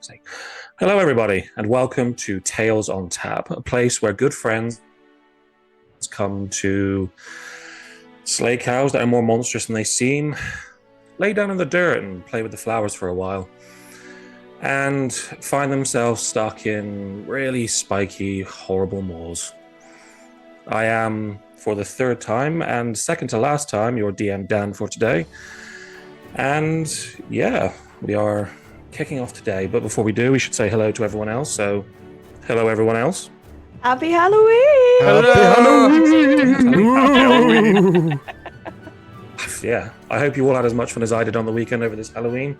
fuck's sake. Hello, everybody, and welcome to Tales on Tap, a place where good friends come to slay cows that are more monstrous than they seem, lay down in the dirt and play with the flowers for a while, and find themselves stuck in really spiky, horrible moors. I am, for the third time, and second to last time, your DM Dan for today. And yeah, we are kicking off today, but before we do, we should say hello to everyone else. So, hello everyone else. Happy Halloween! Happy Halloween! Yeah, I hope you all had as much fun as I did on the weekend over this Halloween.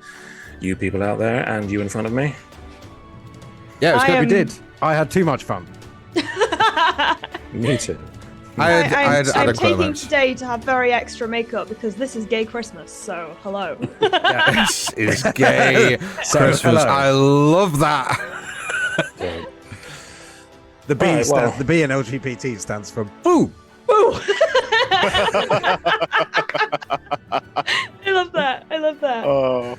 You people out there, and you in front of me. Yeah, it was good. We did. I had too much fun. Me too. I'm taking today to have very extra makeup because this is gay Christmas, so hello. This is gay Christmas. Hello. I love that. The B the B in LGBT stands for boo. Boo. I love that. I love that. Oh.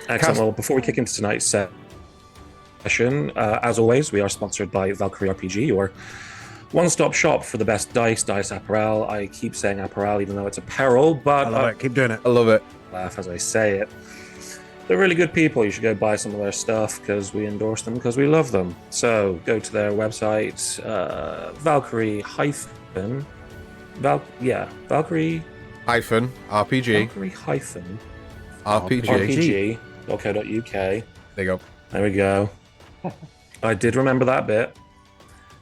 Excellent. Well, before we kick into tonight's session, as always, we are sponsored by Valkyrie RPG, your one-stop shop for the best dice apparel. I keep saying apparel even though it's apparel, but I love it. Keep doing it. I love it. Laugh as I say it. They're really good people. You should go buy some of their stuff because we endorse them because we love them. So go to their website, Valkyrie RPG. RPG.co.uk. There you go. There we go. I did remember that bit.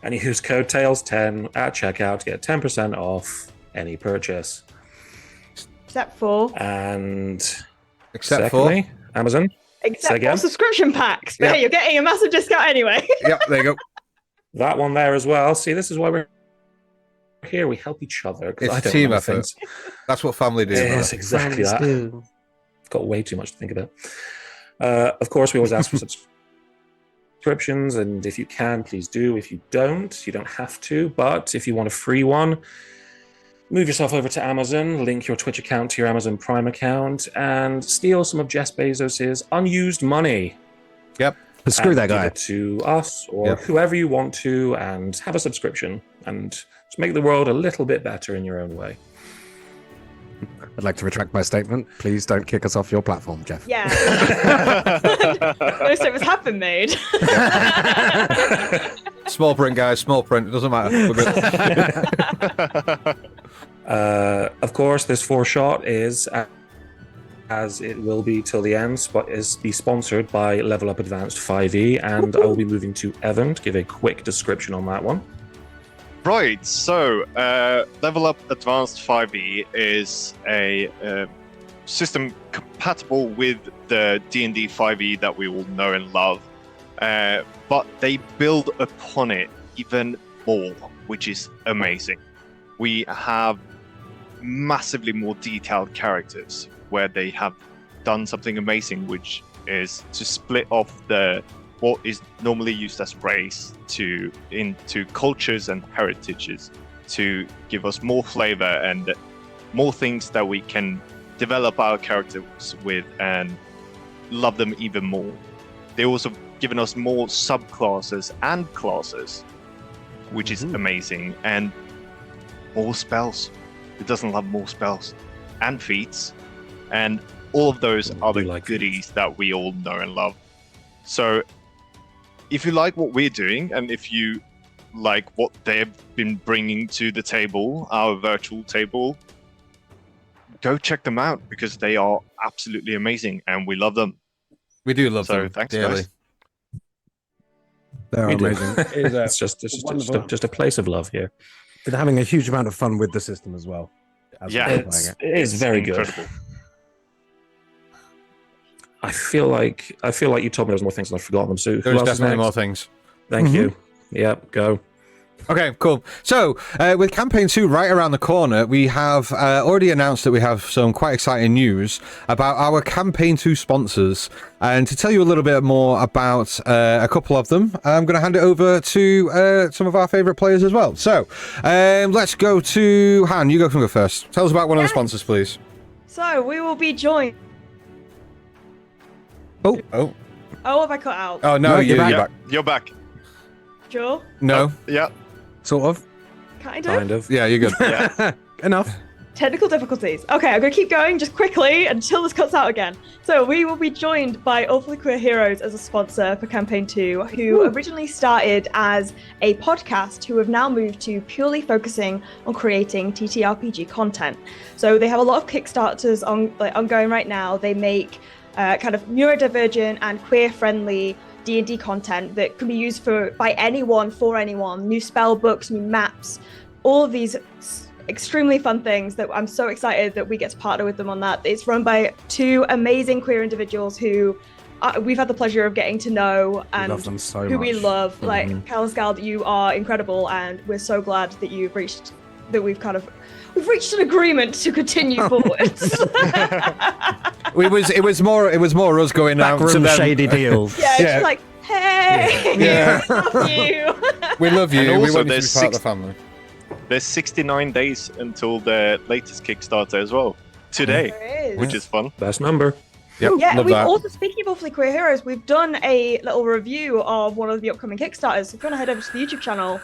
And use code TAILS10 at checkout to get 10% off any purchase. Except for Amazon. Except for subscription packs. But hey, you're getting a massive discount anyway. Yep, there you go. That one there as well. See, this is why we're here. We help each other. It's a team effort. That's what family do. Yes, exactly that. I've got way too much to think about. Of course, we always ask for subscriptions, and if you can, please do. If you don't, you don't have to, but if you want a free one, move yourself over to Amazon, link your Twitch account to your Amazon Prime account, and steal some of Jeff Bezos' unused money. Yep. Screw that guy. Give it to us or whoever you want to, and have a subscription, and just make the world a little bit better in your own way. I'd like to retract my statement. Please don't kick us off your platform, Jeff. Yeah. Most of us have been made. Small print, guys. Small print. It doesn't matter. We're good. Of course, this four-shot is, as it will be till the end, is be sponsored by Level Up Advanced 5e, and I will be moving to Evan to give a quick description on that one. Right, so Level Up Advanced 5e is a system compatible with the D&D 5e that we all know and love, but they build upon it even more, which is amazing. We have massively more detailed characters where they have done something amazing, which is to split off what is normally used as race into cultures and heritages to give us more flavor and more things that we can develop our characters with and love them even more. They also given us more subclasses and classes, which is amazing, and more spells. Who doesn't love more spells? And feats, and all of those are the goodies that we all know and love. So if you like what we're doing, and if you like what they've been bringing to the table, our virtual table, go check them out because they are absolutely amazing and we love them. We do love them. So thanks, dearly. guys. They're amazing. It's just a place of love here. Been having a huge amount of fun with the system as well. It is very good. I feel like you told me there's more things and I've forgotten them. So there's definitely more things. Thank you. Yep, go. Okay, cool. So, with Campaign 2 right around the corner, we have already announced that we have some quite exciting news about our Campaign 2 sponsors. And to tell you a little bit more about a couple of them, I'm going to hand it over to some of our favourite players as well. So, let's go to Han. You go first. Tell us about one of the sponsors, please. So, we will be joined. Oh. Oh, have I cut out? Oh, no, you're back. Yeah, you're back. Sure? No. Yeah. Sort of. Kind of? Yeah, you're good. Yeah. Enough. Technical difficulties. Okay, I'm going to keep going just quickly until this cuts out again. So we will be joined by Awfully Queer Heroes as a sponsor for Campaign 2, who originally started as a podcast, who have now moved to purely focusing on creating TTRPG content. So they have a lot of Kickstarters ongoing right now. They make kind of neurodivergent and queer-friendly D&D content that can be used by anyone, for anyone. New spell books, new maps, all of these extremely fun things that I'm so excited that we get to partner with them on that. It's run by two amazing queer individuals who we've had the pleasure of getting to know and love them so who much. we love. Like Cal and Scald, you are incredible, and we're so glad that we've reached an agreement to continue forward. It was more us going out to Backroom them. shady deals. Yeah, it's just like, hey, Yeah. we love you. We love you. And We also want you to be there's part of the family. There's 69 days until the latest Kickstarter as well. Today, There is. which is fun. Best number. Yep, Yeah, and love we've that. also, speaking of Awfully Queer Heroes, we've done a little review of one of the upcoming Kickstarters. So if you want to head over to the YouTube channel,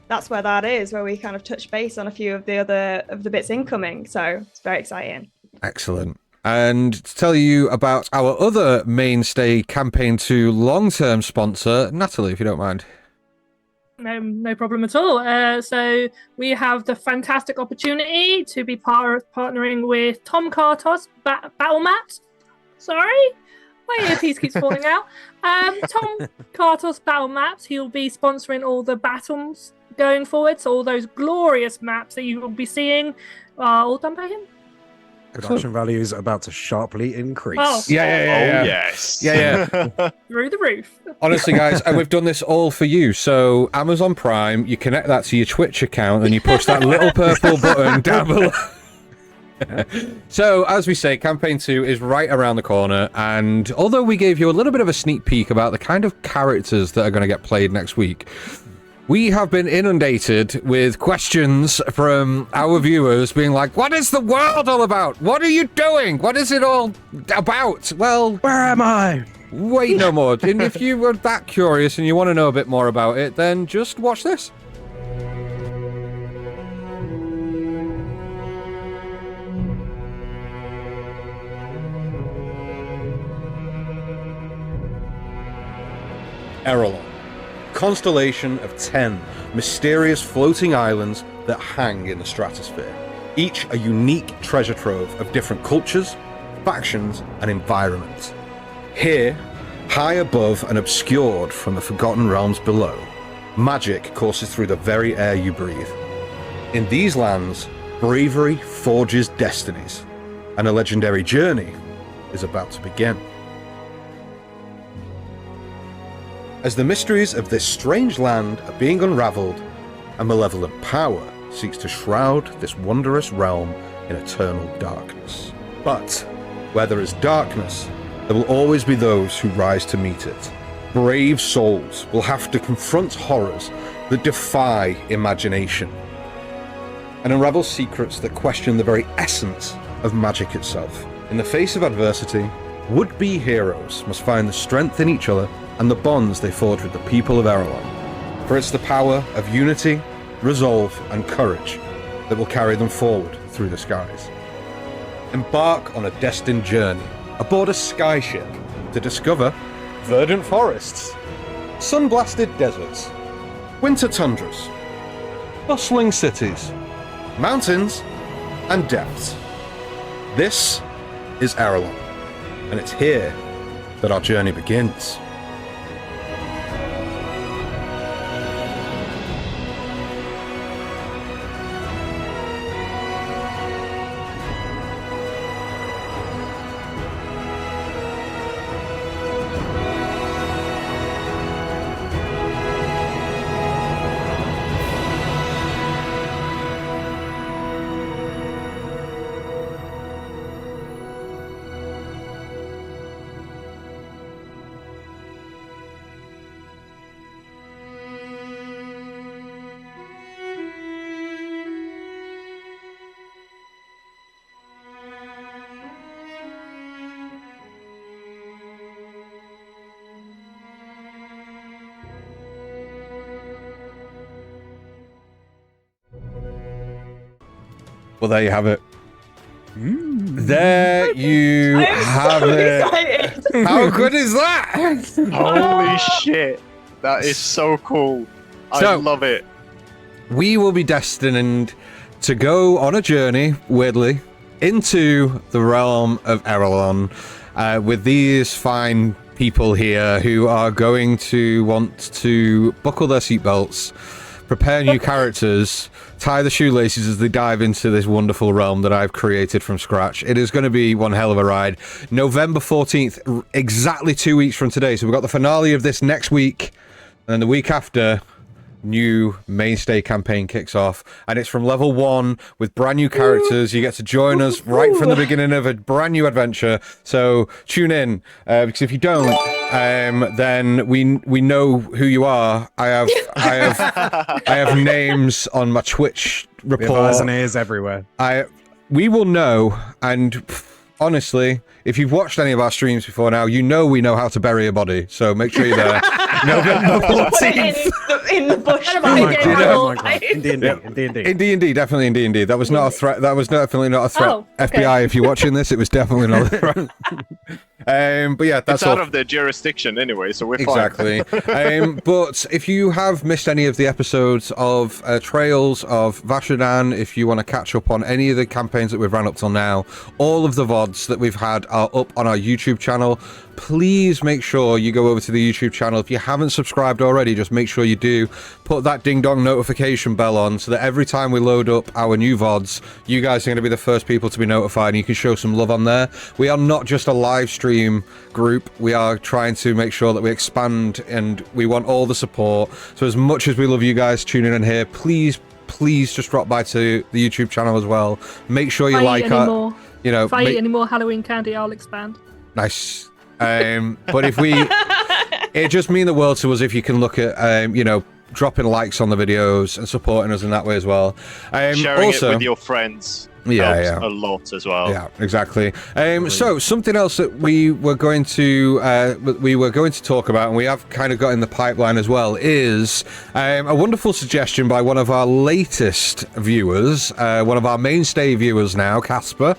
that's where that is, where we kind of touch base on a few of the bits incoming. So it's very exciting. Excellent. And to tell you about our other mainstay Campaign 2 long-term sponsor, Natalie, if you don't mind. No problem at all. So we have the fantastic opportunity to be partnering with Tom Kartos Battle Maps. Sorry, my earpiece keeps falling out. Tom Kartos Battle Maps. He'll be sponsoring all the battles going forward. So all those glorious maps that you will be seeing are all done by him. Production values are about to sharply increase. Oh. Yeah. Yes. Yeah. Through the roof. Honestly, guys, and we've done this all for you. So Amazon Prime, you connect that to your Twitch account and you push that little purple button down below. So, as we say, Campaign 2 is right around the corner, and although we gave you a little bit of a sneak peek about the kind of characters that are going to get played next week, we have been inundated with questions from our viewers being like, what is the world all about? What are you doing? What is it all about? Well, Where am I? wait no more. And if you were that curious and you want to know a bit more about it, then just watch this. Erelon. Constellation of 10 mysterious floating islands that hang in the stratosphere, each a unique treasure trove of different cultures, factions, and environments. Here, high above and obscured from the forgotten realms below, magic courses through the very air you breathe. In these lands, bravery forges destinies, and a legendary journey is about to begin. As the mysteries of this strange land are being unraveled, a malevolent power seeks to shroud this wondrous realm in eternal darkness. But where there is darkness, there will always be those who rise to meet it. Brave souls will have to confront horrors that defy imagination and unravel secrets that question the very essence of magic itself. In the face of adversity, would-be heroes must find the strength in each other and the bonds they forge with the people of Erelon. For it's the power of unity, resolve, and courage that will carry them forward through the skies. Embark on a destined journey aboard a skyship to discover verdant forests, sun-blasted deserts, winter tundras, bustling cities, mountains, and depths. This is Erelon, and it's here that our journey begins. Well, there you have it. There you have so it. excited. How good is that? Holy shit. That is so cool. I So- love it. We will be destined to go on a journey, weirdly, into the realm of Erelon with these fine people here who are going to want to buckle their seatbelts, prepare new characters, tie the shoelaces as they dive into this wonderful realm that I've created from scratch. It is going to be one hell of a ride. November 14th, exactly 2 weeks from today. So we've got the finale of this next week, and then the week after, new mainstay campaign kicks off, and it's from level 1 with brand new characters. You get to join us right from the beginning of a brand new adventure, so tune in, because if you don't, then we know who you are. I have names on my Twitch We have report. eyes and ears everywhere. We will know, and honestly, if you've watched any of our streams before now, you know we know how to bury a body, so make sure you're there. November Put 14th. it in the bush. Oh my God, Oh my God. In D&D. In D&D, definitely in D&D. That was not a threat. That was definitely not a threat. Oh, okay. FBI, if you're watching this, it was definitely not a threat. But yeah, that's It's all. out of their jurisdiction anyway, so we're Exactly. But if you have missed any of the episodes of Trails of Vashoadan, if you want to catch up on any of the campaigns that we've ran up till now, all of the VODs that we've had are up on our YouTube channel. Please make sure you go over to the YouTube channel. If you haven't subscribed already, just make sure you do. Put that ding-dong notification bell on so that every time we load up our new VODs, you guys are going to be the first people to be notified, and you can show some love on there. We are not just a live stream group. We are trying to make sure that we expand, and we want all the support. So as much as we love you guys tuning in here, please just drop by to the YouTube channel as well. Make sure you like our, you know, If I eat any more Halloween candy, I'll expand. nice. But if we, it just mean the world to us if you can look at, you know, dropping likes on the videos and supporting us in that way as well. Sharing also, it with your friends Yeah, helps a lot as well. yeah, exactly. So something else that we were going to talk about, and we have kind of got in the pipeline as well, is a wonderful suggestion by one of our latest viewers, one of our mainstay viewers now, Casper.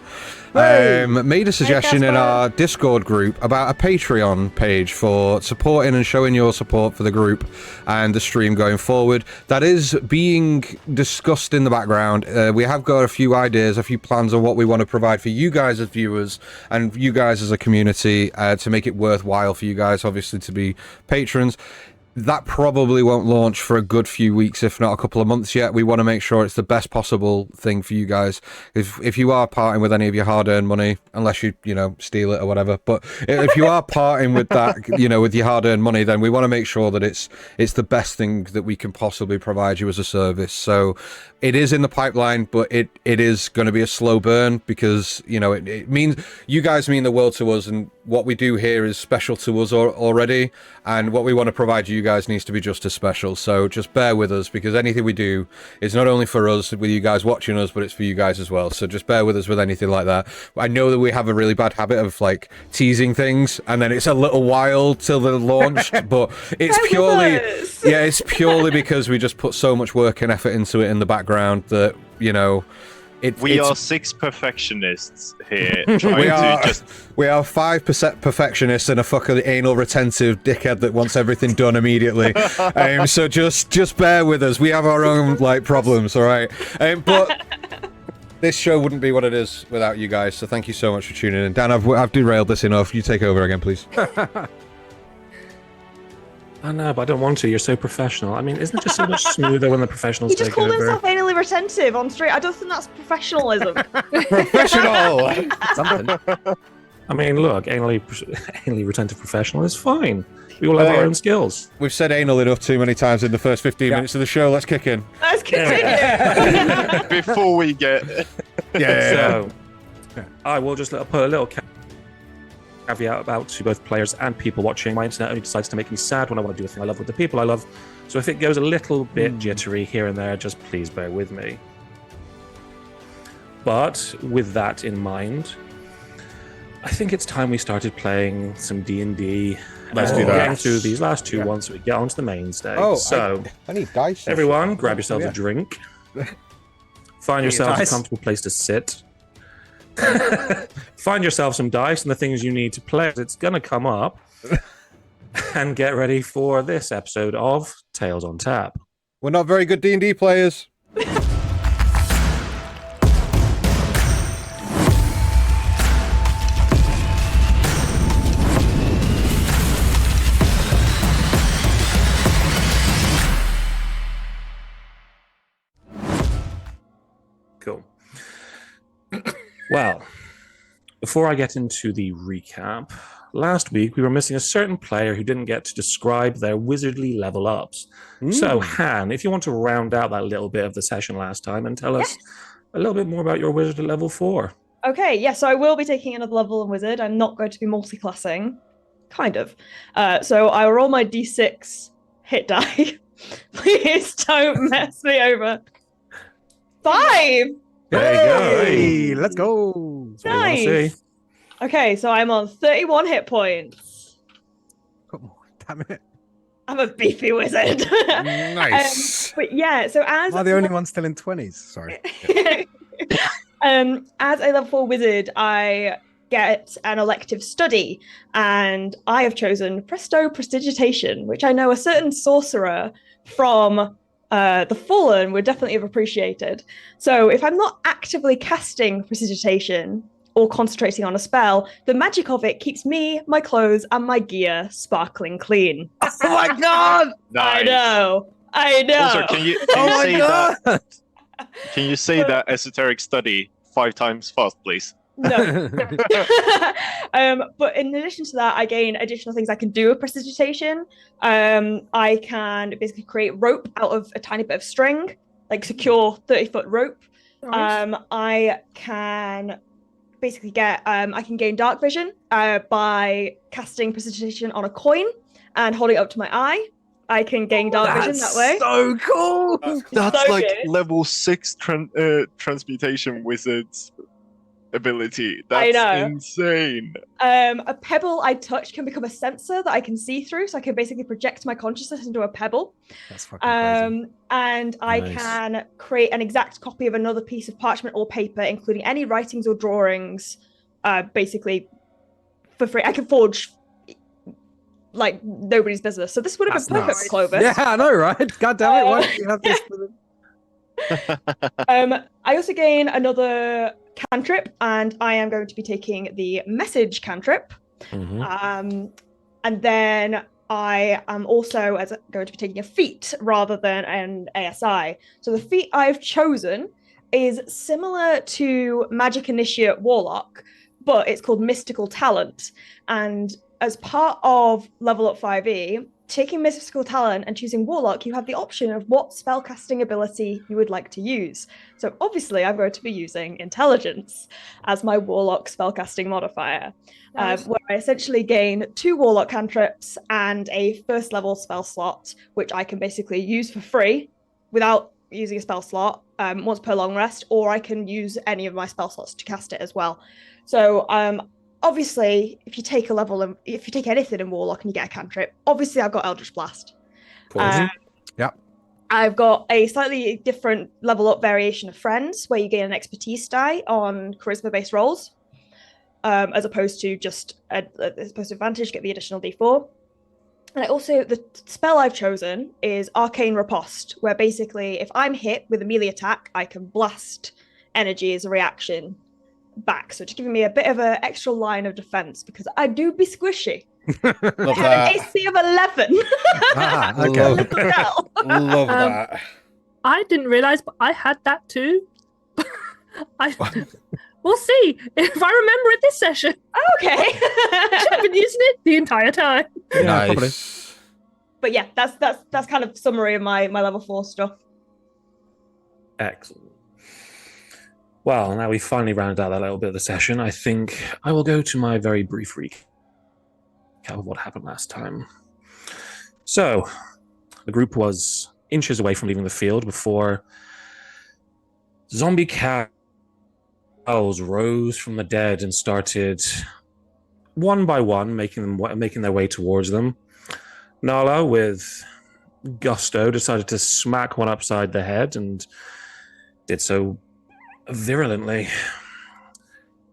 Made a suggestion in our Discord group about a Patreon page for supporting and showing your support for the group and the stream going forward. That is being discussed in the background. We have got a few ideas, a few plans on what we want to provide for you guys as viewers and you guys as a community to make it worthwhile for you guys, obviously, to be patrons. That probably won't launch for a good few weeks, if not a couple of months yet. We want to make sure it's the best possible thing for you guys. If you are parting with any of your hard-earned money, unless you steal it or whatever, but if you are parting with that, with your hard-earned money, then we want to make sure that it's the best thing that we can possibly provide you as a service. So it is in the pipeline, but it is going to be a slow burn because, it means you guys mean the world to us, and what we do here is special to us already, and what we want to provide you guys needs to be just as special. So just bear with us, because anything we do is not only for us with you guys watching us, but it's for you guys as well. So just bear with us with anything like that. I know that we have a really bad habit of teasing things and then it's a little while till they're launched, but it's purely because we just put so much work and effort into it in the background that We are 6 perfectionists here trying we are 5% perfectionists and a fucking anal retentive dickhead that wants everything done immediately. So just bear with us. We have our own problems, all right? But this show wouldn't be what it is without you guys. So thank you so much for tuning in. Dan, I've derailed this enough. You take over again, please. I know, but I don't want to. You're so professional. I mean, isn't it just so much smoother when the professionals He just take called over? himself anally retentive on stream. I don't think that's professionalism. Professional! Something. I mean, look, anally retentive professional is fine. We all have our own skills. We've said anal enough too many times in the first 15 minutes of the show. Let's kick in. Let's continue. before we get. So, I will just put a little caveat about to both players and people watching. My internet only decides to make me sad when I want to do a thing I love with the people I love. So if it goes a little bit jittery here and there, just please bear with me. But with that in mind, I think it's time we started playing some D&D. Let's do that. Getting through these last two ones so we get onto the mainstay. Oh, so I need dice. everyone, grab yourselves a drink. Find yourselves a dice. comfortable place to sit. Find yourself some dice and the things you need to play. It's going to come up. And get ready for this episode of Tales on Tap. We're not very good D&D players. Cool. Well, before I get into the recap, last week we were missing a certain player who didn't get to describe their wizardly level ups. So, Han, if you want to round out that little bit of the session last time and tell us a little bit more about your wizard at level 4. Okay, yeah, so I will be taking another level in wizard. I'm not going to be multi-classing. Kind of. So I roll my d6 hit die. Please don't mess me over. 5! There you go. Hey, let's go. That's what we wanna see. Nice. Okay, so I'm on 31 hit points. Come on, damn it. I'm a beefy wizard. Nice. But yeah, so Am I the only one still in 20s? Sorry. As a level 4 wizard, I get an elective study, and I have chosen Presto Prestidigitation, which I know a certain sorcerer from the Fallen would definitely have appreciated. So if I'm not actively casting Prestidigitation or concentrating on a spell, the magic of it keeps me, my clothes, and my gear sparkling clean. Oh my god! Nice. I know. Also, can you say that? Can you say that esoteric study 5 times fast, please? No. But in addition to that, I gain additional things I can do with prestidigitation. I can basically create rope out of a tiny bit of string, like secure 30-foot rope. Nice. I can basically get I can gain dark vision by casting prestidigitation on a coin and holding it up to my eye. I can gain dark vision that way. So cool. That's So like good. level 6 transmutation wizard's ability. I That's know. insane. A pebble I touch can become a sensor that I can see through, so I can basically project my consciousness into a pebble. That's fucking crazy. And I Nice. can create an exact copy of another piece of parchment or paper, including any writings or drawings, basically for free. I can forge like nobody's business. So this would have been That's perfect nuts. for Clovis. Yeah, I know, right? God damn it. Why don't you have this? I also gain another cantrip, and I am going to be taking the message cantrip. Mhm. And then I am also going to be taking a feat rather than an ASI. So the feat I've chosen is similar to Magic Initiate Warlock, but it's called Mystical Talent. And as part of Level Up 5e, taking Mystical Talent and choosing Warlock, you have the option of what spellcasting ability you would like to use. So obviously I'm going to be using Intelligence as my Warlock spellcasting modifier. Nice. Where I essentially gain 2 Warlock cantrips and a first level spell slot, which I can basically use for free without using a spell slot once per long rest, or I can use any of my spell slots to cast it as well. So obviously, if you take anything in Warlock and you get a cantrip, obviously I've got Eldritch Blast. Cool. Yep. I've got a slightly different level up variation of Friends, where you gain an expertise die on charisma-based rolls. As opposed to just advantage, get the additional d4. And the spell I've chosen is Arcane Riposte, where basically if I'm hit with a melee attack, I can blast energy as a reaction back. So just giving me a bit of an extra line of defense, because I do be squishy. Love I have that. an AC of 11. Ah, Love okay. it. Spell. Love that. I didn't realize, but I had that too. We'll see if I remember it this session. Okay. I've been using it the entire time. Yeah, probably. Nice. But yeah, that's kind of summary of my level 4 stuff. Excellent. Well, now we've finally rounded out that little bit of the session, I think I will go to my very brief recap of what happened last time. So, the group was inches away from leaving the field before zombie cows rose from the dead and started, one by one, making their way towards them. Nala, with gusto, decided to smack one upside the head and did so virulently.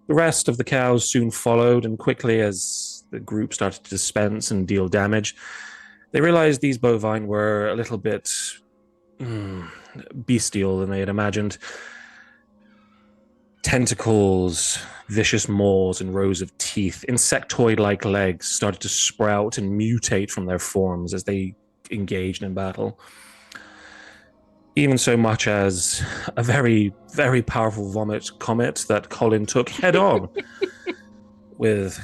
The rest of the cows soon followed, and quickly as the group started to dispense and deal damage, they realized these bovine were a little bit bestial than they had imagined. Tentacles, vicious maws, and rows of teeth, insectoid-like legs started to sprout and mutate from their forms as they engaged in battle. Even so much as a very, very powerful vomit comet that Colin took head on with.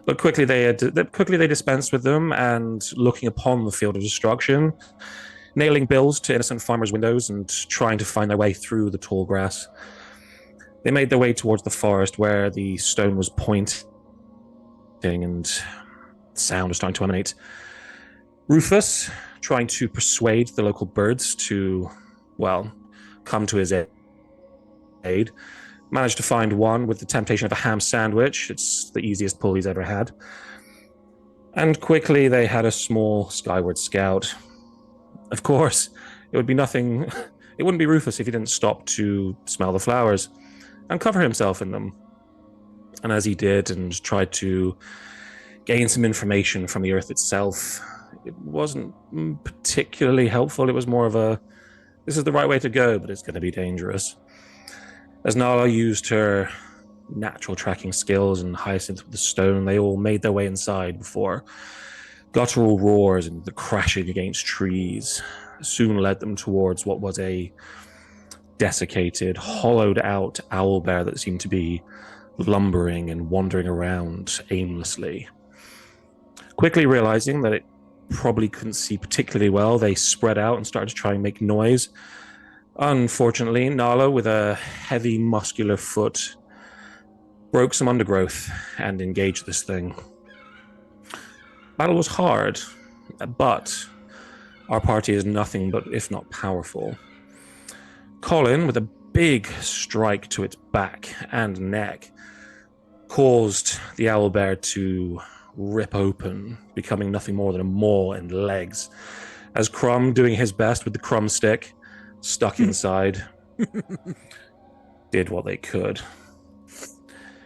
but quickly they dispensed with them, and looking upon the field of destruction, nailing bills to innocent farmers' windows and trying to find their way through the tall grass, they made their way towards the forest where the stone was pointing and sound was starting to emanate. Rufus, trying to persuade the local birds to, come to his aid, managed to find one with the temptation of a ham sandwich. It's the easiest pull he's ever had. And quickly they had a small skyward scout. Of course, it would be nothing. It wouldn't be Rufus if he didn't stop to smell the flowers and cover himself in them. And as he did and tried to gain some information from the earth itself, it wasn't particularly helpful. It was more of a, this is the right way to go, but it's going to be dangerous. As Nala used her natural tracking skills and Hyacinth with the stone, they all made their way inside before guttural roars and the crashing against trees soon led them towards what was a desiccated, hollowed-out owlbear that seemed to be lumbering and wandering around aimlessly. Quickly realizing that it probably couldn't see particularly well, they spread out and started to try and make noise. Unfortunately, Nala, with a heavy, muscular foot, broke some undergrowth and engaged this thing. Battle was hard, but our party is nothing but, if not powerful. Colin, with a big strike to its back and neck, caused the owlbear to rip open, becoming nothing more than a maw and legs, as Crumb, doing his best with the crumb stick, stuck inside, did what they could.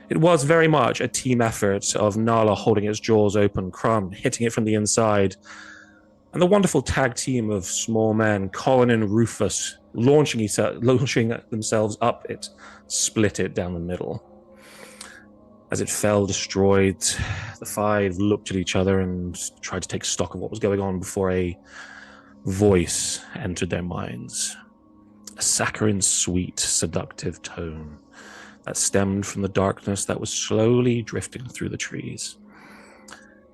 It was very much a team effort of Nala holding its jaws open, Crumb hitting it from the inside, and the wonderful tag team of small men, Colin and Rufus, launching themselves up it, split it down the middle. As it fell destroyed, the five looked at each other and tried to take stock of what was going on before a voice entered their minds. A saccharine, sweet, seductive tone that stemmed from the darkness that was slowly drifting through the trees.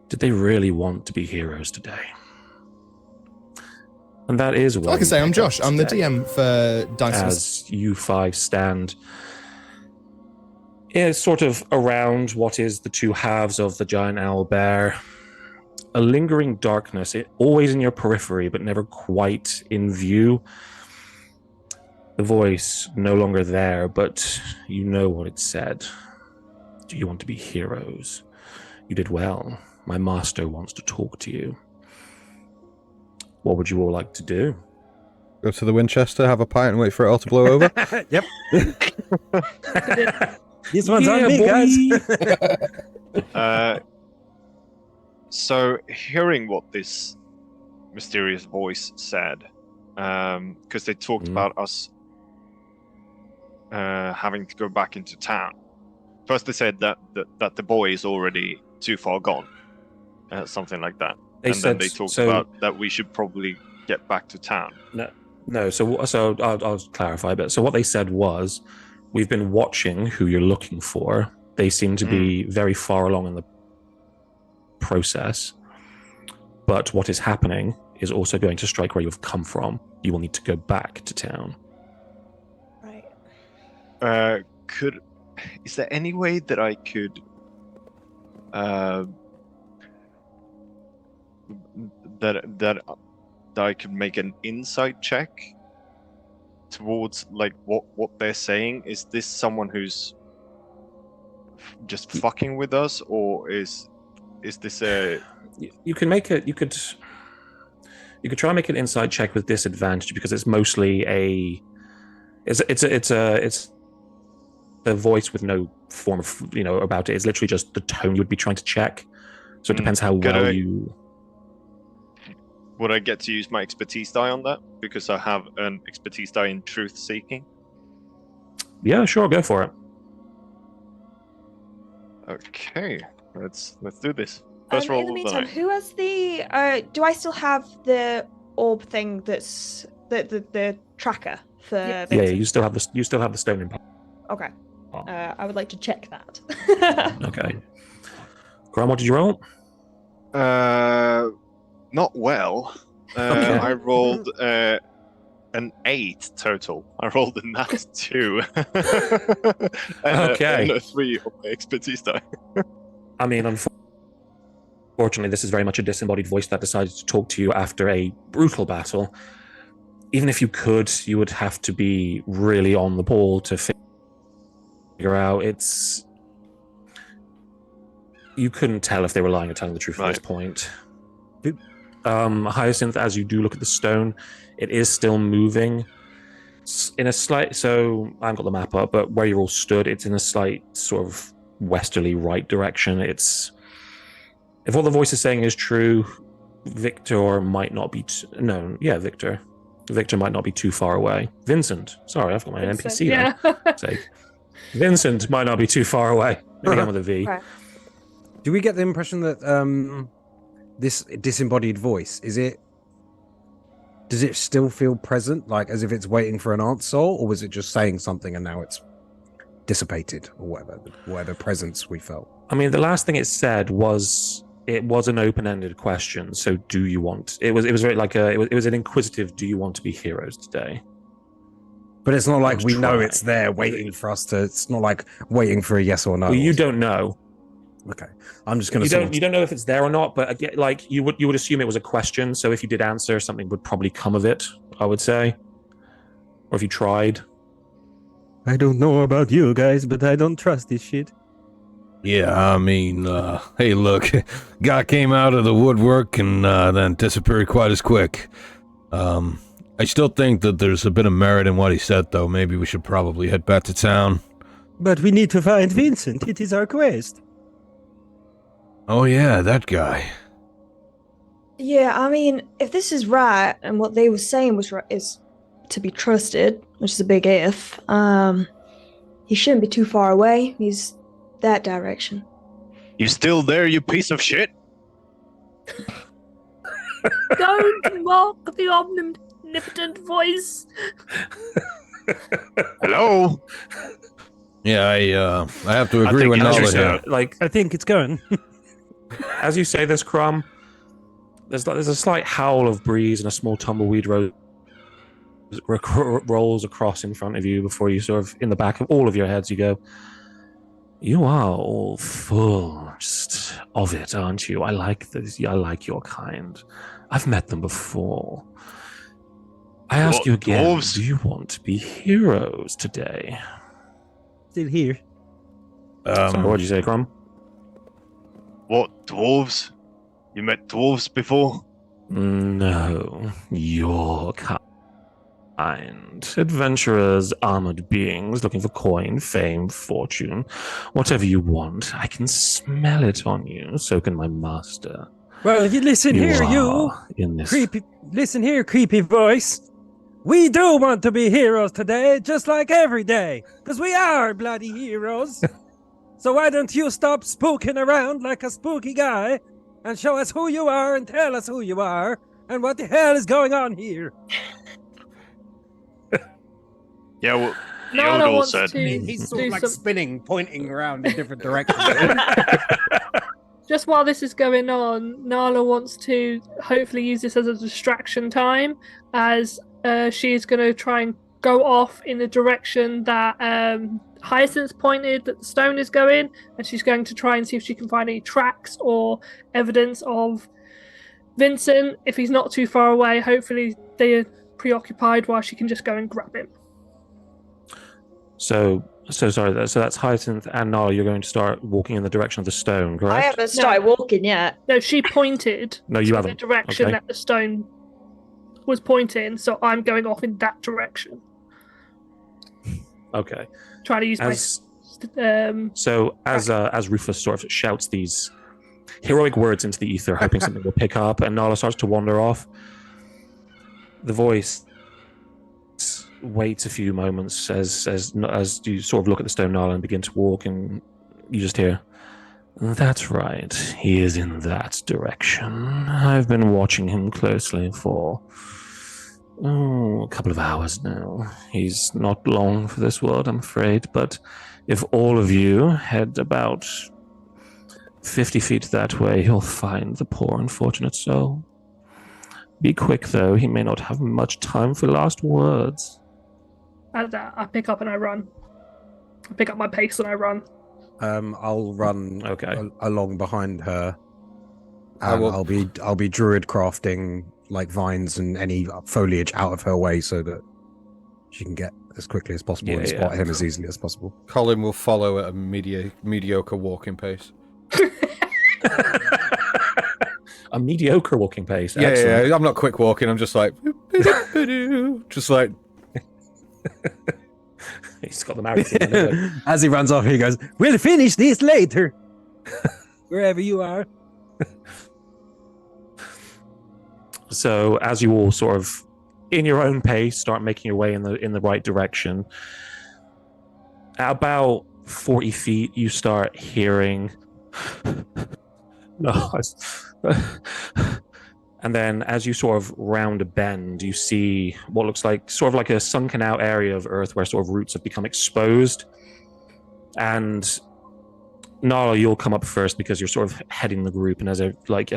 Did they really want to be heroes today? And that is why. Like I say, I'm Josh. I'm the DM for Dice. As you five stand sort of around what is the two halves of the giant owl bear, a lingering darkness, always in your periphery, but never quite in view. The voice no longer there, but you know what it said. Do you want to be heroes? You did well. My master wants to talk to you. What would you all like to do? Go to the Winchester, have a pint, and wait for it all to blow over. Yep. These ones on me, guys. So, hearing what this mysterious voice said, because they talked about us having to go back into town. First, they said that the boy is already too far gone, something like that. Then they talked about that we should probably get back to town. No. So I'll clarify a bit. So what they said was, we've been watching who you're looking for. They seem to be very far along in the process. But what is happening is also going to strike where you've come from. You will need to go back to town. Right. Is there any way that I could that I could make an insight check towards like what they're saying? Is this someone who's just fucking with us, or is this a? You can make it. You could. You could try and make an insight check with disadvantage because it's mostly it's a voice with no form of about it. It's literally just the tone you would be trying to check. So it depends how well you. Would I get to use my expertise die on that because I have an expertise die in truth seeking? Yeah, sure, go for it. Okay, let's do this. First roll in the of meantime, night. who has the? Do I still have the orb thing? That's the tracker for. Yeah. Yeah, Vincent? you still have the stone in. Okay. I would like to check that. Okay. Graham, what did you roll? Not well. Okay. I rolled an 8 total. I rolled a nat 2. Okay. And a 3 on my expertise die. I mean, unfortunately, this is very much a disembodied voice that decided to talk to you after a brutal battle. Even if you could, you would have to be really on the ball to figure out. You couldn't tell if they were lying or telling the truth at this point. Hyacinth, as you do look at the stone, it is still moving in a slight. So I haven't got the map up, but where you're all stood, it's in a slight sort of westerly right direction. If what the voice is saying is true, Victor might not be. Victor. Victor might not be too far away. Vincent. Sorry, I've got my Vincent, NPC there. Sake. Vincent might not be too far away. Maybe I'm with a V. Right. Do we get the impression that this disembodied voice does it still feel present, like as if it's waiting for an answer, or was it just saying something and now it's dissipated, or whatever presence we felt? I mean, the last thing it said was an open-ended question. So, do you want? It was very like it was an inquisitive. Do you want to be heroes today? But it's not like was we know trying. it's there waiting for us to. It's not like waiting for a yes or no. Well, you don't know. Okay, I'm just gonna. You don't know if it's there or not. But again, like you would assume it was a question. So if you did answer, something would probably come of it. I would say, or if you tried. I don't know about you guys, but I don't trust this shit. Yeah, I mean, hey, look, guy came out of the woodwork and then disappeared quite as quick. I still think that there's a bit of merit in what he said, though. Maybe we should probably head back to town. But we need to find Vincent. It is our quest. Oh, yeah, that guy. Yeah, I mean, if this is right and what they were saying was right, is to be trusted, which is a big if, he shouldn't be too far away. He's that direction. You still there, you piece of shit? Don't mock the omnipotent voice. Hello? Yeah, I have to agree with As you Nala say, here. like I think it's gone. as you say this, Crumb, there's a slight howl of breeze and a small tumbleweed rolls across in front of you before you sort of, in the back of all of your heads, you go, you are all full just of it, aren't you? I like this. I like your kind. I've met them before. I ask What, you again, dwarves? do you want to be heroes today? Still here. Sorry, what did you say, Crumb? What, dwarves? You met dwarves before? No, your kind. Adventurers, armored beings looking for coin, fame, fortune. Whatever you want, I can smell it on you. So can my master. Well, you listen here, you. are in this. Creepy. Listen here, creepy voice. We do want to be heroes today, just like every day. Because we are bloody heroes. So why don't you stop spooking around like a spooky guy and show us who you are and tell us who you are and what the hell is going on here? Yeah, well, Nala Yodel wants said. to He's sort do of like some- spinning, pointing around in different directions. Just while this is going on, Nala wants to hopefully use this as a distraction time, as she's going to try and go off in the direction that Hyacinth pointed that the stone is going, and she's going to try and see if she can find any tracks or evidence of Vincent. If he's not too far away, hopefully they're preoccupied while she can just go and grab him. So sorry. So that's Hyacinth and Nala. You're going to start walking in the direction of the stone, correct? I haven't started walking yet. No, she pointed No, you to haven't. the direction Okay. that the stone was pointing, so I'm going off in that direction. Okay. Trying to use So as Rufus sort of shouts these heroic words into the ether, hoping something will pick up, and Nala starts to wander off, the voice waits a few moments as you sort of look at the stone Nala and begin to walk, and you just hear, "That's right, he is in that direction. I've been watching him closely for a couple of hours now. He's not long for this world, I'm afraid, but if all of you head about 50 feet that way, you'll find the poor unfortunate soul. Be quick, though. He may not have much time for last words." I pick up and I run. I pick up my pace and I run. I'll run along behind her. will- I'll be druid crafting like vines and any foliage out of her way so that she can get as quickly as possible and spot him as easily as possible. Colin will follow at a mediocre walking pace. A mediocre walking pace. Yeah, I'm not quick walking. I'm just like, just like. He's got the marathon. As he runs off, he goes, "We'll finish this later." Wherever you are. So as you all sort of, in your own pace, start making your way in the right direction, at about 40 feet, you start hearing. And then as you sort of round a bend, you see what looks like sort of like a sunken out area of earth where sort of roots have become exposed. And Nala, you'll come up first because you're sort of heading the group, and as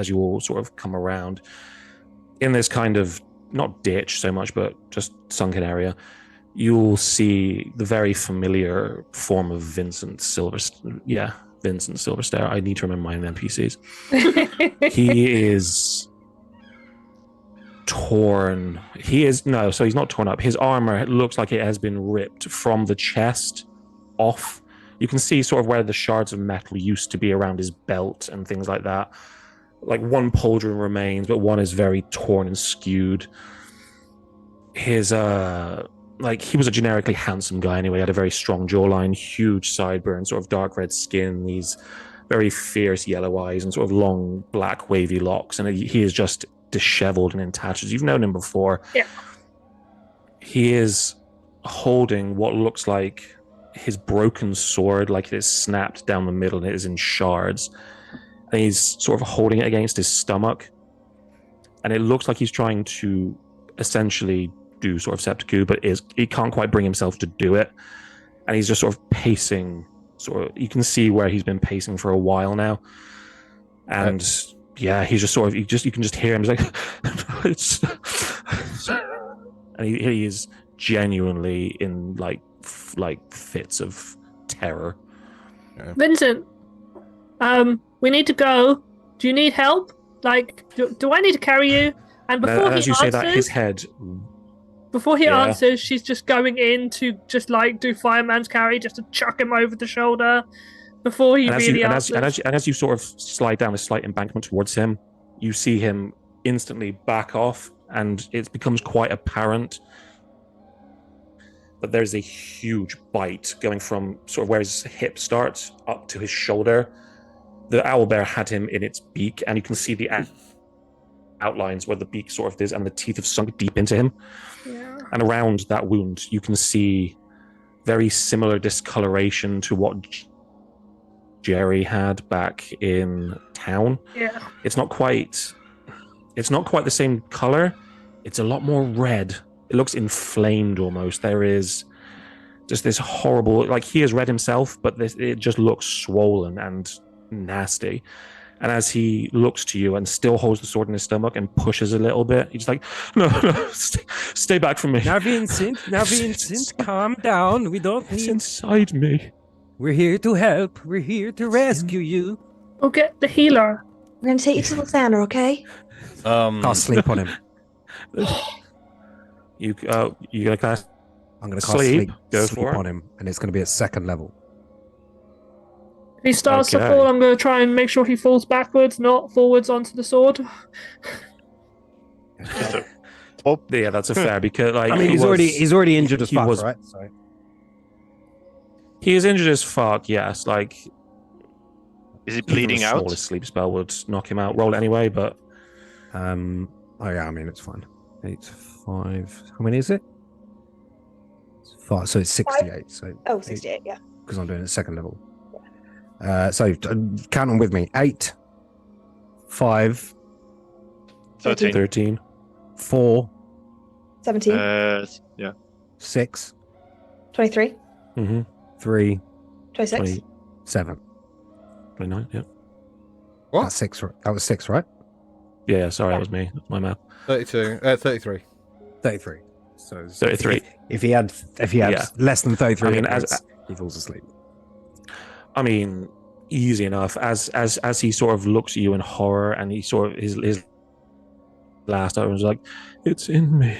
you all sort of come around in this kind of not ditch so much, but just sunken area, you'll see the very familiar form of Vincent Silverstare. Yeah, Vincent Silverstare. I need to remember my own NPCs. He is torn. He's not torn up. His armor looks like it has been ripped from the chest off. You can see sort of where the shards of metal used to be around his belt and things like that. Like one pauldron remains, but one is very torn and skewed. His he was a generically handsome guy anyway. He had a very strong jawline, huge sideburns, sort of dark red skin, these very fierce yellow eyes, and sort of long black wavy locks. And he is just disheveled and in tatters. You've known him before. Yeah. He is holding what looks like his broken sword, like it is snapped down the middle and it is in shards. And he's sort of holding it against his stomach. And it looks like he's trying to essentially do sort of seppuku, but he can't quite bring himself to do it. And he's just sort of pacing. You can see where he's been pacing for a while now. And he's just sort of, you can just hear him. He's like, and he is genuinely in like fits of terror. Vincent, we need to go. Do you need help? Like, do I need to carry you? And before as he you say answers, that, his head. Before he answers, she's just going in to just like do fireman's carry, just to chuck him over the shoulder. Before he answers. And as you sort of slide down a slight embankment towards him, you see him instantly back off, and it becomes quite apparent that there's a huge bite going from sort of where his hip starts up to his shoulder. The owlbear had him in its beak, and you can see the outlines where the beak sort of is, and the teeth have sunk deep into him. Yeah. And around that wound, you can see very similar discoloration to what Jerry had back in town. Yeah. It's not quite the same color. It's a lot more red. It looks inflamed almost. There is just this horrible, like he is red himself, but it just looks swollen and nasty. And as he looks to you and still holds the sword in his stomach and pushes a little bit, he's like, no, stay back from me. Now, Vincent, calm down. We don't It's need... inside me. We're here to help. We're here to rescue you. We'll get the healer. I'm going to take you to Lasana, okay? Cast sleep on him. You gonna cast? I'm going to cast Sleep. Go sleep for it. on him, and it's going to be at second level. If he starts to Okay. fall, I'm going to try and make sure he falls backwards, not forwards onto the sword. Well, Yeah, that's a fair because like I mean, he's already injured as he fuck, was- right? So he is injured as fuck. Yes, like is he even bleeding the out? smallest sleep spell would knock him out. Roll it anyway, but oh yeah, I mean it's fine. 8, 5. How many is it? 5. So it's 68. So Oh, 68, yeah. because I'm doing it second level. So count them with me. 8, 5, 13. 13. 4, 17, Yeah. 6, 23, Mm-hmm. 3, 26. 20, 7. 29. Yeah. What? That's 6. That was 6, right? Yeah. Sorry, that was me. That's my math. 33. 33. So 33. If he had Yeah. less than 33, I mean, he falls asleep. I mean, easy enough. As he sort of looks at you in horror, and he sort of his last item was like, "It's in me."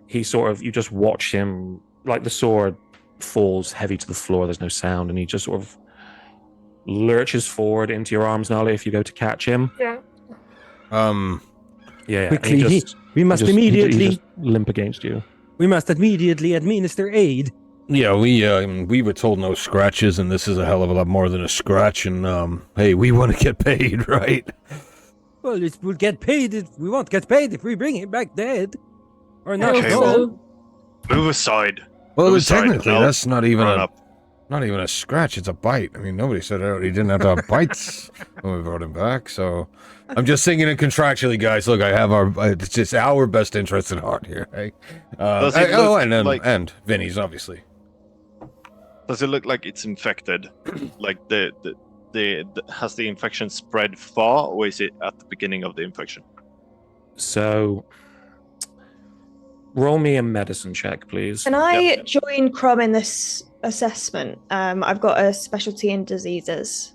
He sort of, you just watch him, like the sword falls heavy to the floor. There's no sound, and he just sort of lurches forward into your arms, Nala. If you go to catch him, Yeah. yeah, and he Quickly, just, we must he just- immediately he just limp against you. administer aid. Yeah, we were told no scratches, and this is a hell of a lot more than a scratch. And hey, we want to get paid, right? Well, we'll get paid. We won't get paid if we bring him back dead. Or not. Okay, so. well, move aside. Well, Move aside, technically, and I'll that's not even run a up. not even a scratch. It's a bite. I mean, nobody said he didn't have to have bites when we brought him back. So I'm just thinking it contractually, guys. Look, I have it's just our best interest at heart here. Hey? Does it look And Vinny's obviously. Does it look like it's infected? Like has the infection spread far, or is it at the beginning of the infection? So, roll me a medicine check, please. Can I Yep. join Crom in this assessment? I've got a specialty in diseases.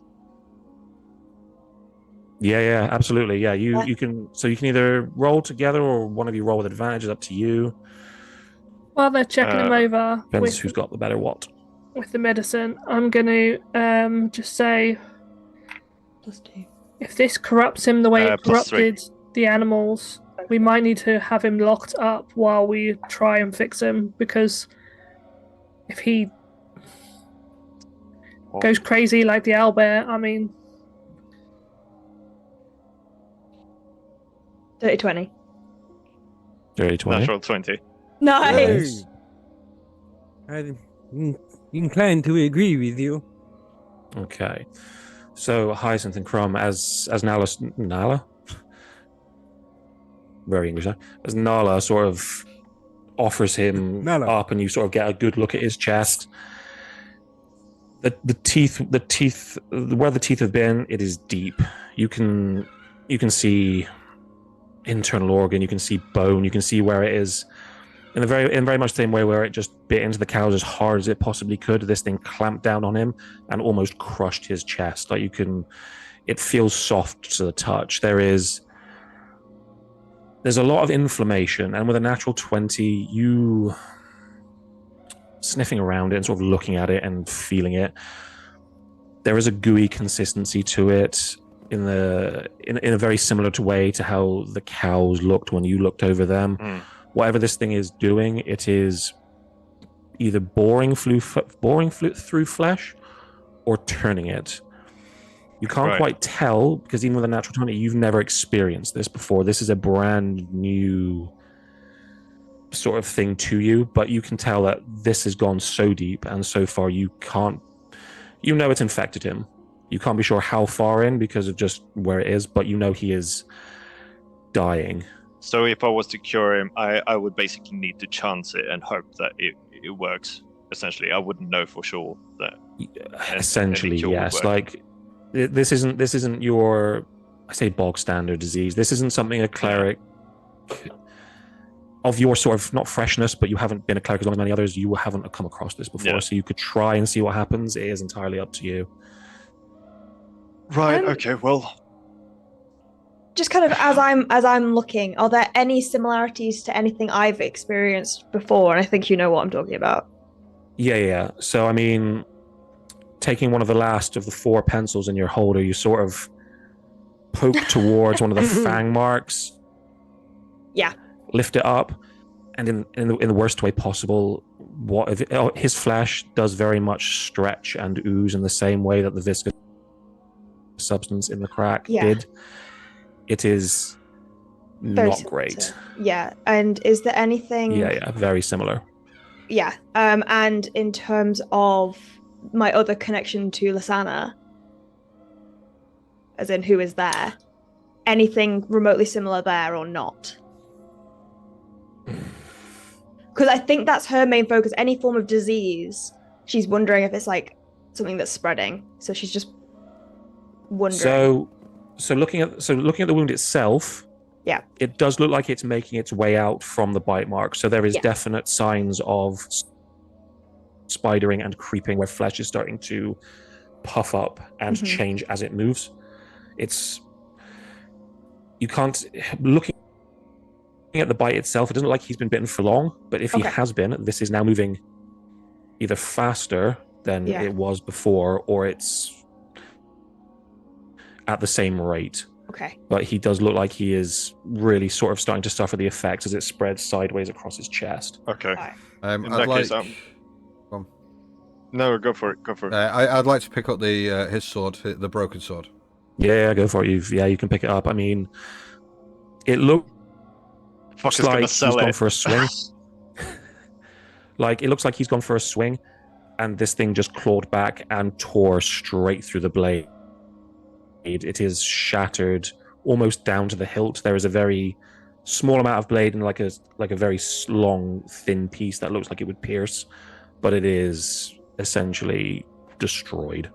Yeah, absolutely. Yeah, you can. So you can either roll together, or one of you roll with advantage. It's up to you. While they're checking him over Depends who's got the better what. with the medicine, I'm going to just say if this corrupts him the way it +3. corrupted the animals, we might need to have him locked up while we try and fix him, because if he goes crazy like the owlbear, I mean... 30-20. Dirty 20. Natural 20. Nice. I'm inclined to agree with you. Okay. So Hyacinth and Crumb, as Nala? Very English, huh? As Nala sort of offers him Nala. up, and you sort of get a good look at his chest. The teeth, where the teeth have been, it is deep. You can see internal organ, you can see bone, you can see where it is. In very much the same way where it just bit into the cows as hard as it possibly could, this thing clamped down on him and almost crushed his chest. Like it feels soft to the touch. There's a lot of inflammation, and with a natural 20, you sniffing around it and sort of looking at it and feeling it, there is a gooey consistency to it in a very similar way to how the cows looked when you looked over them. Whatever this thing is doing, it is either boring through flesh or turning it. You can't quite tell, because even with a natural 20, you've never experienced this before. This is a brand new sort of thing to you, but you can tell that this has gone so deep and so far you know it's infected him. You can't be sure how far in because of just where it is, but you know he is dying. So if I was to cure him, I would basically need to chance it and hope that it works. Essentially, I wouldn't know for sure that. Essentially, cure would yes. work. Like this isn't your, I say, bog standard disease. This isn't something a cleric of your sort of, not freshness, but you haven't been a cleric as long as many others. You haven't come across this before, Yeah. so you could try and see what happens. It is entirely up to you. Right. Okay. Well. Just kind of as I'm looking, are there any similarities to anything I've experienced before? And I think you know what I'm talking about. Yeah. So, I mean, taking one of the last of the 4 pencils in your holder, you sort of poke towards one of the fang marks. Yeah. lift it up, and in the worst way possible, his flesh does very much stretch and ooze in the same way that the viscous substance in the crack did. It is very not great. Yeah, and is there anything? Yeah, very similar. Yeah, and in terms of my other connection to Lasana, as in who is there, anything remotely similar there or not? Because I think that's her main focus. Any form of disease, she's wondering if it's like something that's spreading. So she's just wondering. So looking at the wound itself, yeah, it does look like it's making its way out from the bite mark. So there is definite signs of spidering and creeping, where flesh is starting to puff up and change as it moves. You can't, looking at the bite itself, it doesn't look like he's been bitten for long, but if he has been, this is now moving either faster than it was before, or it's at the same rate. Okay. But he does look like he is really sort of starting to suffer the effects as it spreads sideways across his chest. Okay. In that case, no, go for it. Go for it. I'd like to pick up the his sword, the broken sword. Yeah, go for it. You can pick it up. I mean, it looks like he's gone for a swing. Like, it looks like he's gone for a swing, and this thing just clawed back and tore straight through the blade. It is shattered almost down to the hilt. There is a very small amount of blade and like a very long, thin piece that looks like it would pierce, but it is essentially destroyed.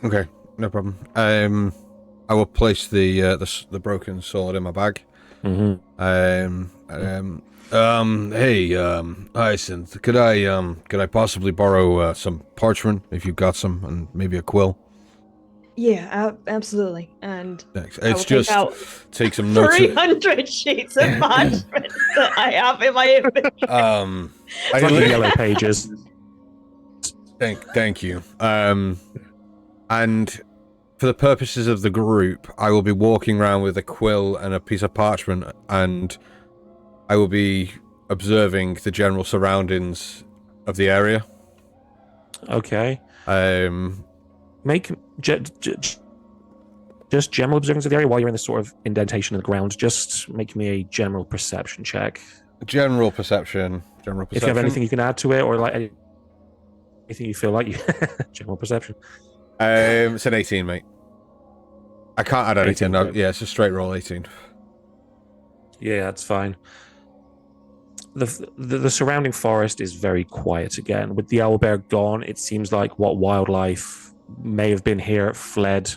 Okay, no problem. I will place the broken sword in my bag. Mm-hmm. Hey, Hyacinth, could I possibly borrow some parchment if you've got some, and maybe a quill? Yeah, absolutely. And thanks. It's just take some notes. 300 sheets of parchment that I have in my inventory. I got the yellow pages. Thank you. And for the purposes of the group, I will be walking around with a quill and a piece of parchment, and I will be observing the general surroundings of the area. Okay. Make just general observance of the area while you're in this sort of indentation in the ground. Just make me a general perception check. General perception. If you have anything you can add to it, or like anything you feel like you general perception. It's an 18, mate. I can't add anything. 18, no, yeah, it's a straight roll 18. Yeah, that's fine. The surrounding forest is very quiet again. With the owlbear gone, it seems like what wildlife may have been here fled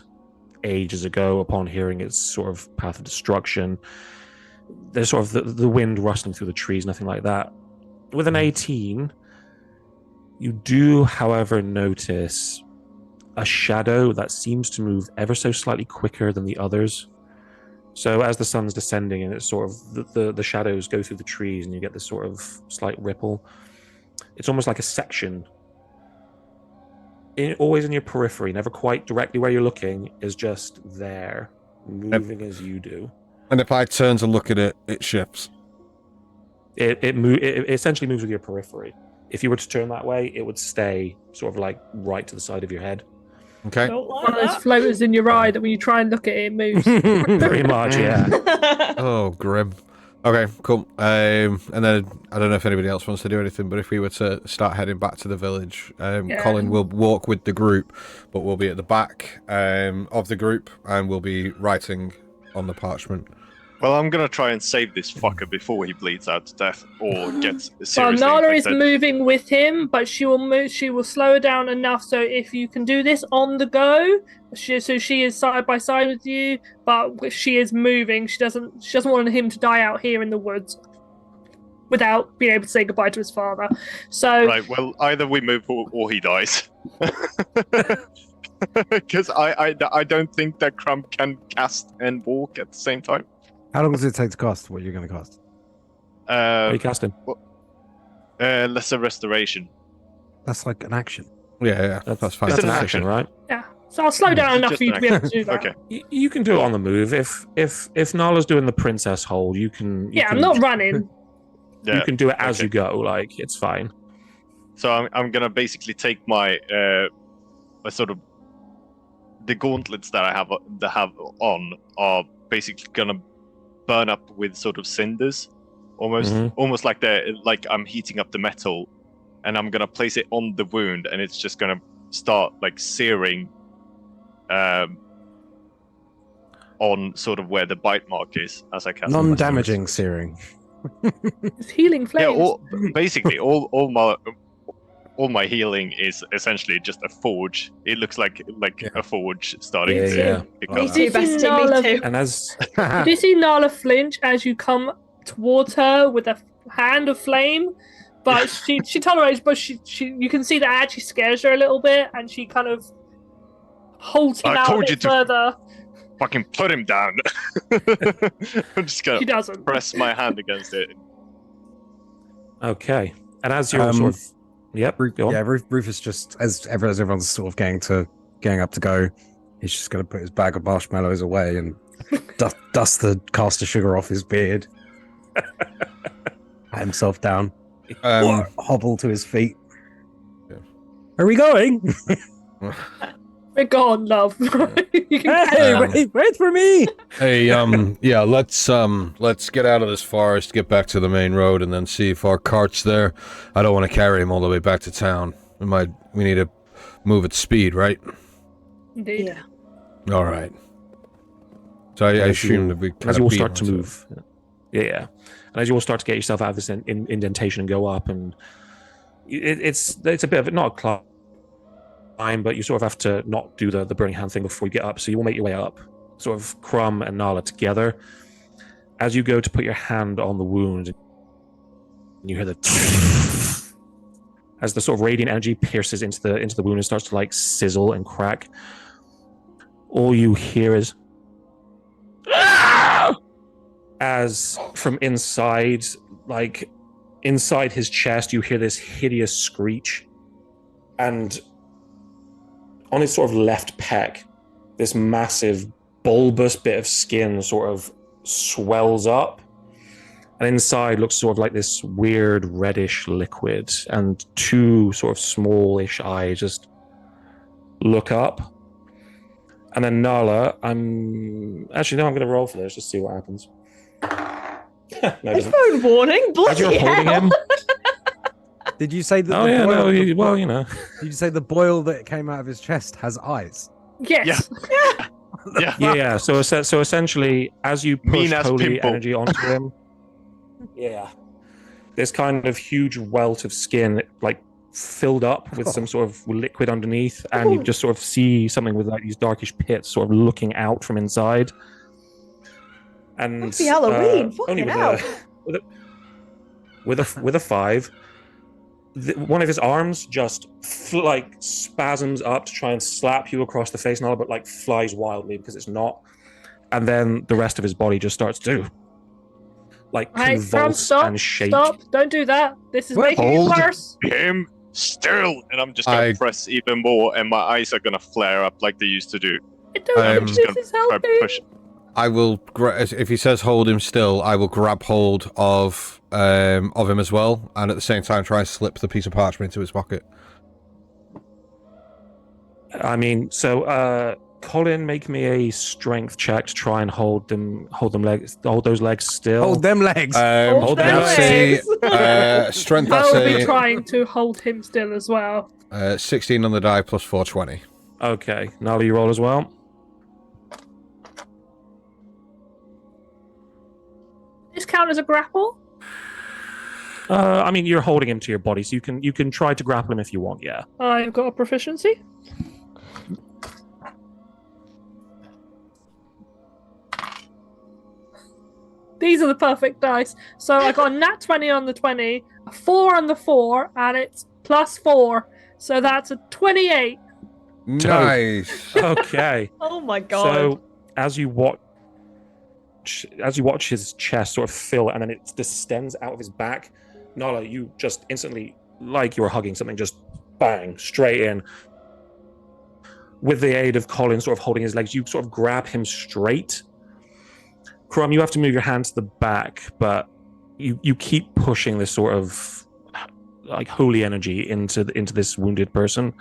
ages ago upon hearing its sort of path of destruction. There's sort of the wind rustling through the trees, nothing like that. With an 18, you do, however, notice a shadow that seems to move ever so slightly quicker than the others. So as the sun's descending and it's sort of the shadows go through the trees and you get this sort of slight ripple, it's almost like a section always in your periphery, never quite directly where you're looking, is just there, moving as you do. And if I turn to look at it, it shifts. It essentially moves with your periphery. If you were to turn that way, it would stay sort of like right to the side of your head. Okay. One of those floaters in your eye that when you try and look at it, it moves. Very much, yeah. Oh, grim. Okay, cool. And then I don't know if anybody else wants to do anything, but if we were to start heading back to the village, Colin will walk with the group, but we'll be at the back of the group and we'll be writing on the parchment. Well, I'm gonna try and save this fucker before he bleeds out to death or gets seriously Well, Nala is infected. moving with him, but she will move. She will slow her down enough so if you can do this on the go, so she is side by side with you, but she is moving. She doesn't want him to die out here in the woods without being able to say goodbye to his father. So Right. Well, either we move or he dies. Because I don't think that Crumb can cast and walk at the same time. How long does it take to cast what you're going to cast? What are you casting? Lesser restoration. That's like an action. Yeah, that's fine. That's an action, right? yeah, So I'll slow down enough Just for you an to be able to do that. Okay. You can do it on the move. If Nala's doing the princess hold, you can. Yeah, I'm not running. Yeah. You can do it as okay. you go. Like it's fine. So I'm gonna basically take my sort of the gauntlets that I have on are basically gonna burn up with sort of cinders, almost like I'm heating up the metal, and I'm gonna place it on the wound, and it's just gonna start like searing, on sort of where the bite mark is as I cast. Non-damaging searing. It's healing flames. Yeah, basically all my healing is essentially just a forge. It looks like a forge starting Yeah, to yeah. pick Me up. too, bestie. Me too. And as Did you see Nala flinch as you come towards her with a hand of flame? But she tolerates, but she you can see that it actually scares her a little bit, and she kind of holds him I out a told you bit to- further. Fucking put him down. I'm just She gonna doesn't. press my hand against it. okay, and as you're sort of, yep, go on. Yeah, Rufus just as everyone's sort of getting up to go, he's just going to put his bag of marshmallows away and dust the caster sugar off his beard. Pat himself down. Hobble to his feet. Yeah. Are we going? We're gone, love. You can Hey, wait for me! Hey, yeah, let's get out of this forest, get back to the main road, and then see if our cart's there. I don't want to carry him all the way back to town. We need to move at speed, right? Indeed. Yeah. All right. So I assume that we as you all start to move. Yeah, and as you all start to get yourself out of this indentation and go up, and it's a bit of not a climb, but you sort of have to not do the burning hand thing before you get up. So you will make your way up, sort of Crumb and Nala together. As you go to put your hand on the wound, you hear the as the sort of radiant energy pierces into the wound and starts to like sizzle and crack. All you hear is as from inside his chest, you hear this hideous screech, and on his sort of left pec, this massive bulbous bit of skin sort of swells up, and inside looks sort of like this weird reddish liquid, and two sort of smallish eyes just look up. And then Nala, I'm going to roll for this, just see what happens. No, it doesn't. Phone warning, As bloody you're holding hell. him. Did you say that? Oh yeah, no. Well, you know. Did you say the boil that came out of his chest has eyes? Yes. Yeah. Yeah. So essentially, as you push Mean as holy pimple. energy onto him, this kind of huge welt of skin, like filled up with some sort of liquid underneath, and you just sort of see something with like these darkish pits, sort of looking out from inside. And Happy Halloween, only fucking hell. with a 5. One of his arms just like spasms up to try and slap you across the face, but like flies wildly because it's not. And then the rest of his body just starts to like convulse stop, and shake. Stop! Don't do that. This is making Hold it worse. him still, and I'm just gonna press even more, and my eyes are gonna flare up like they used to do. I don't think this is Try healthy. push. I will, if he says hold him still, I will grab hold of him as well, and at the same time try and slip the piece of parchment into his pocket. I mean, so Colin, make me a strength check to try and hold those legs still. Hold them legs. Hold them That's legs. strength. I'll That's be trying to hold him still as well. 16 on the die plus 420. Okay, Nala, you roll as well. This count as a grapple? I mean, you're holding him to your body, so you can try to grapple him if you want. Yeah. I've got a proficiency. These are the perfect dice. So I got a nat 20 on the 20, a 4 on the 4, and it's plus 4. So that's a 28. Nice. Okay. Oh my god. So as you watch his chest sort of fill, and then it distends out of his back, Nala, you just instantly, like you were hugging something, just bang straight in. with the aid of Colin sort of holding his legs, you sort of grab him straight. Crumb, you have to move your hand to the back, but you keep pushing this sort of like holy energy into this wounded person.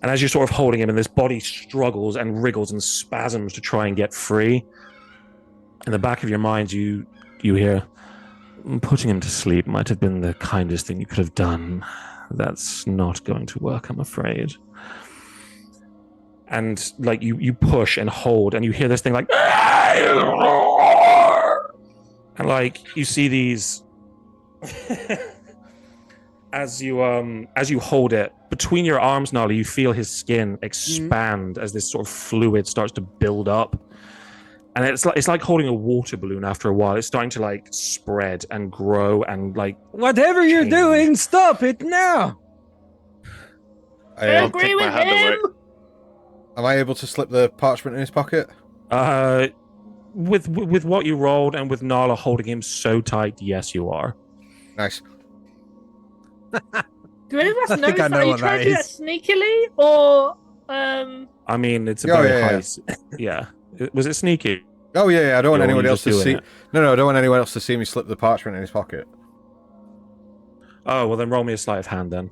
And as you're sort of holding him, and this body struggles and wriggles and spasms to try and get free, in the back of your mind, you hear, putting him to sleep might have been the kindest thing you could have done. That's not going to work, I'm afraid. And like you push and hold, and you hear this thing like, and like you see these as you hold it between your arms, Nala, you feel his skin expand as this sort of fluid starts to build up. And it's like holding a water balloon after a while. It's starting to like spread and grow and like Whatever you're change. doing, stop it now. I agree with him. Am I able to slip the parchment in his pocket? With what you rolled and with Nala holding him so tight, yes, you are. Nice. Do any of us I know think I if know you what try that to do that is. sneakily or I mean, it's a Oh, very yeah, high. yeah. Yeah. Was it sneaky? Oh yeah, I don't want Or anyone you else just to doing see. it? No, I don't want anyone else to see me slip the parchment in his pocket. Oh, well then roll me a sleight of hand then.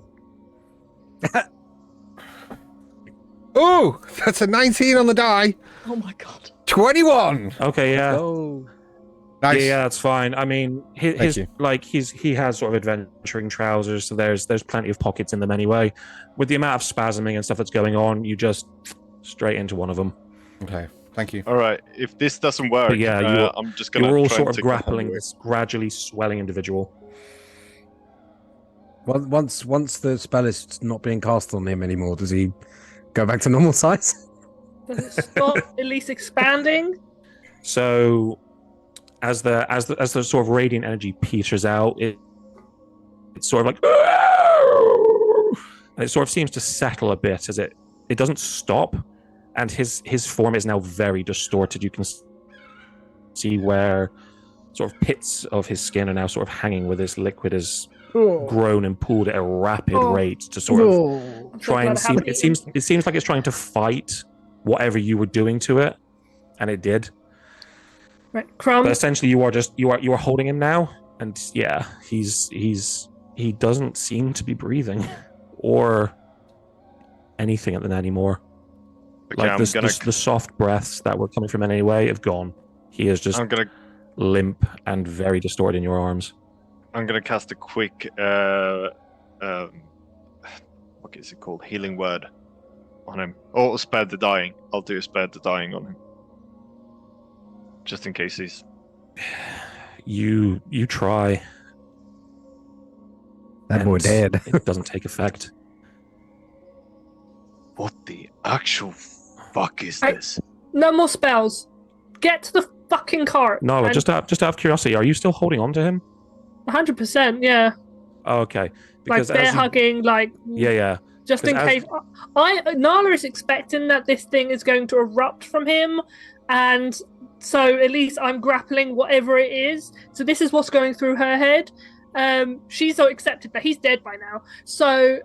Oh, that's a 19 on the die. Oh my god. 21. Okay, yeah. Oh. Nice. Yeah, that's fine. I mean, his you. like he has sort of adventuring trousers, so there's plenty of pockets in them anyway. With the amount of spasming and stuff that's going on, you just straight into one of them. Okay, thank you. All right. If this doesn't work, But yeah, I'm just gonna. You're all try sort and of take my hand grappling away. this gradually swelling individual. Once the spell is not being cast on him anymore, does he go back to normal size? does it stop at least expanding? So, as the sort of radiant energy peters out, it's sort of like, and it sort of seems to settle a bit as it doesn't stop, and his form is now very distorted. You can see where sort of pits of his skin are now sort of hanging where this liquid is grown and pooled at a rapid rate to sort of I'm so try glad and I see. haven't It eaten. seems like it's trying to fight whatever you were doing to it, and it did. Right, But Crumb. essentially, you are holding him now, and yeah, he doesn't seem to be breathing or anything at the anymore. Okay, Like I'm the soft breaths that were coming from him anyway have gone. He is just I'm gonna limp and very distorted in your arms. cast a quick what is it called? Healing word on him. Or spare the dying. I'll do a spare the dying on him. Just in case he's You try. That boy and dead. It doesn't take effect. what the actual fuck is I- this? No more spells. Get to the fucking cart. Nala, and just out of curiosity, are you still holding on to him? 100%, yeah. Oh, okay. Like Because bear as you- hugging, like Yeah. just in 'Cause as- case. Nala is expecting that this thing is going to erupt from him, and so at least I'm grappling whatever it is. So this is what's going through her head. She's so accepted that he's dead by now. So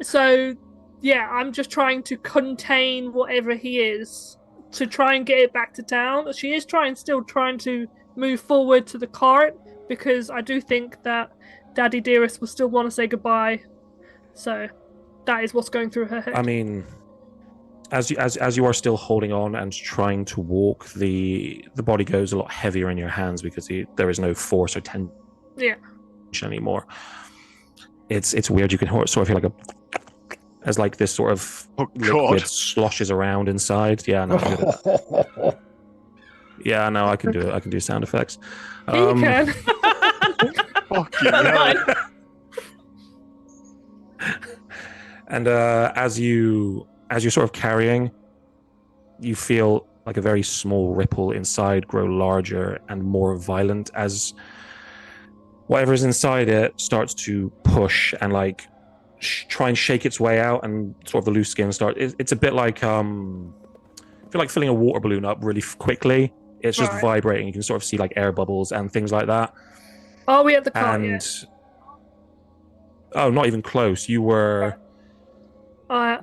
so yeah, I'm just trying to contain whatever he is to try and get it back to town. She is still trying to move forward to the cart because I do think that Daddy Dearest will still want to say goodbye. So that is what's going through her head. I mean, as you are still holding on and trying to walk, the body goes a lot heavier in your hands because there is no force or tension anymore. It's weird. You can sort of feel like as like this sort of Oh liquid god. sloshes around inside. Yeah, no, I'm good at that. Yeah, no, I can do it. I can do sound effects. Yeah, you can. Fucking That's hell. fine. And as you're sort of carrying, you feel like a very small ripple inside grow larger and more violent as whatever's inside it starts to push and like try and shake its way out, and sort of the loose skin it's a bit like I feel like filling a water balloon up really quickly. It's just Right. vibrating. You can sort of see like air bubbles and things like that. Are we at the cart And yet? oh, not even close. You were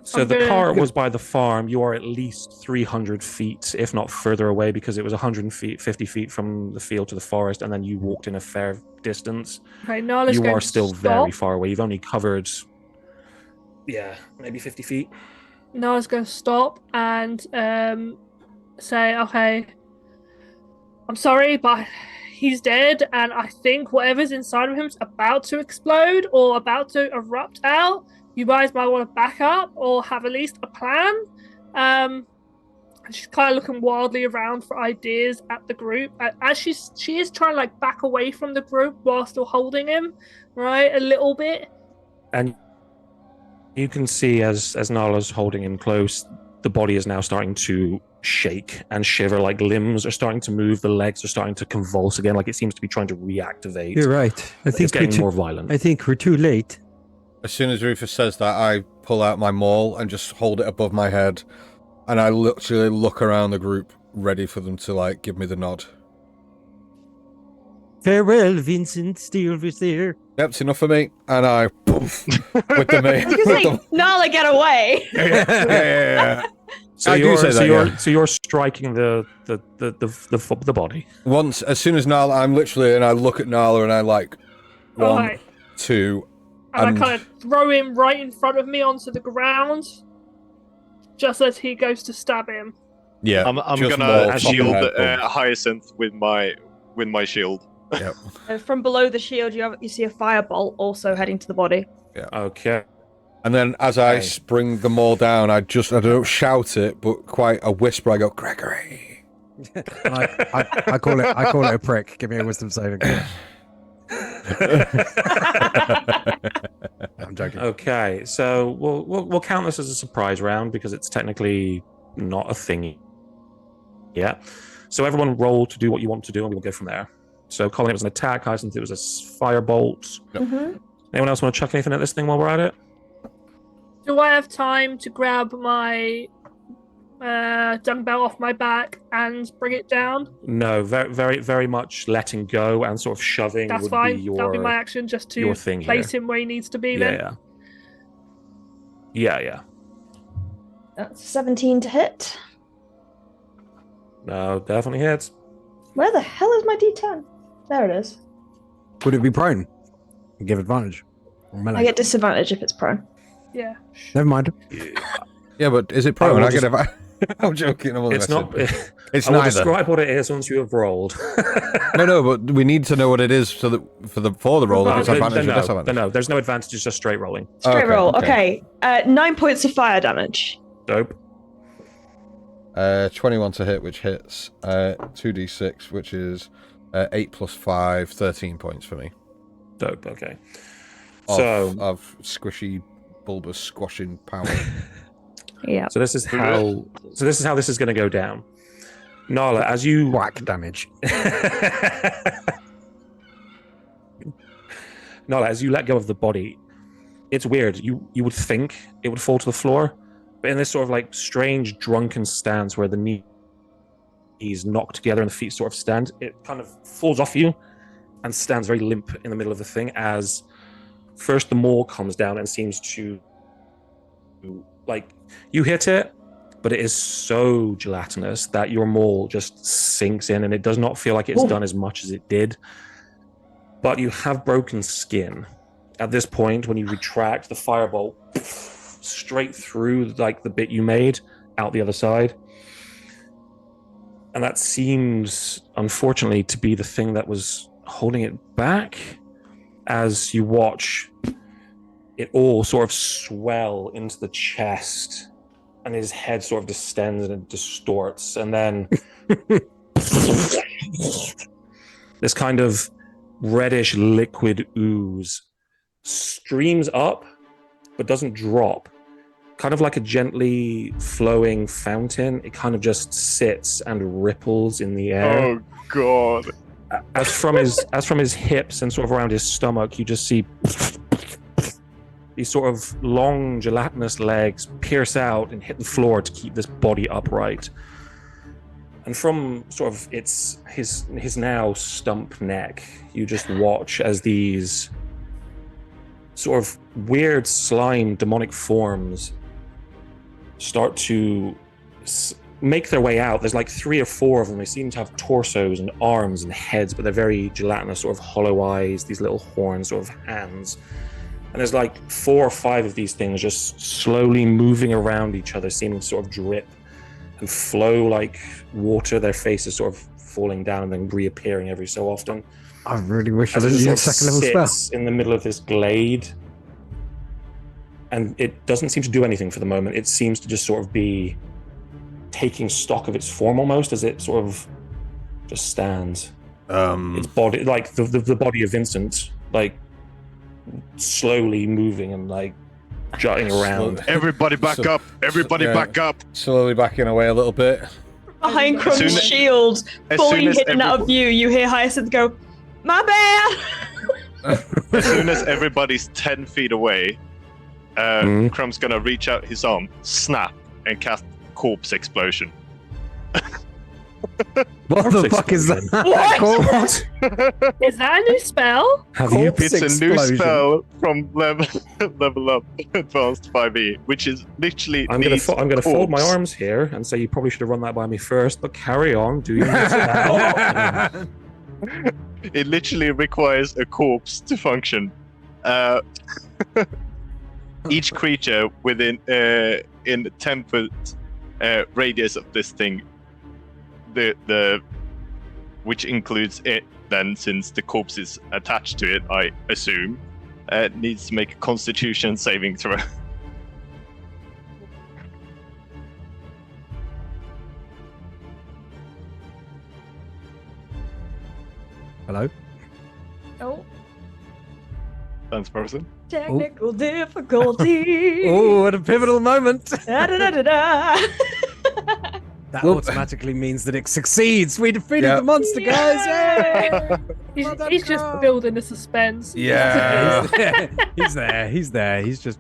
So the car was by the farm. You are at least 300 feet, if not further away, because it was 150 feet from the field to the forest, and then you walked in a fair distance. Okay, Nala's You going are to still stop. very far away. You've only covered, maybe 50 feet. Nala's going to stop and say, okay, I'm sorry, but he's dead, and I think whatever's inside of him is about to explode or about to erupt out. You guys might want to back up or have at least a plan. And she's kind of looking wildly around for ideas at the group. As she is trying to like back away from the group while still holding him, right, a little bit. And you can see as Nala's holding him close, the body is now starting to shake and shiver, like limbs are starting to move, the legs are starting to convulse again, like it seems to be trying to reactivate. You're right. I think It's getting more violent. I think we're too late. As soon as Rufus says that, I pull out my maul and just hold it above my head, and I literally look around the group, ready for them to like give me the nod. Farewell, Vincent Steelverseer. Yep, it's enough for me. And I poof with the mate. You say, Nala, get away. Yeah. So I do say that, yeah. So you're striking the body. Once, as soon as Nala, I'm literally, and I look at Nala and I like, one, Alright. two, And I kind of throw him right in front of me onto the ground, just as he goes to stab him. yeah. I'm just gonna maul shield top head, boom. Hyacinth with my shield. Yep. From below the shield, you see a firebolt also heading to the body. Okay. And then as I bring them all down, I don't shout it, but quite a whisper. I go, Gregory. I call it a prick. Give me a wisdom saving throw. I'm joking. Okay, so we'll count this as a surprise round because it's technically not a thingy. Yeah. So everyone roll to do what you want to do, and we'll go from there. So Colin, it was an attack. Hyacinth, it was a firebolt. Mm-hmm. Anyone else want to chuck anything at this thing while we're at it? Do I have time to grab my dumbbell off my back and bring it down? No, very, very, very much letting go and sort of shoving. That's would fine. Be your, That'll be my action, just to your thing place here. him where he needs to be. Then. Yeah. That's 17 to hit. No, definitely hits. Where the hell is my D10? There it is. Would it be prone? Give advantage. Or melee? I get disadvantage if it's prone. Yeah. Never mind. Yeah, but is it prone? will I get just- I'm joking. I'm only It's messing. not. It's I will neither. describe what it is once you have rolled. No, but we need to know what it is so that for the roll. If it's advantage or disadvantage. No, there's no advantage. It's just straight rolling. Straight Okay, roll. okay. Okay. 9 points of fire damage. Dope. 21 to hit, which hits. 2d6, which is 8 plus 5, 13 points for me. Dope. Okay. Of squishy, bulbous, squashing power. Yeah. So this is how this is going to go down. Nala, as you Whack damage. Nala, as you let go of the body, it's weird. You would think it would fall to the floor, but in this sort of like strange drunken stance where the knees knock together and the feet sort of stand, it kind of falls off you and stands very limp in the middle of the thing as first the maul comes down and seems to, like, you hit it, but it is so gelatinous that your maul just sinks in and it does not feel like it's done as much as it did. But you have broken skin. At this point, when you retract, the firebolt straight through like the bit you made out the other side. And that seems, unfortunately, to be the thing that was holding it back as you watch it all sort of swell into the chest and his head sort of distends and it distorts. And then this kind of reddish liquid ooze streams up but doesn't drop, kind of like a gently flowing fountain. It kind of just sits and ripples in the air. Oh god. As from his hips and sort of around his stomach, you just see these sort of long gelatinous legs pierce out and hit the floor to keep this body upright. And from sort of his now stump neck, you just watch as these sort of weird slime demonic forms start to make their way out. There's like 3 or 4 of them. They seem to have torsos and arms and heads, but they're very gelatinous, sort of hollow eyes, these little horns, sort of hands. And there's like 4 or 5 of these things just slowly moving around each other, seeming to sort of drip and flow like water. Their faces sort of falling down and then reappearing every so often. I really wish I As it didn't just use sort of second level sits spell. in the middle of this glade. And it doesn't seem to do anything for the moment. It seems to just sort of be taking stock of its form almost, as it sort of just stands. Its body, like the body of Vincent, like slowly moving and like jutting around. Everybody back up! Everybody back up! Slowly backing away a little bit. Behind As Crumb's soon as- shield, as fully soon as hidden out of view, you hear Hyacinth go, "My bad!" As soon as everybody's 10 feet away, Crumb's gonna reach out his arm, snap, and cast Corpse Explosion. What the fuck is that? What? Is that a new spell? Have you? Corpse It's a new explosion. spell from level up Advanced 5e, which is literally. I'm gonna these fold my corpse. arms here and say you probably should have run that by me first, but carry on. Do you miss out? It literally requires a corpse to function. Each creature within in 10-foot radius of this thing, the which includes it. Then, since the corpse is attached to it, I assume, needs to make a Constitution saving throw. Hello? Oh, Thanks, person. technical difficulty. Oh, at a pivotal moment. Da-da-da-da-da. That Well- automatically means that it succeeds. We defeated Yep. the monster, guys. Yay! He's, Well done, he's just Carl. building the suspense. Yeah. He's there. He's there. He's just.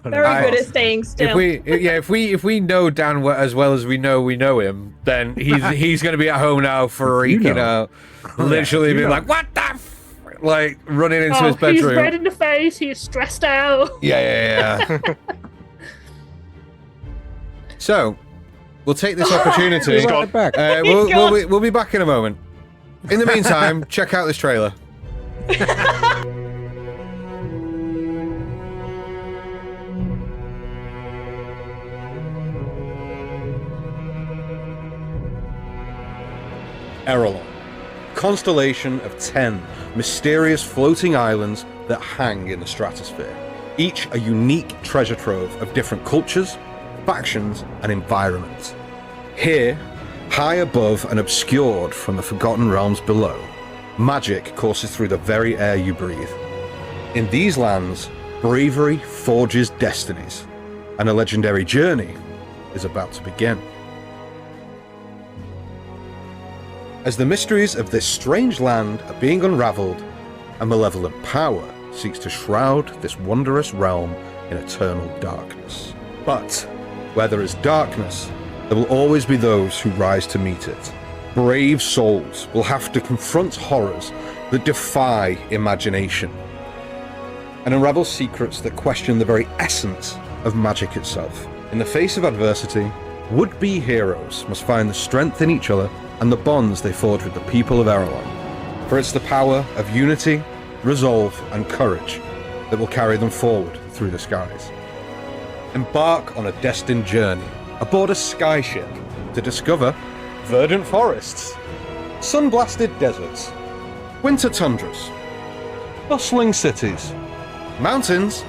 Very good at staying still. If we know Dan as well as we know him, then he's going to be at home now freaking out, literally you being know. like, "What the?" Like running into Oh, his bedroom. he's red in the face. He is stressed out. Yeah. So, we'll take this opportunity. He's right back. We'll be back in a moment. In the meantime, check out this trailer. Erelon, constellation of 10 mysterious floating islands that hang in the stratosphere, each a unique treasure trove of different cultures, factions, and environments. Here, high above and obscured from the forgotten realms below, magic courses through the very air you breathe. In these lands, bravery forges destinies, and a legendary journey is about to begin. As the mysteries of this strange land are being unraveled, a malevolent power seeks to shroud this wondrous realm in eternal darkness. But where there is darkness, there will always be those who rise to meet it. Brave souls will have to confront horrors that defy imagination and unravel secrets that question the very essence of magic itself. In the face of adversity, would-be heroes must find the strength in each other and the bonds they forge with the people of Erelon. For it's the power of unity, resolve, and courage that will carry them forward through the skies. Embark on a destined journey aboard a skyship to discover verdant forests, sun-blasted deserts, winter tundras, bustling cities, mountains,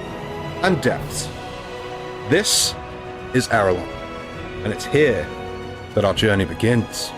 and depths. This is Erelon, and it's here that our journey begins.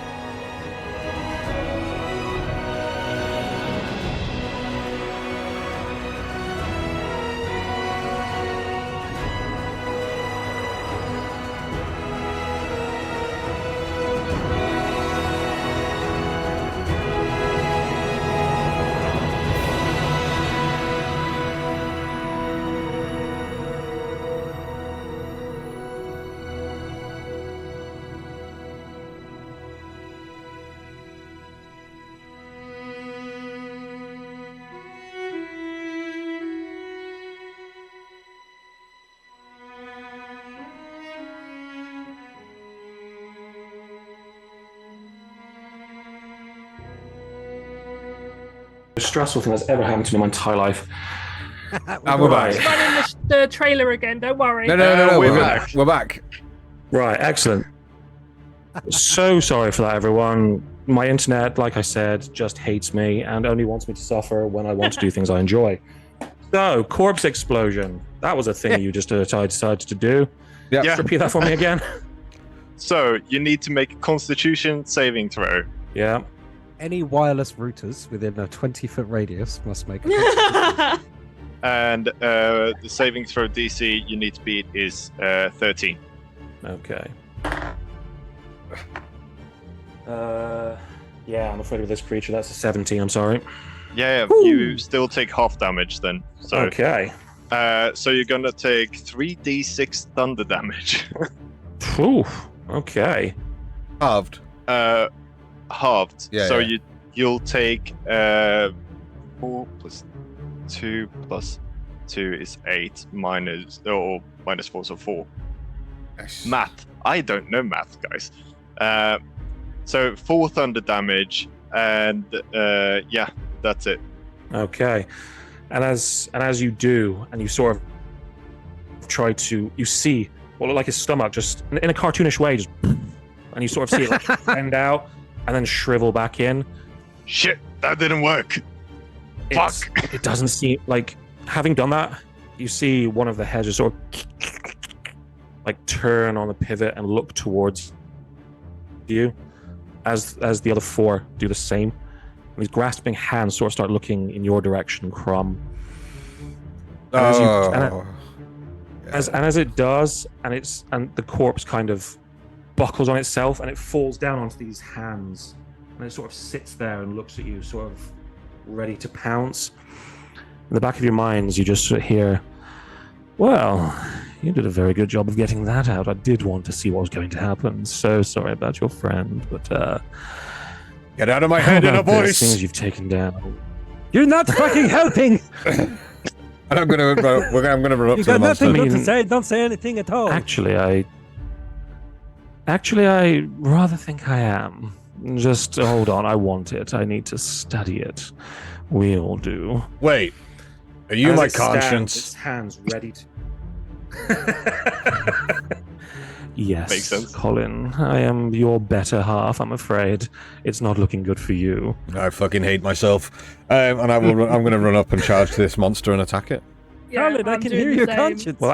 stressful thing that's ever happened to me in my entire life. And we're back. Running the trailer again. Don't worry. No, we're back. We're back. Right, excellent. So sorry for that, everyone. My internet, like I said, just hates me and only wants me to suffer when I want to do things I enjoy. So, corpse explosion. That was a thing you just decided to do. Yeah. Yeah. Repeat that for me again. So you need to make a Constitution saving throw. Yeah. Any wireless routers within a 20-foot radius must make a And the saving throw DC you need to beat is 13. Okay. Yeah, I'm afraid of this creature. That's a 17. I'm sorry. Yeah, you still take half damage then. So Okay. so you're gonna take 3d6 thunder damage. Phew. Okay. Halved. Halved. Yeah, So yeah. you'll take 4 plus 2 plus 2 is 8 minus 4, so 4. Yes. Math. I don't know math, guys. So 4 thunder damage, and yeah, that's it. Okay. And as you do, and you sort of try to, you see what looked like his stomach just in a cartoonish way, just, and you sort of see it like bend out and then shrivel back in. Shit, that didn't work. It's- Fuck. It doesn't seem like, having done that, you see one of the heads just sort of like turn on the pivot and look towards you, as the other 4 do the same. And these grasping hands sort of start looking in your direction, Crumb. And as you- Oh. as it does, and the corpse kind of buckles on itself and it falls down onto these hands, and it sort of sits there and looks at you, sort of ready to pounce. In the back of your minds, you just sort of hear, "Well, you did a very good job of getting that out. I did want to see what was going to happen. So sorry about your friend, but Get out of my how head in a about this, voice. things you've taken down." You're not fucking helping. And I'm gonna run up You to the got monster. nothing good mean- to say. Don't say anything at all. Actually, I rather think I am. Just hold on. I want it. I need to study it. We all do. Wait, are you As my it stands, conscience? its hands ready to. Yes, Makes sense. Colin. I am your better half. I'm afraid it's not looking good for you. I fucking hate myself. And I'm gonna run up and charge this monster and attack it. Yeah, Colin, I I'm can doing hear the your same. conscience. Well,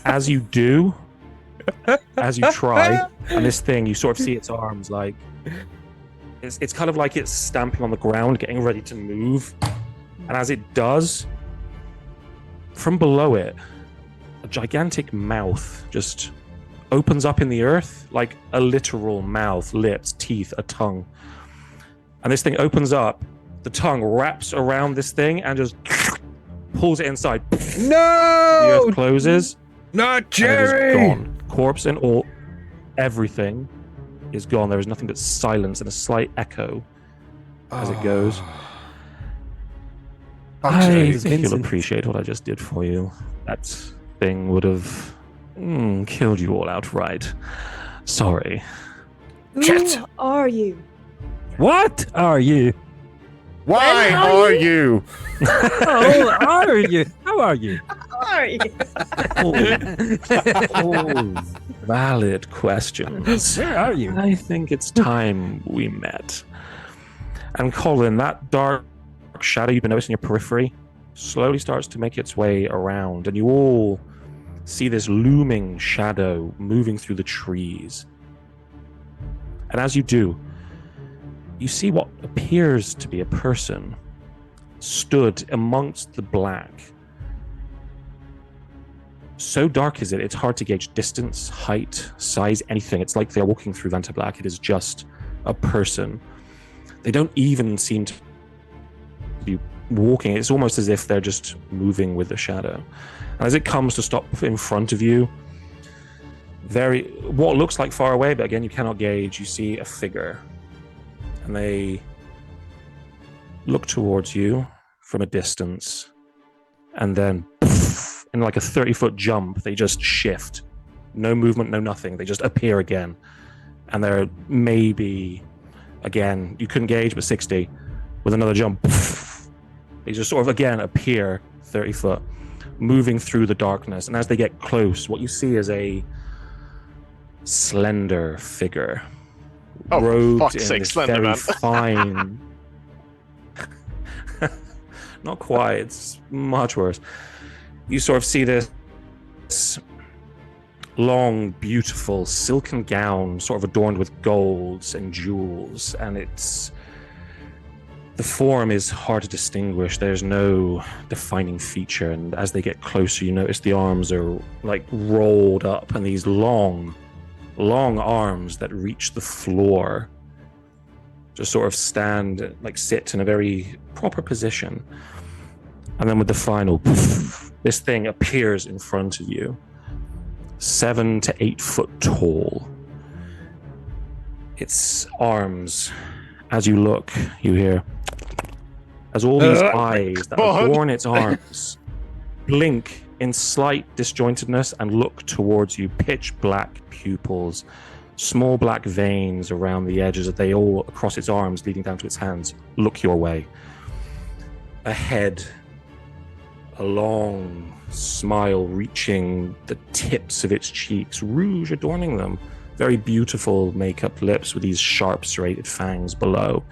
as you do, as you try, and this thing, you sort of see its arms like it's kind of like it's stamping on the ground, getting ready to move. And as it does, from below it, a gigantic mouth just opens up in the earth, like a literal mouth, lips, teeth, a tongue. And this thing opens up, the tongue wraps around this thing and just pulls it inside. The No, earth closes. not And it Jerry. is gone. Corpse and all, everything is gone. There is nothing but silence and a slight echo as it goes. I Fuck's think you'll Vincent. appreciate what I just did for you. That thing would have killed you all outright. Sorry. Shit. Who are you? What are you? Why are you? Oh, are you? How are you? Are you? Valid questions. Where are you? I think it's time we met. And Colin, that dark shadow you've been noticing in your periphery slowly starts to make its way around, and you all see this looming shadow moving through the trees. And as you do, you see what appears to be a person stood amongst the black. So dark is it, it's hard to gauge distance, height, size, anything. It's like they're walking through Vanta Black. It is just a person. They don't even seem to be walking. It's almost as if they're just moving with the shadow. And as it comes to stop in front of you, what looks like far away, but again, you cannot gauge, you see a figure. And they look towards you from a distance, and then in like a 30-foot jump, they just shift. No movement, no nothing. They just appear again. And they're maybe, again, you couldn't gauge, but 60, with another jump, they just sort of again appear 30 foot, moving through the darkness. And as they get close, what you see is a slender figure, Oh, for robed fuck's in sake, this Slender very Man. fine. Not quite. It's much worse. You sort of see this long, beautiful silken gown, sort of adorned with golds and jewels, and the form is hard to distinguish. There's no defining feature, and as they get closer, you notice the arms are like rolled up, and these long arms that reach the floor just sort of stand, like sit in a very proper position. And then with the final, this thing appears in front of you, 7 to 8 foot tall. Its arms, as you look, you hear, as all these eyes that adorn its arms blink in slight disjointedness and look towards you, pitch black pupils, small black veins around the edges that they all, across its arms leading down to its hands, look your way. A head, a long smile reaching the tips of its cheeks, rouge adorning them, very beautiful makeup lips with these sharp serrated fangs below.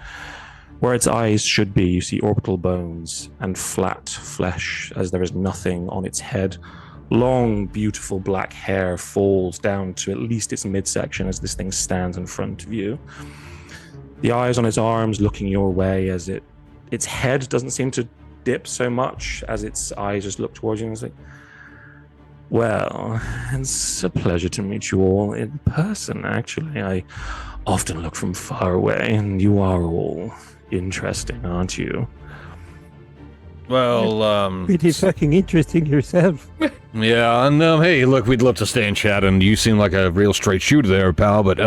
Where its eyes should be, you see orbital bones and flat flesh, as there is nothing on its head. Long, beautiful black hair falls down to at least its midsection as this thing stands in front of you. The eyes on its arms looking your way, as its head doesn't seem to dip so much as its eyes just look towards you, and it's like, well, it's a pleasure to meet you all in person, actually. I often look from far away, and you are all interesting, aren't you? Well, Pretty fucking interesting yourself. yeah, and hey, look, we'd love to stay and chat, and you seem like a real straight shooter there, pal, but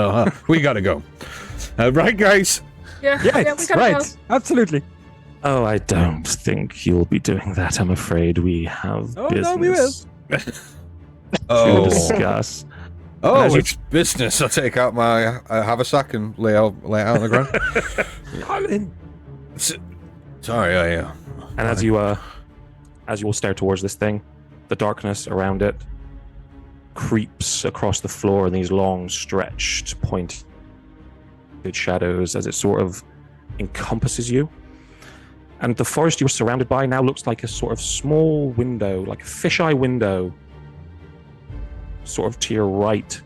we gotta go. Right, guys? Yeah, Yes, yeah, we gotta right. go. Absolutely. Oh, I don't think you'll be doing that. I'm afraid we have Oh, business no, we will. to discuss. Oh, As you- it's business. I take out my haversack and lay it out on the ground. Colin. Sorry, And as you all stare towards this thing, the darkness around it creeps across the floor in these long, stretched, pointed shadows as it sort of encompasses you. And the forest you were surrounded by now looks like a sort of small window, like a fisheye window, sort of to your right,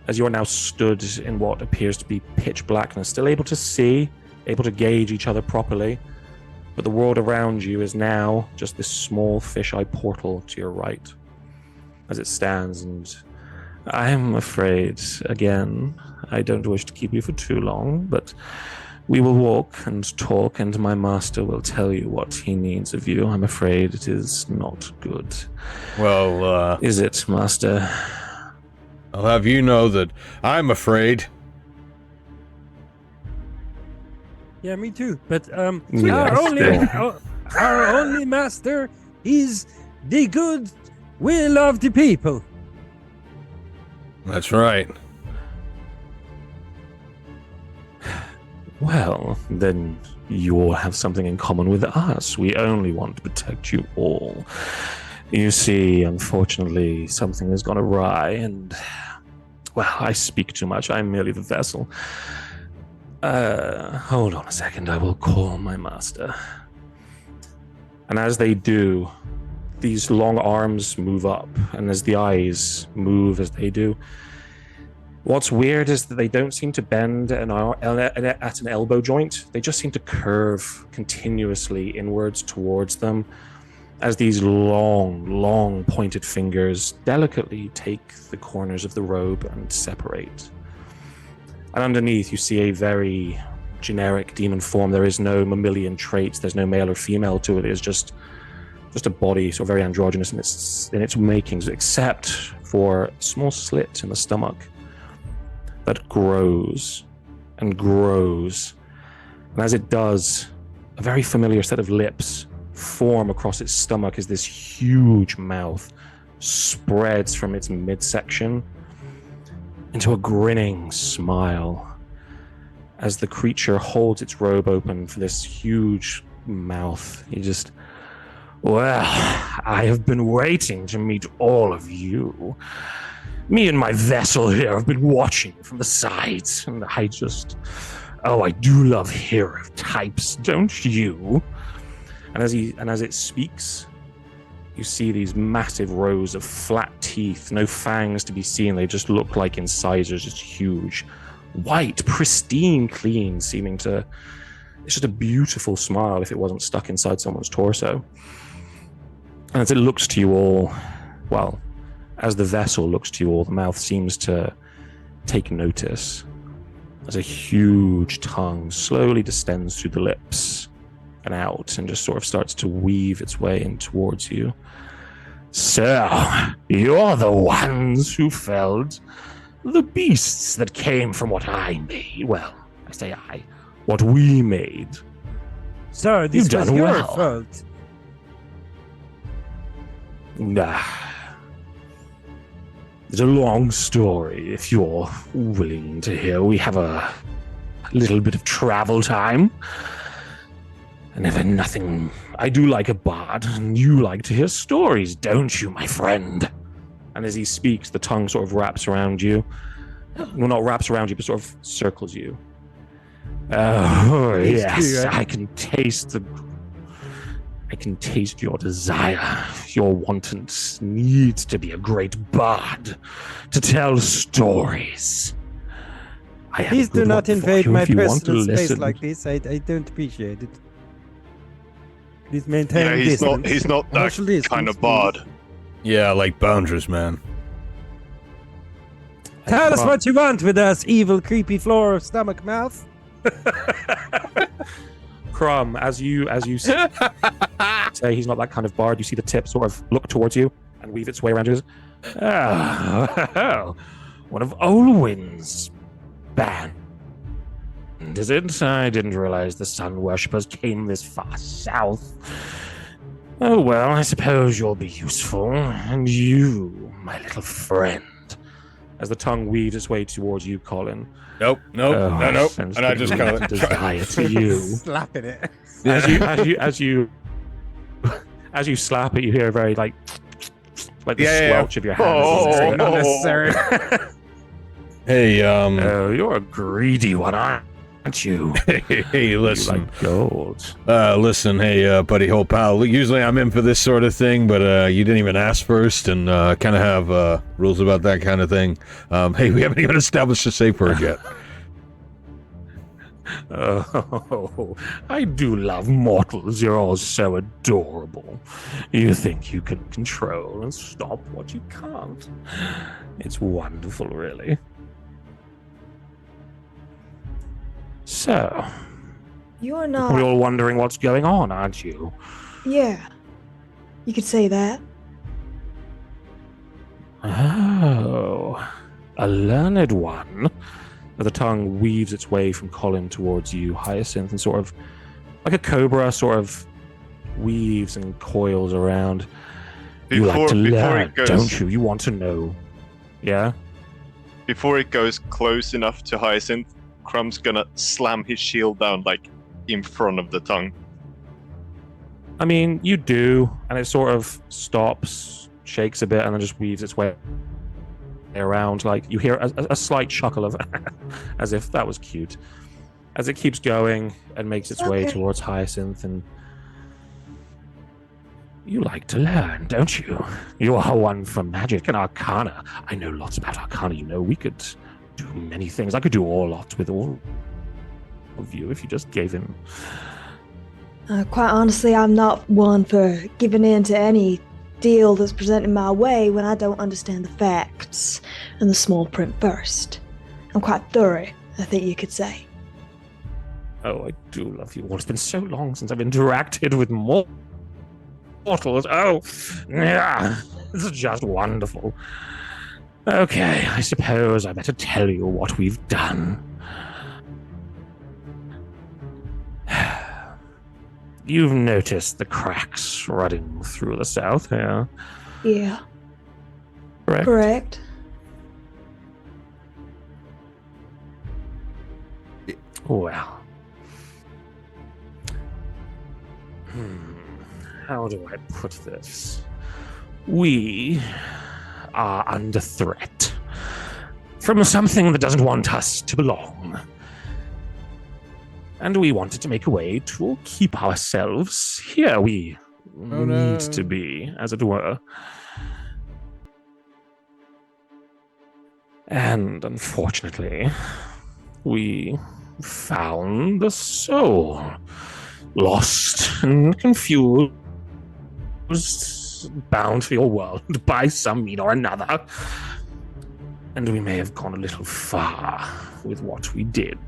as you are now stood in what appears to be pitch blackness, still able to see, able to gauge each other properly. But the world around you is now just this small fisheye portal to your right as it stands. And I'm afraid, again, I don't wish to keep you for too long, but we will walk and talk, and my master will tell you what he needs of you. I'm afraid it is not good. well, Is it, master? I'll have you know that I'm afraid. Yeah, me too. But Yes, our only master is the good will of the people. That's right. Well, then you all have something in common with us. We only want to protect you all. You see, unfortunately, something has gone awry, and, well, I speak too much. I'm merely the vessel. Hold on a second. I will call my master. And as they do, these long arms move up, and as the eyes move as they do, what's weird is that they don't seem to bend at an elbow joint. They just seem to curve continuously inwards towards them as these long pointed fingers delicately take the corners of the robe and separate. And underneath you see a very generic demon form. There is no mammalian traits. There's no male or female to it. It is just a body, so very androgynous in its makings, except for a small slit in the stomach that grows and grows. And as it does, a very familiar set of lips form across its stomach as this huge mouth spreads from its midsection into a grinning smile. as the creature holds its robe open for this huge mouth. He just, well, I have been waiting to meet all of you. Me and my vessel here have been watching from the sides, and I do love hero types, don't you? And as it speaks, you see these massive rows of flat teeth, no fangs to be seen. They just look like incisors, just huge, white, pristine, clean, seeming to. It's just a beautiful smile if it wasn't stuck inside someone's torso. And as it looks to you all, well, as the vessel looks to you all, the mouth seems to take notice as a huge tongue slowly descends through the lips and out and just sort of starts to weave its way in towards you. So, you're the ones who felled the beasts that came from what I made. Well, I say I, what we made. Sir, this You've was done your well. fault. Nah. It's a long story, if you're willing to hear. We have a little bit of travel time. And if nothing, I do like a bard, and you like to hear stories, don't you, my friend? And as he speaks, the tongue sort of wraps around you. Well, not wraps around you, but sort of circles you. Oh, yes, I can taste your desire. Your wanton needs to be a great bard to tell stories. Please do not invade my personal space like this. I don't appreciate it. Please maintain distance. He's not that Social distance, kind of bard. Yeah, like boundaries, man. Tell us what you want with us, evil, creepy floor of stomach mouth. Crumb, as you say he's not that kind of bard, you see the tip sort of look towards you and weave its way around you. Oh, one of Olwyn's band, is it? I didn't realize the sun worshippers came this far south. Oh well, I suppose you'll be useful. And you, my little friend. As the tongue weaves its way towards you, Colin. Nope. And I just kind of desire to you. Slapping it. As you slap it, you hear a very like the squelch of your hand. Not necessary. Hey, Oh, you're a greedy one, aren't you? hey, listen. You like gold. Listen, hey, buddy, whole pal. Usually I'm in for this sort of thing, but you didn't even ask first, and kind of have rules about that kind of thing. Hey, we haven't even established a safe word yet. Oh, I do love mortals. You're all so adorable. You think you can control and stop what you can't. It's wonderful, really. So, You're you're probably not. all wondering what's going on, aren't you? Yeah. You could say that. Oh, a learned one. The tongue weaves its way from Colin towards you, Hyacinth, and sort of like a cobra sort of weaves and coils around. You like to learn, don't you? You want to know. Yeah? Before it goes close enough to Hyacinth, Crumb's gonna slam his shield down, like, in front of the tongue. I mean, you do, and it sort of stops, shakes a bit, and then just weaves its way around. Like, you hear a slight chuckle of as if that was cute. As it keeps going and makes its way towards Hyacinth, and you like to learn, don't you? You are one for magic and arcana. I know lots about arcana, you know. We could do many things. I could do all lots with all of you if you just gave him. Quite honestly, I'm not one for giving in to any deal that's presented my way when I don't understand the facts and the small print first. I'm quite thorough, I think you could say. Oh, I do love you all. It's been so long since I've interacted with mortals. Oh, yeah, this is just wonderful. Okay, I suppose I better tell you what we've done. You've noticed the cracks running through the south, yeah? Yeah. Correct? Well. How do I put this? We are under threat from something that doesn't want us to belong. And we wanted to make a way to keep ourselves here. We need to be, as it were. And unfortunately, we found the soul. Lost and confused, bound for your world by some mean or another. And we may have gone a little far with what we did.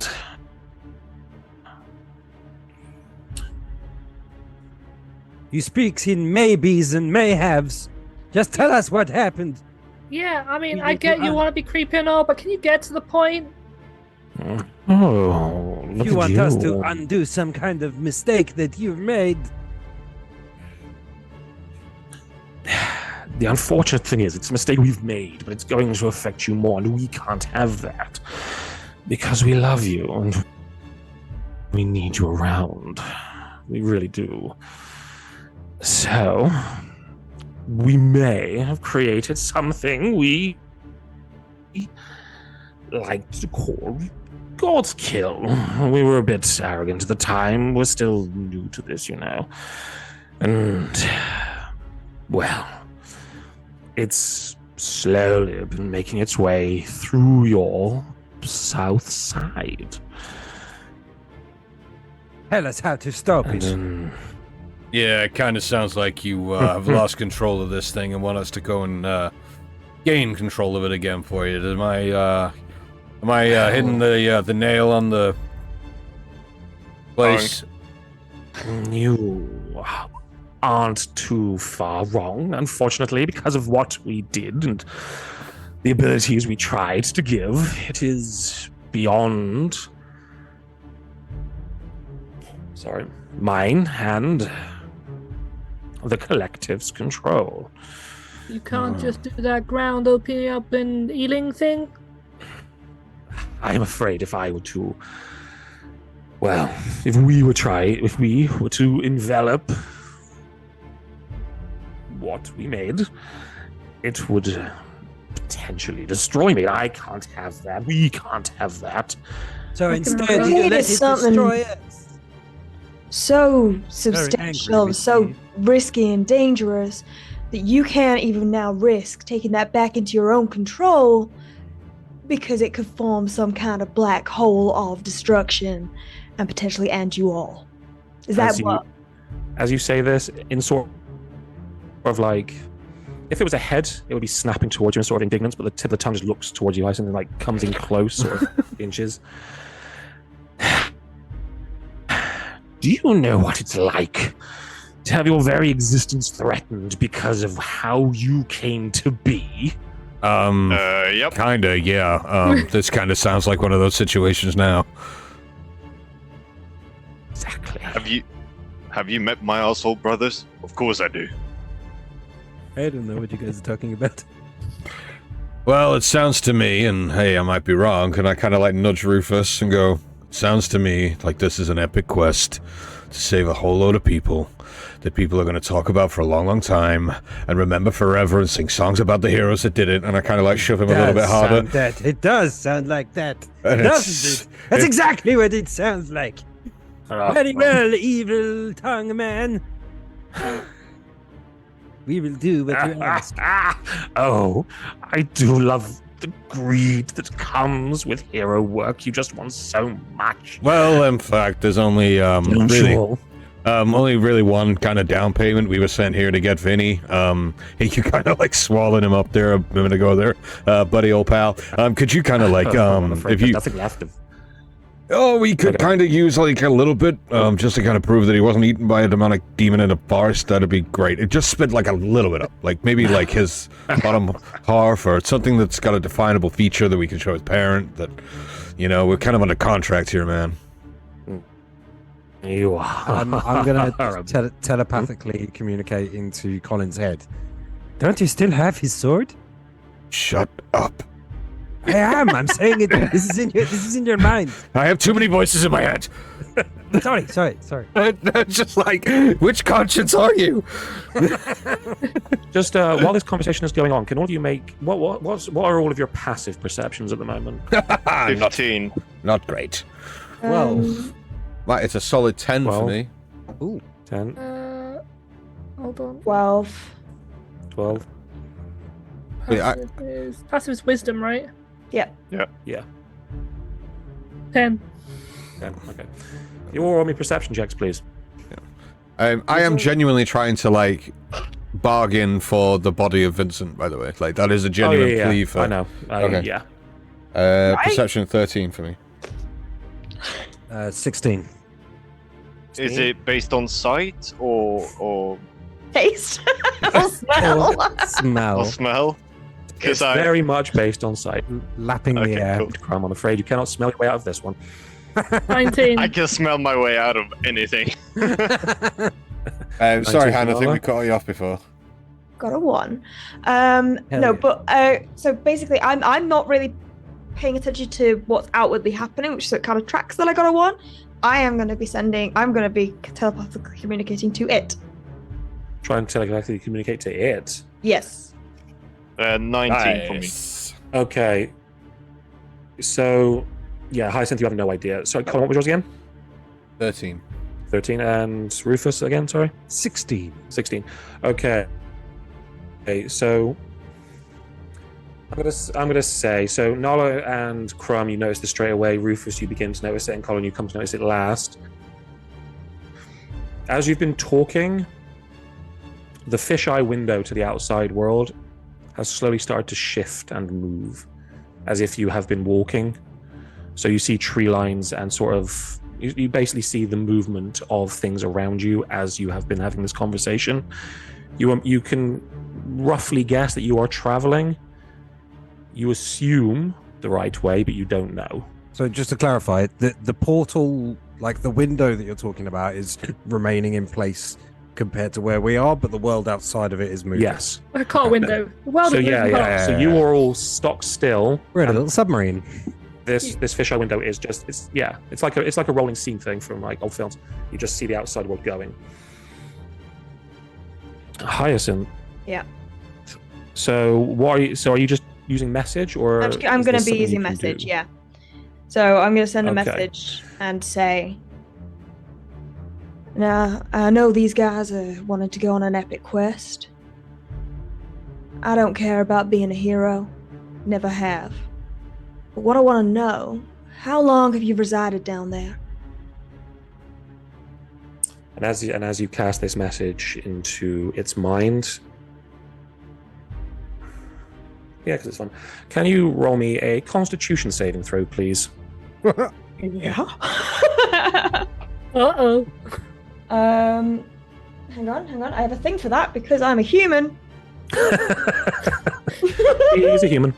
You speaks in maybes and mayhaves. Just tell us what happened. Yeah, I mean, I get you want to be creepy and all, but can you get to the point? Oh, look You at want you. us to undo some kind of mistake that you've made. The unfortunate thing is, it's a mistake we've made, but it's going to affect you more, and we can't have that. Because we love you, and we need you around. We really do. So, we may have created something we like to call God's Kill. We were a bit arrogant at the time. We're still new to this, you know. And, well, it's slowly been making its way through your south side. Tell us how to stop And it. then, Yeah, it kind of sounds like you have lost control of this thing and want us to go and gain control of it again for you. Am I hitting the nail on the place? you aren't too far wrong, unfortunately, because of what we did and the abilities we tried to give. It is beyond mine and the collective's control. You can't just do that ground opening up and healing thing? I'm afraid if I were to, well, if we were to envelop what we made, it would potentially destroy me. I can't have that. We can't have that. So instead, really you let is it something- destroy us. So substantial, angry with so you. risky and dangerous that you can't even now risk taking that back into your own control because it could form some kind of black hole of destruction and potentially end you all. Is that what? As you say this, in sort of like, if it was a head, it would be snapping towards you in sort of indignance, but the tip of the tongue just looks towards you, like something like comes in close, sort of inches. Do you know what it's like to have your very existence threatened because of how you came to be? Yep. Kinda, yeah. This kind of sounds like one of those situations now. Exactly. Have you met my asshole brothers? Of course I do. I don't know what you guys are talking about. Well, it sounds to me, and hey, I might be wrong, and I kind of like nudge Rufus and go, sounds to me like this is an epic quest to save a whole load of people that people are going to talk about for a long, long time and remember forever and sing songs about the heroes that did it. And I kind of like shove him a little bit harder. It does sound like that, And doesn't it? That's exactly what it sounds like. Very well, evil tongue man. We will do what you ask. Oh, I do love the greed that comes with hero work. You just want so much. Well, in fact, there's only really one kind of down payment. We were sent here to get Vinny. You kind of like swallowing him up there a minute ago there, buddy, old pal. Could you kind of like if you nothing left of. Oh, we could kind of use like a little bit, just to kind of prove that he wasn't eaten by a demonic demon in a forest. That'd be great. It just spit like a little bit up, like maybe like his bottom half or something that's got a definable feature that we can show his parent. That, you know, we're kind of under contract here, man. You are. I'm gonna telepathically communicate into Colin's head. Don't you still have his sword? Shut up. I am. I'm saying it. This is in your mind. I have too many voices in my head. Sorry. Just like, which conscience are you? Just while this conversation is going on, can all of you make what are all of your passive perceptions at the moment? 15. Not great. 12. Right, it's a solid 10 for 12. me. Ooh. 10, Hold on. 12. 12. Yeah, Passive is wisdom, right? Yep. Yeah. 10. 10. Okay. You all roll me perception checks, please. I am genuinely trying to like bargain for the body of Vincent. By the way, like that is a genuine plea for. I know. Okay. Yeah. Right? Perception 13 for me. 16. Is it based on sight or Taste. Or smell. Smell. smell? It's very much based on sight. Lapping the Okay, air. cool. Crumb, I'm afraid you cannot smell your way out of this one. 19. I can smell my way out of anything. Sorry, 19 Han, I think Lola. we cut you off before. Got a 1. Hell No, yeah. but so basically, I'm not really paying attention to what's outwardly happening, which so it kind of tracks that I got a 1. I'm going to be telepathically communicating to it. Try and telepathically communicate to it. Yes. 19 for me. Okay. So, yeah, Hyacinth, you have no idea. Sorry, Colin, what was yours again? 13. 13. And Rufus again, sorry? 16. 16. Okay. Okay, so I'm gonna say, so Nala and Crumb, you notice this straight away. Rufus, you begin to notice it, and Colin, you come to notice it last. As you've been talking, the fisheye window to the outside world has slowly started to shift and move, as if you have been walking. So you see tree lines and sort of, you basically see the movement of things around you as you have been having this conversation. You can roughly guess that you are traveling. You assume the right way, but you don't know. So just to clarify, the portal, like the window that you're talking about, is remaining in place compared to where we are, but the world outside of it is moving. Yes. Like a car window. Well, So yeah. So you are all stock still. We're in a and little submarine. This fisheye window is just it's like a rolling scene thing from like old films. You just see the outside world going. Hyacinth. Yeah. So are you just using message, or I'm is going this to be something you using can message, do? yeah. So I'm going to send a Okay. message and say, "Now, I know these guys are wanting to go on an epic quest. I don't care about being a hero. Never have. But what I want to know, how long have you resided down there?" And as you cast this message into its mind, yeah, because it's fun. Can you roll me a Constitution saving throw, please? Yeah. Uh-oh. Hang on. I have a thing for that because I'm a human. He's a human.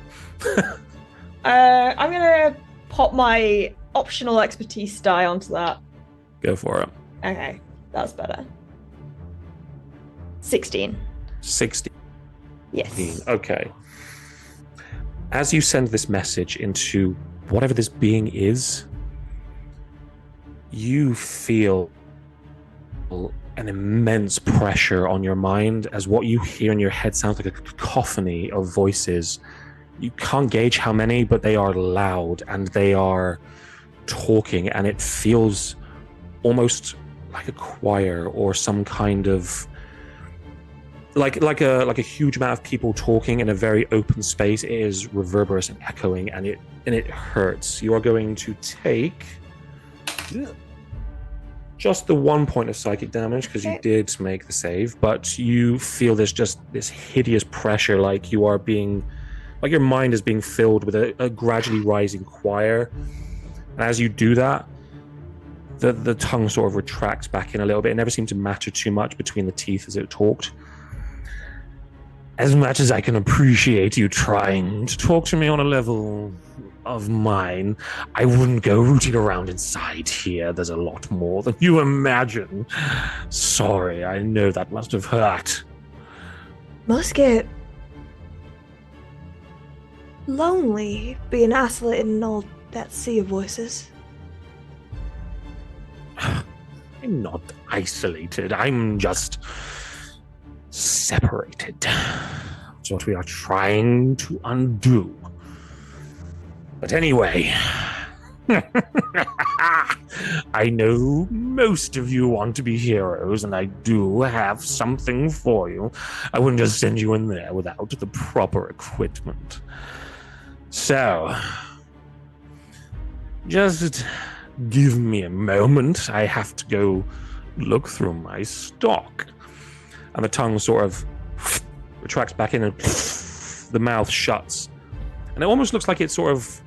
I'm gonna pop my optional expertise die onto that. Go for it. Okay, that's better. 16. 16. Yes. Okay. As you send this message into whatever this being is, you feel an immense pressure on your mind as what you hear in your head sounds like a cacophony of voices. You can't gauge how many, but they are loud and they are talking, and it feels almost like a choir or some kind of like a huge amount of people talking in a very open space. It is reverberous and echoing, and it hurts. You are going to take just the 1 point of psychic damage because you did make the save, but you feel this hideous pressure, like you are being, like your mind is being filled with a gradually rising choir. And as you do that, the tongue sort of retracts back in a little bit. It never seemed to matter too much between the teeth as it talked. As much as I can appreciate you trying to talk to me on a level of mine, I wouldn't go rooting around inside here. There's a lot more than you imagine. Sorry, I know that must have hurt. Musket. lonely being isolated in all that sea of voices? I'm not isolated. I'm just separated. It's what we are trying to undo. But anyway, I know most of you want to be heroes, and I do have something for you. I wouldn't just send you in there without the proper equipment. So, just give me a moment. I have to go look through my stock. And the tongue sort of retracts back in and the mouth shuts. And it almost looks like it's sort of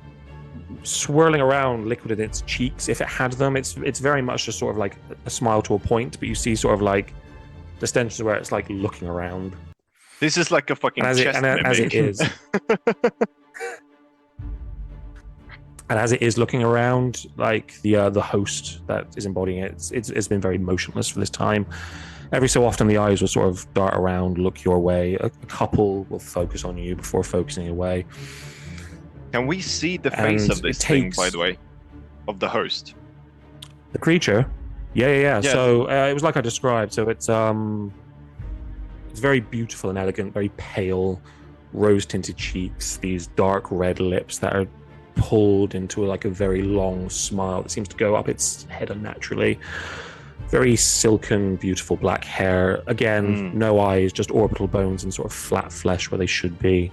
swirling around liquid in its cheeks if it had them. It's very much just sort of like a smile to a point, but you see sort of like the stenches where it's like looking around. This is like a fucking chest mimic. As it is. And as it is looking around, like the host that is embodying it, it's been very motionless for this time. Every so often, the eyes will sort of dart around, look your way. A couple will focus on you before focusing away. Can we see the face of this thing, by the way, of the host? The creature? Yeah. So it was like I described. So it's very beautiful and elegant, very pale, rose-tinted cheeks, these dark red lips that are pulled into like a very long smile that seems to go up its head unnaturally. Very silken, beautiful black hair. Again, no eyes, just orbital bones and sort of flat flesh where they should be.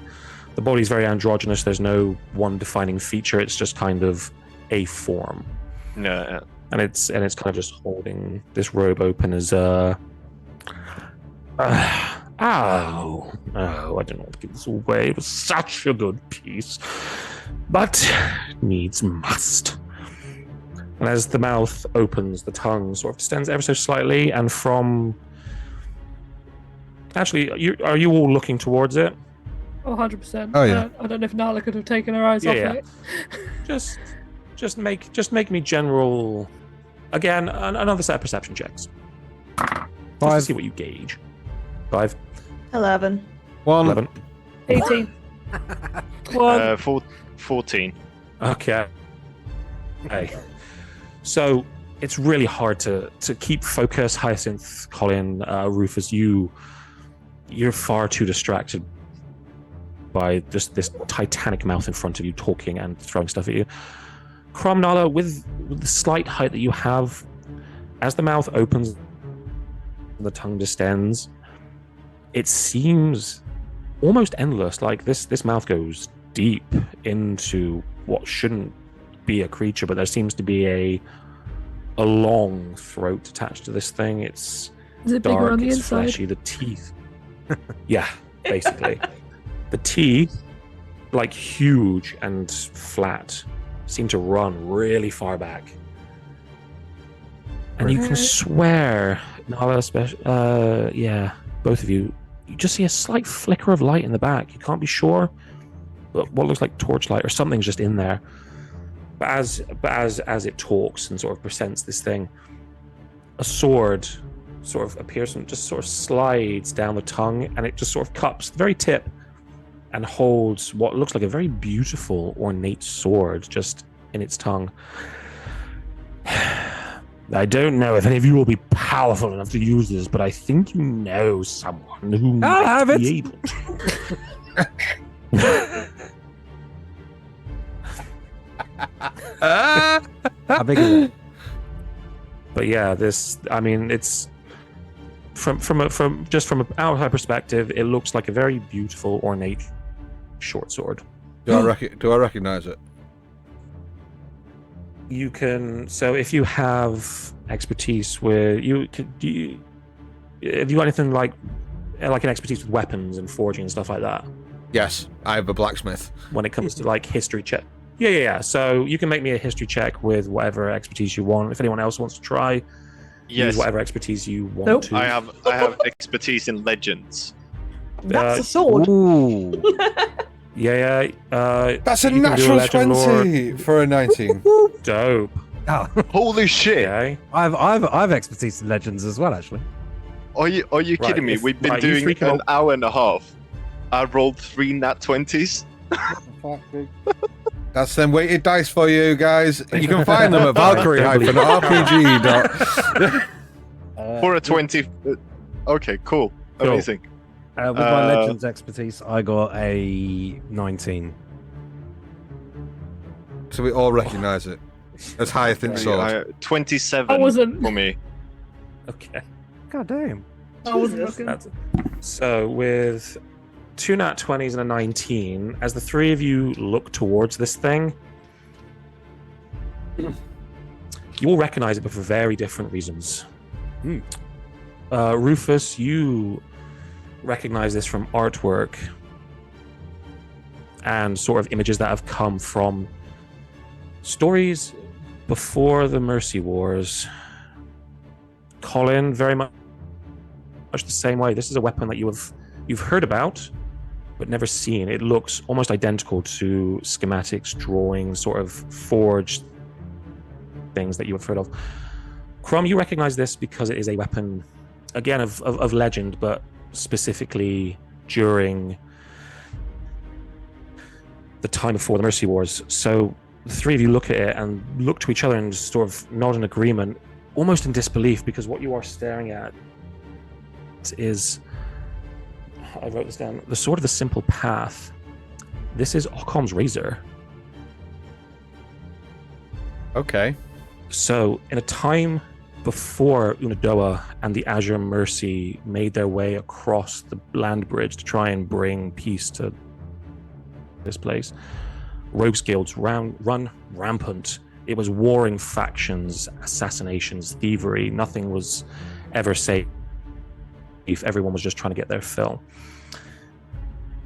The body's very androgynous. There's no one defining feature. It's just kind of a form. Yeah. And it's kind of just holding this robe open as I don't want to give this away. It was such a good piece. But needs must. And as the mouth opens, the tongue sort of distends ever so slightly, and from... Actually, are you all looking towards it? Oh, 100%. Oh, yeah. I don't know if Nala could have taken her eyes off it. Just make me general... Again, another set of perception checks. Just to see what you gauge. 5. 11. 1. 18. 14. Okay. So it's really hard to keep focus. Hyacinth, Colin, Rufus, you're far too distracted by just this titanic mouth in front of you talking and throwing stuff at you. Crom, Nala, with the slight height that you have, as the mouth opens and the tongue distends, it seems almost endless. Like this mouth goes deep into what shouldn't be a creature, but there seems to be a long throat attached to this thing. It's Is it dark, bigger on the it's inside? fleshy, the teeth. Yeah, basically. The teeth, like huge and flat, seem to run really far back. And you can swear, Nala, both of you just see a slight flicker of light in the back. You can't be sure, but what looks like torchlight or something's just in there. But as it talks and sort of presents this thing, a sword sort of appears and just sort of slides down the tongue, and it just sort of cups the very tip and holds what looks like a very beautiful, ornate sword just in its tongue. I don't know if any of you will be powerful enough to use this, but I think you know someone who might be able to. How big is it? But yeah, it's from an outside perspective, it looks like a very beautiful, ornate short sword. Do I recognize it? You can. So if you have expertise with have you got anything like an expertise with weapons and forging and stuff like that? Yes, I have a blacksmith. When it comes to like history check. Yeah. So you can make me a history check with whatever expertise you want. If anyone else wants to try, use whatever expertise you want to. I have expertise in legends. That's a sword. Ooh. Yeah. That's a you can do natural legend 20 for a 19. Dope. Oh, Holy shit! Okay. I've expertise in legends as well, actually. Are you kidding me? We've been doing an hour and a half. I rolled 3 nat 20s. That's them weighted dice for you guys. You can find them at Valkyrie-RPG. For a 20. Okay, cool. Amazing. With my Legends expertise, I got a 19. So we all recognise it as Hyacinth sword. 27 for me. Okay. God damn. I wasn't looking. So with 2 nat 20s and a 19, as the three of you look towards this thing, you will recognize it, but for very different reasons. Rufus, you recognize this from artwork and sort of images that have come from stories before the Mercy Wars. Colin, very much the same way. This is a weapon that you've heard about but never seen. It looks almost identical to schematics, drawings, sort of forged things that you have heard of. Crumb, you recognize this because it is a weapon, again, of legend, but specifically during the time before the Mercy Wars. So the three of you look at it and look to each other and just sort of nod in agreement, almost in disbelief, because what you are staring at is, I wrote this down, the sword of the simple path. This is Occam's razor. Okay. So in a time before Unadoa and the Azure Mercy made their way across the land bridge to try and bring peace to this place, rogues guilds run rampant. It was warring factions, assassinations, thievery. Nothing was ever safe. Everyone was just trying to get their fill.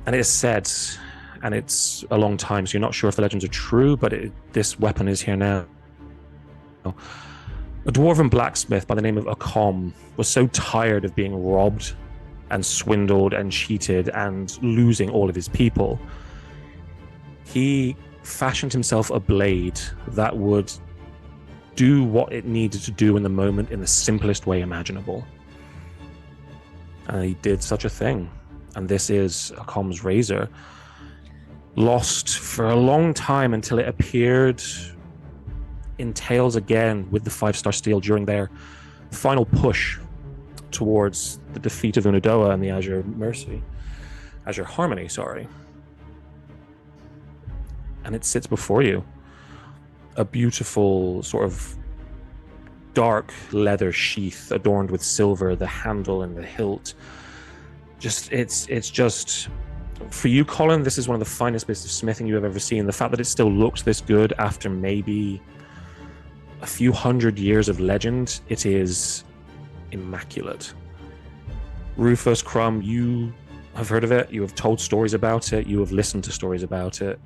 And it is said, and it's a long time, so you're not sure if the legends are true, but this weapon is here now. A dwarven blacksmith by the name of Occam was so tired of being robbed and swindled and cheated and losing all of his people, he fashioned himself a blade that would do what it needed to do in the moment in the simplest way imaginable. And he did such a thing. And this is Occam's razor. Lost for a long time until it appeared in Tales again with the 5-star steel during their final push towards the defeat of Unadoa and the Azure Harmony, sorry. And it sits before you. A beautiful sort of dark leather sheath adorned with silver, the handle and the hilt. It's just, for you, Colin, this is one of the finest bits of smithing you have ever seen. The fact that it still looks this good after maybe a few hundred years of legend, it is immaculate. Rufus, Crumb, you have heard of it, you have told stories about it, you have listened to stories about it.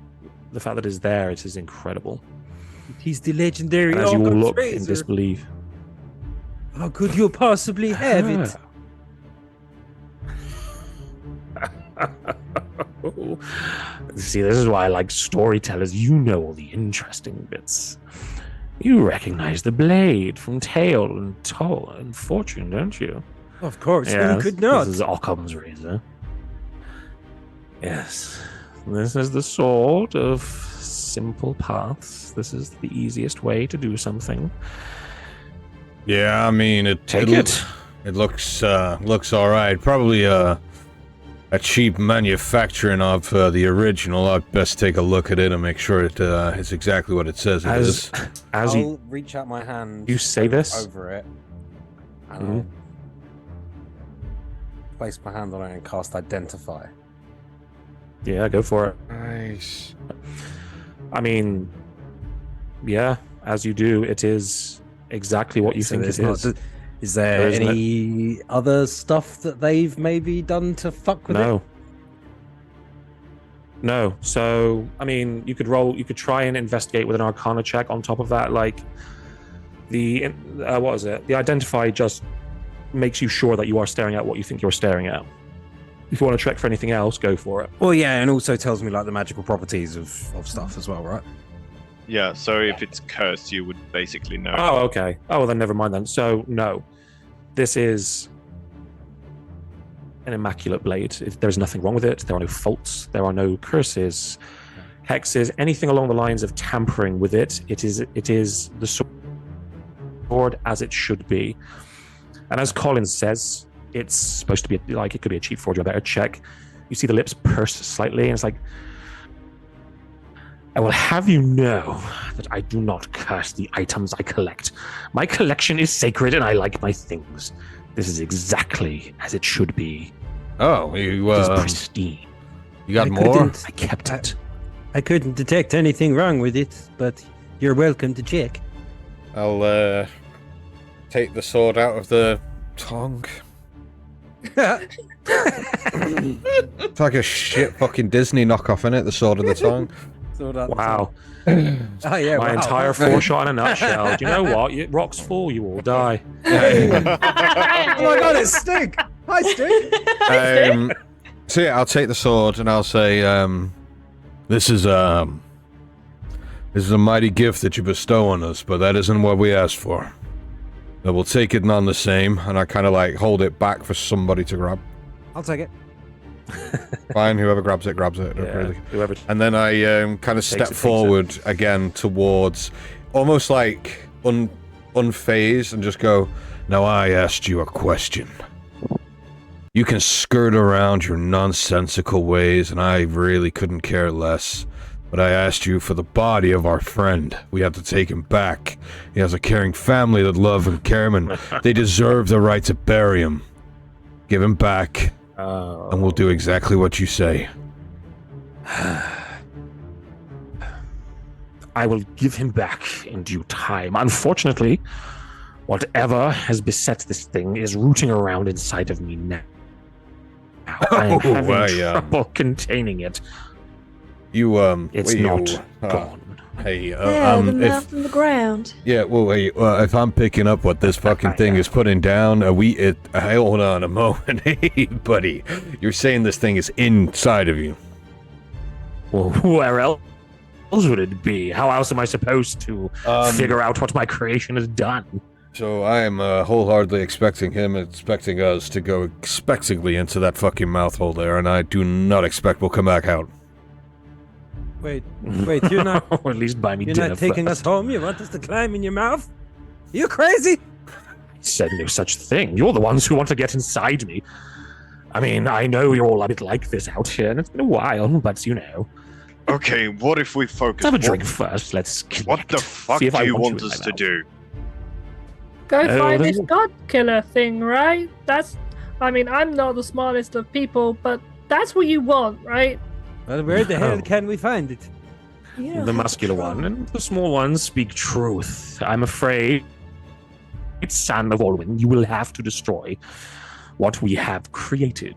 The fact that it is there, it is incredible. He's the legendary And as you all Occam's look in razor. disbelief. How could you possibly have it? See, this is why I like storytellers. You know all the interesting bits. You recognize the blade from Tale and Toll and Fortune, don't you? Of course, Yes, who could not? This is Occam's razor. Yes. This is the sword of simple paths. This is the easiest way to do something. Yeah, I mean, it looks all right. Probably a cheap manufacturing of the original. I'd best take a look at it and make sure it's exactly what it says it is. As I'll you reach out my hand. you say this, over it, and I'll place my hand on it and cast Identify. yeah, go for it. Nice. I mean, yeah, as you do, it is exactly what you So think there's it not- is. Is there There isn't any other stuff that they've maybe done to fuck with it? No. So, I mean, you could try and investigate with an Arcana check on top of that. Like, what is it? The Identify just makes you sure that you are staring at what you think you're staring at. If you want to check for anything else, go for it. Well, yeah, and also tells me like the magical properties of stuff as well, right? Yeah, so if it's cursed, you would basically know. Oh, okay. Oh, well, then never mind then. So, no. This is an immaculate blade. There's nothing wrong with it. There are no faults. There are no curses, hexes, anything along the lines of tampering with it. It is the sword as it should be. And as Colin says, it's supposed to be like, it could be a cheat forge or a better check. You see the lips purse slightly, and it's like, I will have you know that I do not curse the items I collect. My collection is sacred and I like my things. This is exactly as it should be. Oh, It is pristine. you got I more? couldn't- I kept it. I couldn't detect anything wrong with it, but you're welcome to check. I'll take the sword out of the tongue. It's like a shit fucking Disney knockoff, innit? The sword of the tongue. Wow. Oh yeah. My wow. entire foreshot in a nutshell. Do you know what? Rocks fall, you all die. Oh my god, it's Stig! Hi, Stig! So yeah, I'll take the sword and I'll say, this is a mighty gift that you bestow on us, but that isn't what we asked for. But we'll take it none the same, and I kind of like hold it back for somebody to grab. I'll take it. Fine, whoever grabs it, grabs it. Yeah, whoever. And then I kind of step it. forward again towards, almost like unfazed, and just go, now I asked you a question. You can skirt around your nonsensical ways, and I really couldn't care less. But I asked you for the body of our friend. We have to take him back. He has a caring family that love and care him, and they deserve the right to bury him. Give him back, and we'll do exactly what you say. I will give him back in due time. Unfortunately, whatever has beset this thing is rooting around inside of me now. I am having trouble containing it. You, It's not gone. Hey, Yeah, the mouth on the ground. yeah, well, hey, if I'm picking up what this fucking thing is putting down, hold on a moment. Hey, buddy, you're saying this thing is inside of you. Well, where else would it be? How else am I supposed to figure out what my creation has done? So I am wholeheartedly expecting us to go expectantly into that fucking mouth hole there, and I do not expect we'll come back out. Wait, you're not. Or at least buy me You're dinner not taking first. us home. You want us to climb in your mouth? You crazy? I said no such thing. You're the ones who want to get inside me. I mean, I know you're all a bit like this out here, and it's been a while, but you know. Okay, what if we focus? Let's have a drink first. Let's connect. What the fuck See if do I you want want you in us my to mouth. do? Go Oh, find there's- this god killer thing, right? I mean, I'm not the smartest of people, but that's what you want, right? Well, where the hell No. can we find it? You don't The have muscular control. one and the small ones speak truth. I'm afraid, son of Olwyn, you will have to destroy what we have created.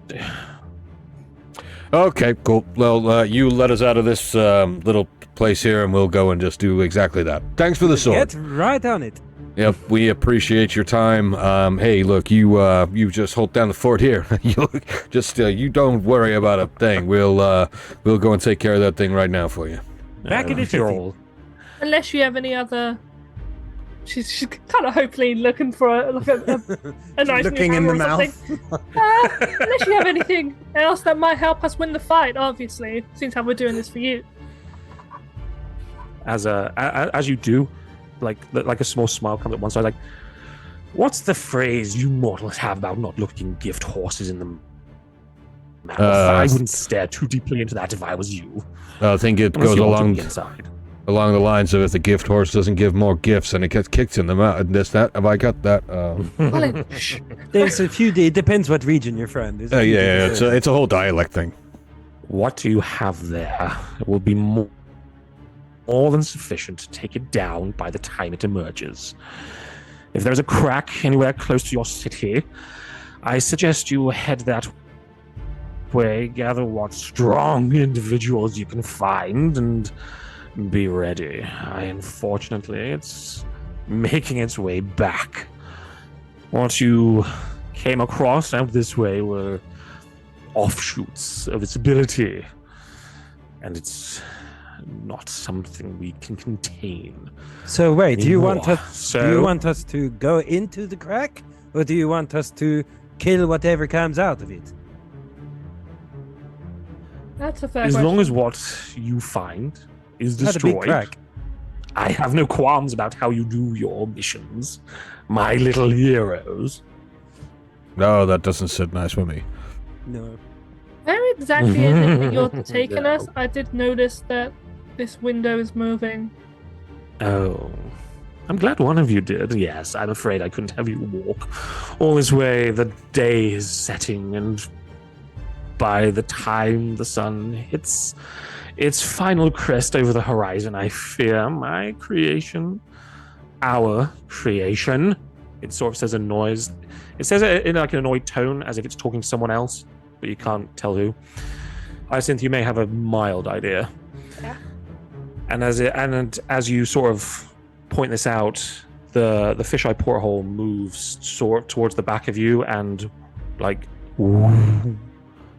Okay, cool. Well, you let us out of this little place here, and we'll go and just do exactly that. Thanks for the sword. Get right on it. Yep, we appreciate your time. Hey, look, you just hold down the fort here. You don't worry about a thing. We'll go and take care of that thing right now for you. Back in the you're city. all- Unless you have any other. She's kind of hopefully looking for a nice Looking new in the hammer or mouth. something. Unless you have anything else that might help us win the fight, obviously, since how we're doing this for you. As you do, like a small smile comes at one side, like, what's the phrase you mortals have about not looking gift horses in the mouth? I wouldn't stare too deeply into that if I was you. I think it Unless goes you want to along be inside. along the lines of if the gift horse doesn't give more gifts and it gets kicked in the mouth. And have I got that? Colin, shh. There's a few. It depends what region you're from. There's a few Yeah, different- it's a whole dialect thing. What you have there will be more than sufficient to take it down by the time it emerges. If there's a crack anywhere close to your city, I suggest you head that way, gather what strong individuals you can find, and be ready. Unfortunately, it's making its way back. What you came across out this way were offshoots of its ability, and it's not something we can contain. So wait, do you want anymore. us? Do you want us to go into the crack, or do you want us to kill whatever comes out of it? That's a fair As question. long as what you find is Had a big destroyed, crack. I have no qualms about how you do your missions, my little heroes. No, that doesn't sit nice with me. No. Where exactly is it that you're taking No. us? I did notice that this window is moving. Oh, I'm glad one of you did. Yes, I'm afraid I couldn't have you walk all this way. The day is setting, and by the time the sun hits its final crest over the horizon, I fear my creation, our creation. It sort of says a noise. It says it in like an annoyed tone, as if it's talking to someone else, but you can't tell who. Hyacinth, you may have a mild idea. Yeah. And as you sort of point this out, the fisheye porthole moves sort towards the back of you and like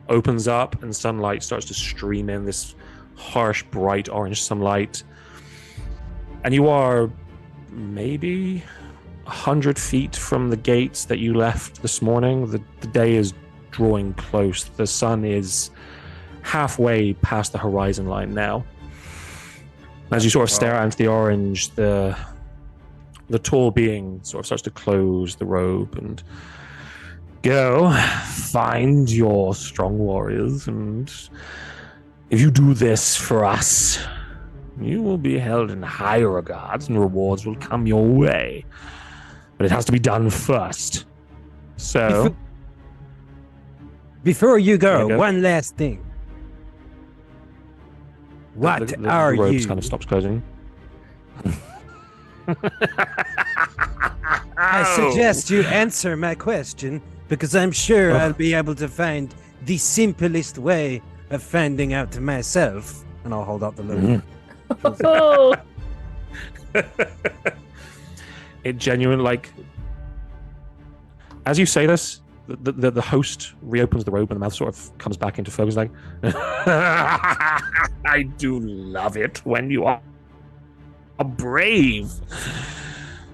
opens up, and sunlight starts to stream in, this harsh, bright orange sunlight. And you are maybe 100 feet from the gates that you left this morning. The day is drawing close. The sun is halfway past the horizon line now. As you sort of stare out into the orange, the tall being sort of starts to close the robe and go, find your strong warriors, and if you do this for us, you will be held in high regards and rewards will come your way. But it has to be done first. So... Before you go, Okay. one last thing. What the are robe you? kind of stops closing. I suggest you answer my question, because I'm sure I'll be able to find the simplest way of finding out myself. And I'll hold up the little. Oh, It genuinely, like, as you say this, the host reopens the robe and the mouth sort of comes back into focus, like, I do love it when you are brave.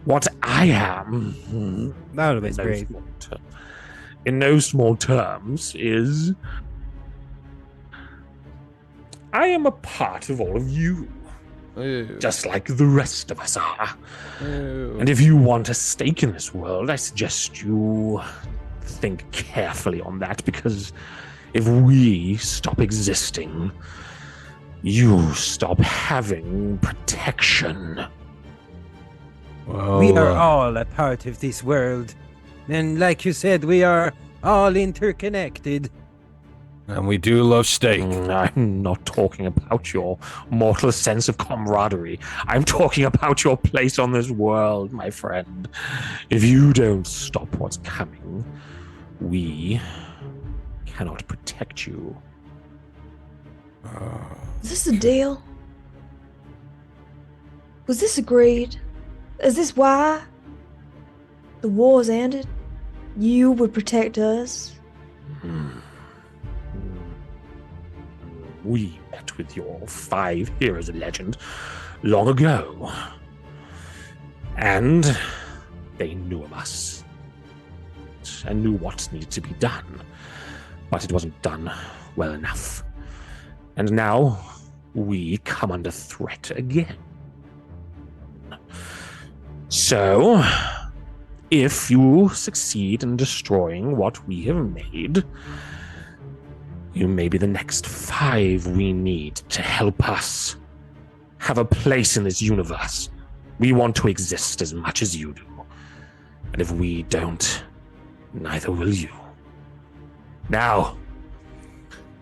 What I am, None it's great. in no small terms, is I am a part of all of you, just like the rest of us are. And if you want a stake in this world, I suggest you think carefully on that, because if we stop existing, you stop having protection. Well, We are all a part of this world. And like you said, we are all interconnected. and we do love steak. I'm not talking about your mortal sense of camaraderie. I'm talking about your place on this world, my friend. If you don't stop what's coming, we cannot protect you. Is this a deal? Was this agreed? Is this why the war's ended? You would protect us? We met with your 5 heroes of legend long ago. And they knew of us and knew what needed to be done. But it wasn't done well enough. And now we come under threat again. So, if you succeed in destroying what we have made, you may be the next 5 we need to help us have a place in this universe. We want to exist as much as you do. And if we don't, neither will you. Now,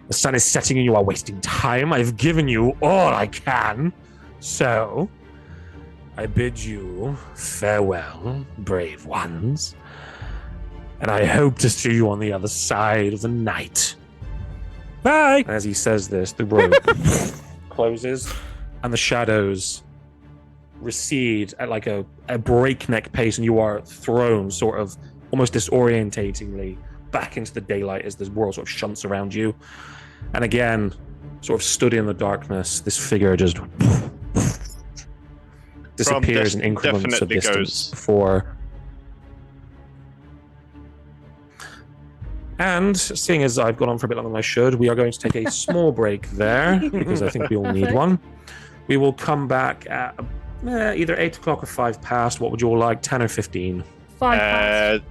the sun is setting and you are wasting time. I've given you all I can. So, I bid you farewell, brave ones. And I hope to see you on the other side of the night. Bye. As he says this, the robe closes and the shadows recede at like a breakneck pace, and you are thrown sort of almost disorientatingly back into the daylight as the world sort of shunts around you. And again, sort of stood in the darkness, this figure just disappears in increments of definitely distance goes. before And seeing as I've gone on for a bit longer than I should, we are going to take a small break there because I think we all need Perfect. one. We will come back at either 8 o'clock or 5 past. What would you all like, 10 or 15? 5 past.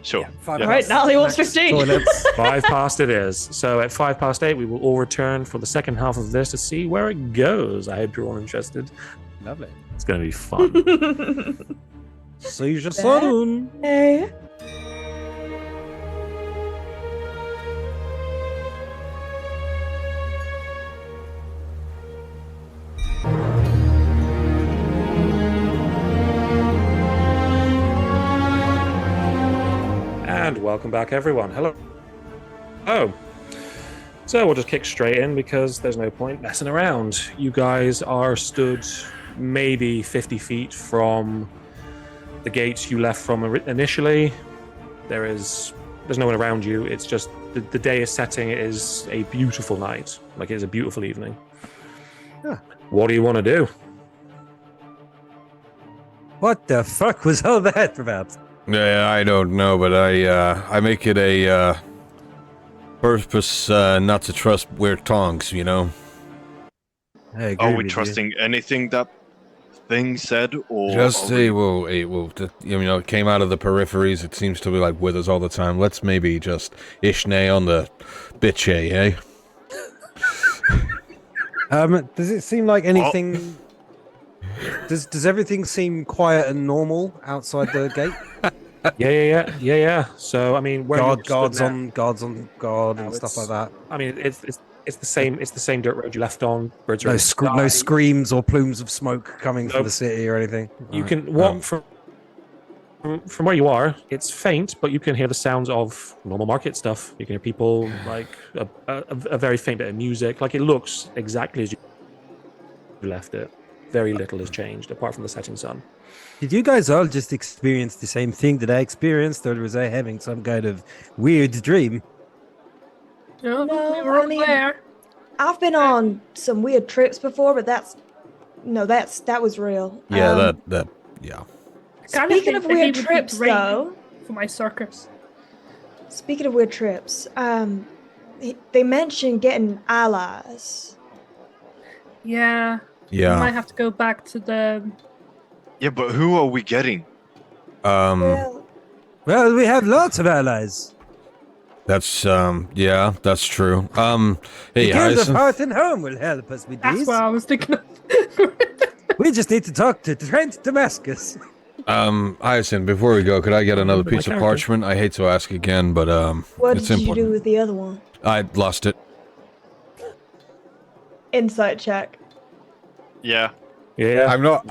Sure. Five Yeah. All right, Natalie wants Max 15. toilets. 5 past it is. So at 5 past 8, we will all return for the second half of this to see where it goes. I hope you're all interested. Lovely. It's going to be fun. See you soon. Hey. And welcome back, everyone. Hello. Oh. So we'll just kick straight in because there's no point messing around. You guys are stood maybe 50 feet from the gates you left from initially. There's no one around you. It's just the day is setting. It is a beautiful night. Like, it is a beautiful evening. Huh. What do you want to do? What the fuck was all that about? Yeah, I don't know, but I make it a purpose not to trust weird tongues, you know. I agree Are we with you. trusting anything that thing said, or Just are we- it came out of the peripheries. It seems to be like with us all the time. Let's maybe just Ishnay on the bitch, eh? Does it seem like anything? Does everything seem quiet and normal outside the gate? Yeah. So I mean, where you Guards stood on guard No, and stuff it's- like that. I mean, it's the same. It's the same dirt road you left on. Birds are No, in the no sky. screams or plumes of smoke coming from Nope. the city or anything. You Right. can walk from where you are. It's faint, but you can hear the sounds of normal market stuff. You can hear people, like a very faint bit of music. Like, it looks exactly as you left it. Very little has changed apart from the setting sun. Did you guys all just experience the same thing that I experienced, or was I having some kind of weird dream? No, No, we were I up mean- there. I've been on some weird trips before, but that was real. Yeah, that yeah. Kinda Speaking think of that he weird would be trips, great though. For my circus. Speaking of weird trips, they mentioned getting allies. Yeah. We Yeah. might have to go back to the. Yeah, but who are we getting? Well, Well, we have lots of allies. That's yeah, that's true. The Hey, Guild of Hyacinth. Hearth and Home will help us with That's these. what I was thinking of. We just need to talk to Trent Damascus. Hyacinth, before we go, could I get another My piece of character. parchment? I hate to ask again, but what it's did you important. do with the other one? I lost it. Insight check. Yeah. Yeah. I'm not.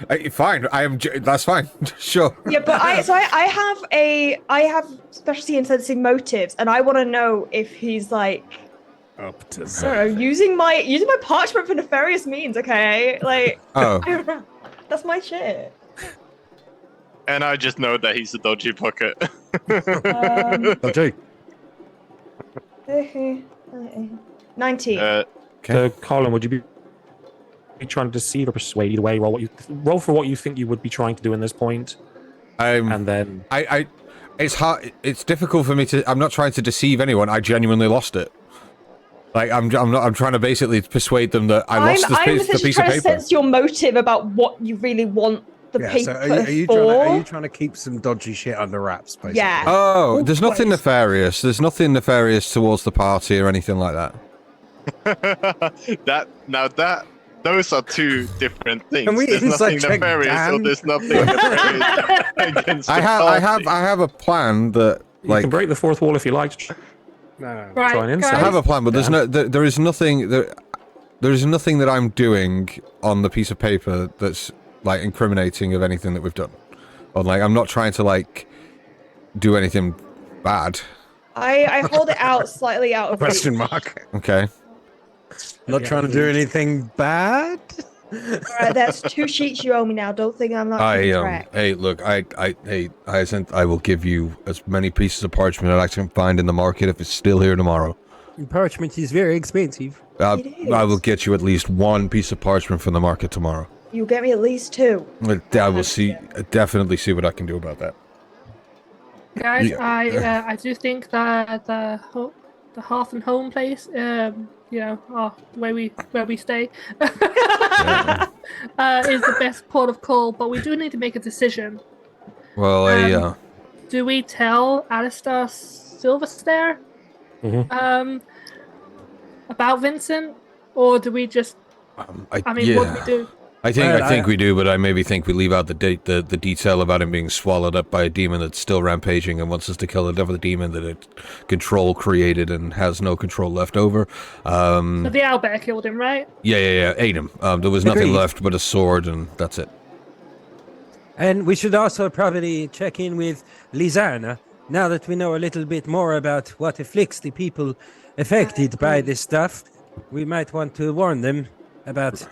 Yep. Fine. I am. That's fine. Sure. Yeah, but I have specialty in sensing motives, and I want to know if he's like, Up to I don't know, using my parchment for nefarious means. Okay, like Oh, I don't know. That's my shit. And I just know that he's a dodgy pocket. Dodgy. 19. okay. So, Colin, would you be trying to deceive or persuade? Either way, roll for what you think you would be trying to do in this point, and then It's hard. It's difficult for me to. I'm not trying to deceive anyone. I genuinely lost it. Like I'm not. I'm trying to basically persuade them that I lost I'm the essentially piece of trying to paper. sense your motive about what you really want the Yeah, paper so for. are you trying to keep some dodgy shit under wraps, basically? Yeah. Oh, there's nothing Always. nefarious. There's nothing nefarious towards the party or anything like that. Those are two different things. Can we There's insight nothing check nefarious, or Dan? there's nothing nefarious against the I party. have a plan that you like can break the fourth wall if you like. No. Right, Try and guys. I have a plan, but there's Yeah. there is nothing that I'm doing on the piece of paper that's like incriminating of anything that we've done. Or like I'm not trying to like do anything bad. I hold it out slightly out of Question reach. mark. Okay. Not trying to do anything bad. Alright, that's 2 sheets you owe me now. Don't think I'm not keeping track. Hey, look, hey, Hyacinth, I will give you as many pieces of parchment as I can find in the market if it's still here tomorrow. Parchment is very expensive. It is. I will get you at least one piece of parchment from the market tomorrow. You'll get me at least 2. I will see, definitely see what I can do about that. Guys, Yeah. I do think that the hearth and home place, where we stay, is the best port of call. But we do need to make a decision. Well, Do we tell Alistair Silverstare Mhm. about Vincent, or do we just? I mean, what do we do? I Well, think we do, but I maybe think we leave out the detail about him being swallowed up by a demon that's still rampaging and wants us to kill the demon that it control created and has no control left over. So the owlbear killed him, right? Yeah, ate him. There was nothing Agreed. left but a sword, and that's it. And we should also probably check in with Lizana, now that we know a little bit more about what afflicts the people affected by this stuff. We might want to warn them about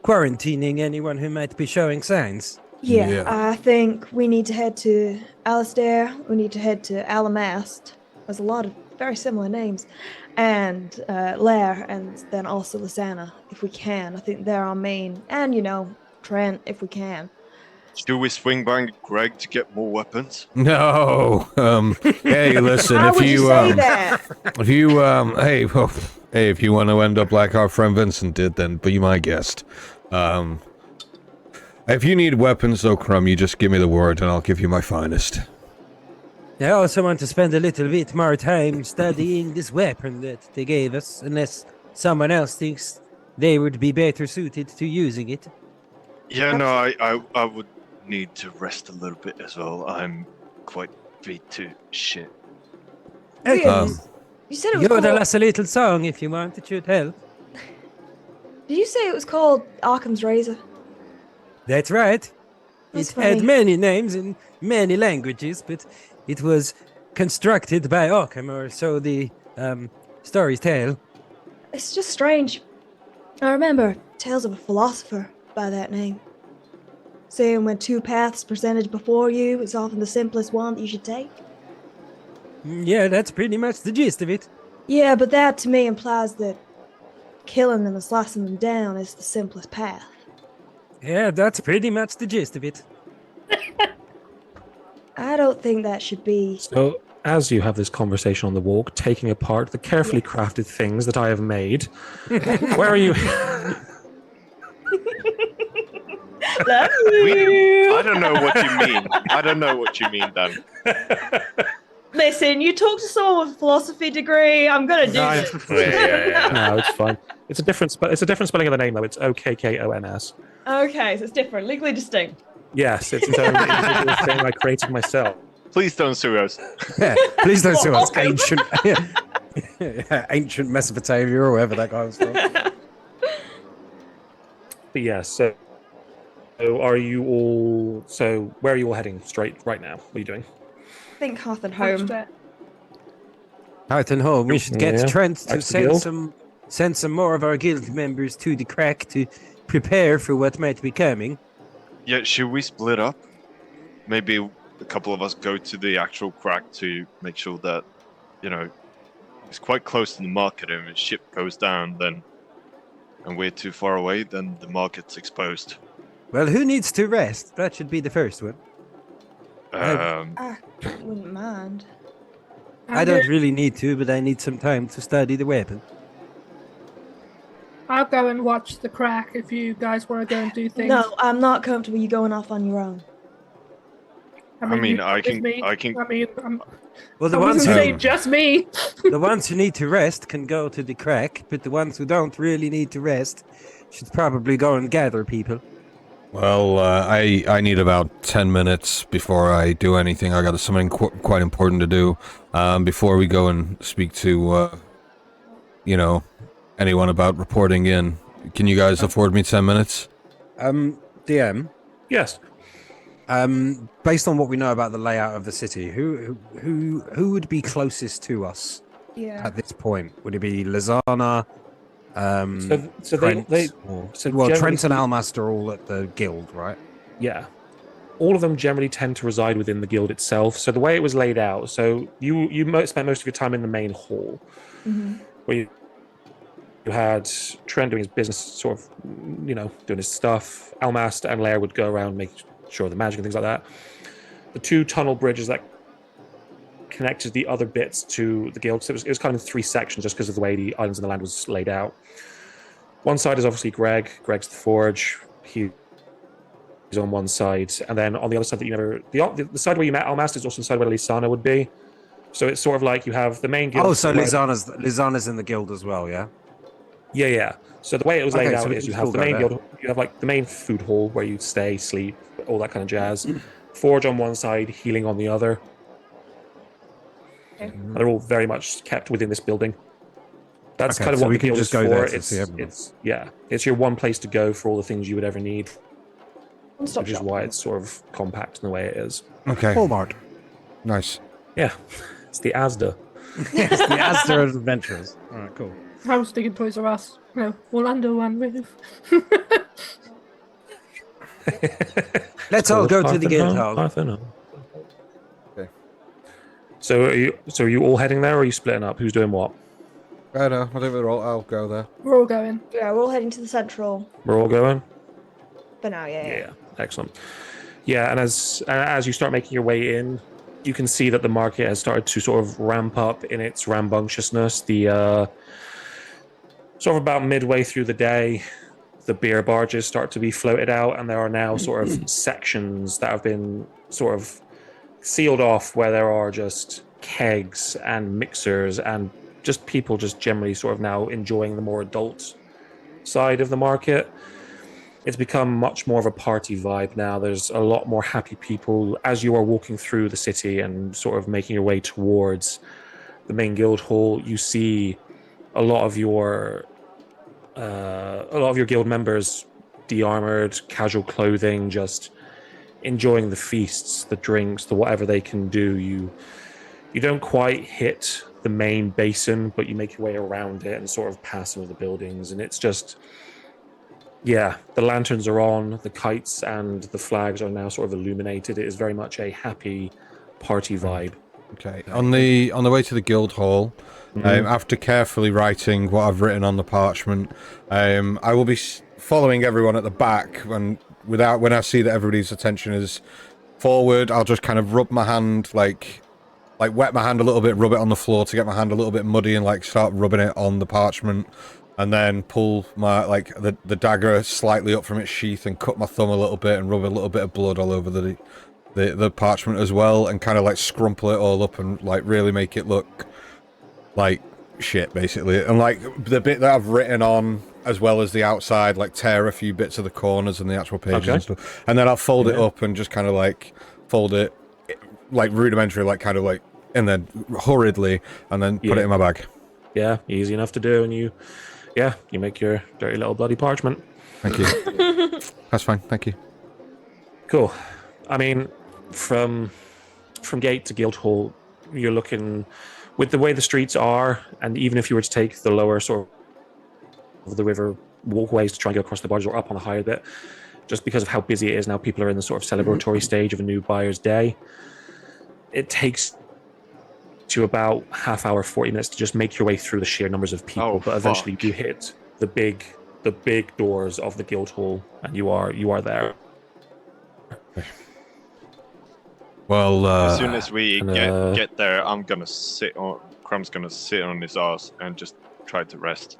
quarantining anyone who might be showing signs. Yeah, Yeah. I think we need to head to Alistair. We need to head to Alamast. There's a lot of very similar names. And Lair, and then also Lysana, if we can. I think they're our main. And, Trent, if we can. Do we swing by Greg to get more weapons? No. Hey, listen. How if would you you say that? if you hey, if you want to end up like our friend Vincent did, then be my guest. If you need weapons, though, Crumb, you just give me the word, and I'll give you my finest. I also want to spend a little bit more time studying this weapon that they gave us, unless someone else thinks they would be better suited to using it. Yeah, no, I would need to rest a little bit as well. I'm quite beat to shit. Really? Um, You said it was Yoda called... us a little song if you want, it should help. Did you say it was called Occam's Razor? That's right. That's It had funny. many names in many languages, but it was constructed by Occam, or so the stories tell. It's just strange. I remember tales of a philosopher by that name, saying when two paths presented before you, it's often the simplest one that you should take. Yeah, that's pretty much the gist of it. Yeah, but that to me implies that killing them and slicing them down is the simplest path. Yeah, that's pretty much the gist of it. I don't think that should be. So, as you have this conversation on the walk, taking apart the carefully crafted things that I have made, where are you? Love you. I don't know what you mean. I don't know what you mean, Dan. Listen, you talk to someone with a philosophy degree. I'm gonna do No, this. No, it's fine. It's a different spelling of the name though. It's Okkons. Okay, so it's different, legally distinct. Yes, it's entirely individual thing I created myself. Please don't sue us. Yeah, please don't sue us, Oh, ancient, ancient Mesopotamia or wherever that guy was from. But yeah, so are you all? So where are you all heading straight right now? What are you doing? I think Hearth and Home. Out and home, we should get Yeah, Trent back to to the guild. send some more of our guild members to the crack to prepare for what might be coming. Yeah, should we split up? Maybe a couple of us go to the actual crack to make sure that, it's quite close to the market, and if ship goes down, then, and we're too far away, then the market's exposed. Well, who needs to rest? That should be the first one. I wouldn't mind. I don't really need to, but I need some time to study the weapon. I'll go and watch the crack if you guys want to go and do things. No, I'm not comfortable you going off on your own. I mean, you I with can- me. I can- I mean, I'm, Well, I the ones wasn't who saying just me. the ones who need to rest can go to the crack, but the ones who don't really need to rest should probably go and gather people. Well, I need about 10 minutes before I do anything. I got something quite important to do before we go and speak to, anyone about reporting in. Can you guys afford me 10 minutes? DM. Yes. Based on what we know about the layout of the city, who would be closest to us Yeah. at this point? Would it be Lizana? So Trent, they or- so well, generally Trent and Almast are all at the guild, right? yeah. All of them generally tend to reside within the guild itself. So the way it was laid out, so you spent most of your time in the main hall, where you had Trent doing his business, sort of, doing his stuff. Almast and Lair would go around, make sure of the magic and things like that. The two tunnel bridges that connected the other bits to the guild. So it was kind of in 3 sections just because of the way the Islands in the Land was laid out. One side is obviously Greg. Greg's the Forge. He's on one side, and then on the other side that you never, the side where you met Almast is also the side where Lisana would be. So it's sort of like you have the main guild. Oh, so Lizana's in the guild as well, yeah? Yeah. So the way it was laid Okay, out so we is can you have still the go main there. guild, you have like the main food hall where you stay, sleep, all that kind of jazz. Forge on one side, healing on the other. Okay. And they're all very much kept within this building. That's Okay, kind of so what we the can guild just is go for. there to see everyone. It's your one place to go for all the things you would ever need, One-stop which is shop. why it's sort of compact in the way it is. Okay. Walmart. Nice. Yeah, it's the Asda. Yes, the Asda Adventurers. All right, cool. I was thinking Toys R Us. No, Orlando one with. Let's all go to the guild hall. Okay. So are you all heading there, or are you splitting up? Who's doing what? I know. I think I'll go there. We're all going. Yeah, we're all heading to the central We're all going. for now. Yeah. Yeah, excellent. Yeah, and as you start making your way in, you can see that the market has started to sort of ramp up in its rambunctiousness. The sort of about midway through the day, the beer barges start to be floated out, and there are now sort of sections that have been sort of sealed off where there are just kegs and mixers and just people just generally sort of now enjoying the more adult side of the market. It's become much more of a party vibe now. There's a lot more happy people as you are walking through the city and sort of making your way towards the main guild hall. You see a lot of your guild members de-armored, casual clothing, just enjoying the feasts, the drinks, the whatever they can do. You don't quite hit the main basin, but you make your way around it and sort of pass some of the buildings, and it's just, yeah, the lanterns are on, the kites and the flags are now sort of illuminated. It is very much a happy party vibe. Okay. On the way to the guild hall, after carefully writing what I've written on the parchment, I will be following everyone at the back. When I see that everybody's attention is forward, I'll just kind of rub my hand, like wet my hand a little bit, rub it on the floor to get my hand a little bit muddy, and like start rubbing it on the parchment, and then pull my the dagger slightly up from its sheath and cut my thumb a little bit and rub a little bit of blood all over the parchment as well, and kind of like scrumple it all up and like really make it look like shit basically, and like the bit that I've written on as well as the outside, like tear a few bits of the corners and the actual pages and stuff, and then I'll fold it up and just kind of like fold it like rudimentary, like kind of like, and then hurriedly, and then put it in my bag. Yeah, easy enough to do, and you make your dirty little bloody parchment. Thank you. That's fine, thank you. Cool. I mean, from gate to guild hall, you're looking, with the way the streets are, and even if you were to take the lower sort of the river walkways to try and go across the barges or up on the higher bit, just because of how busy it is now, people are in the sort of celebratory stage of a new buyer's day. It takes to about half hour, 40 minutes to just make your way through the sheer numbers of people, but eventually you hit the big doors of the guild hall, and you are there. Well, as soon as we get there, Crumb's gonna sit on his ass and just try to rest.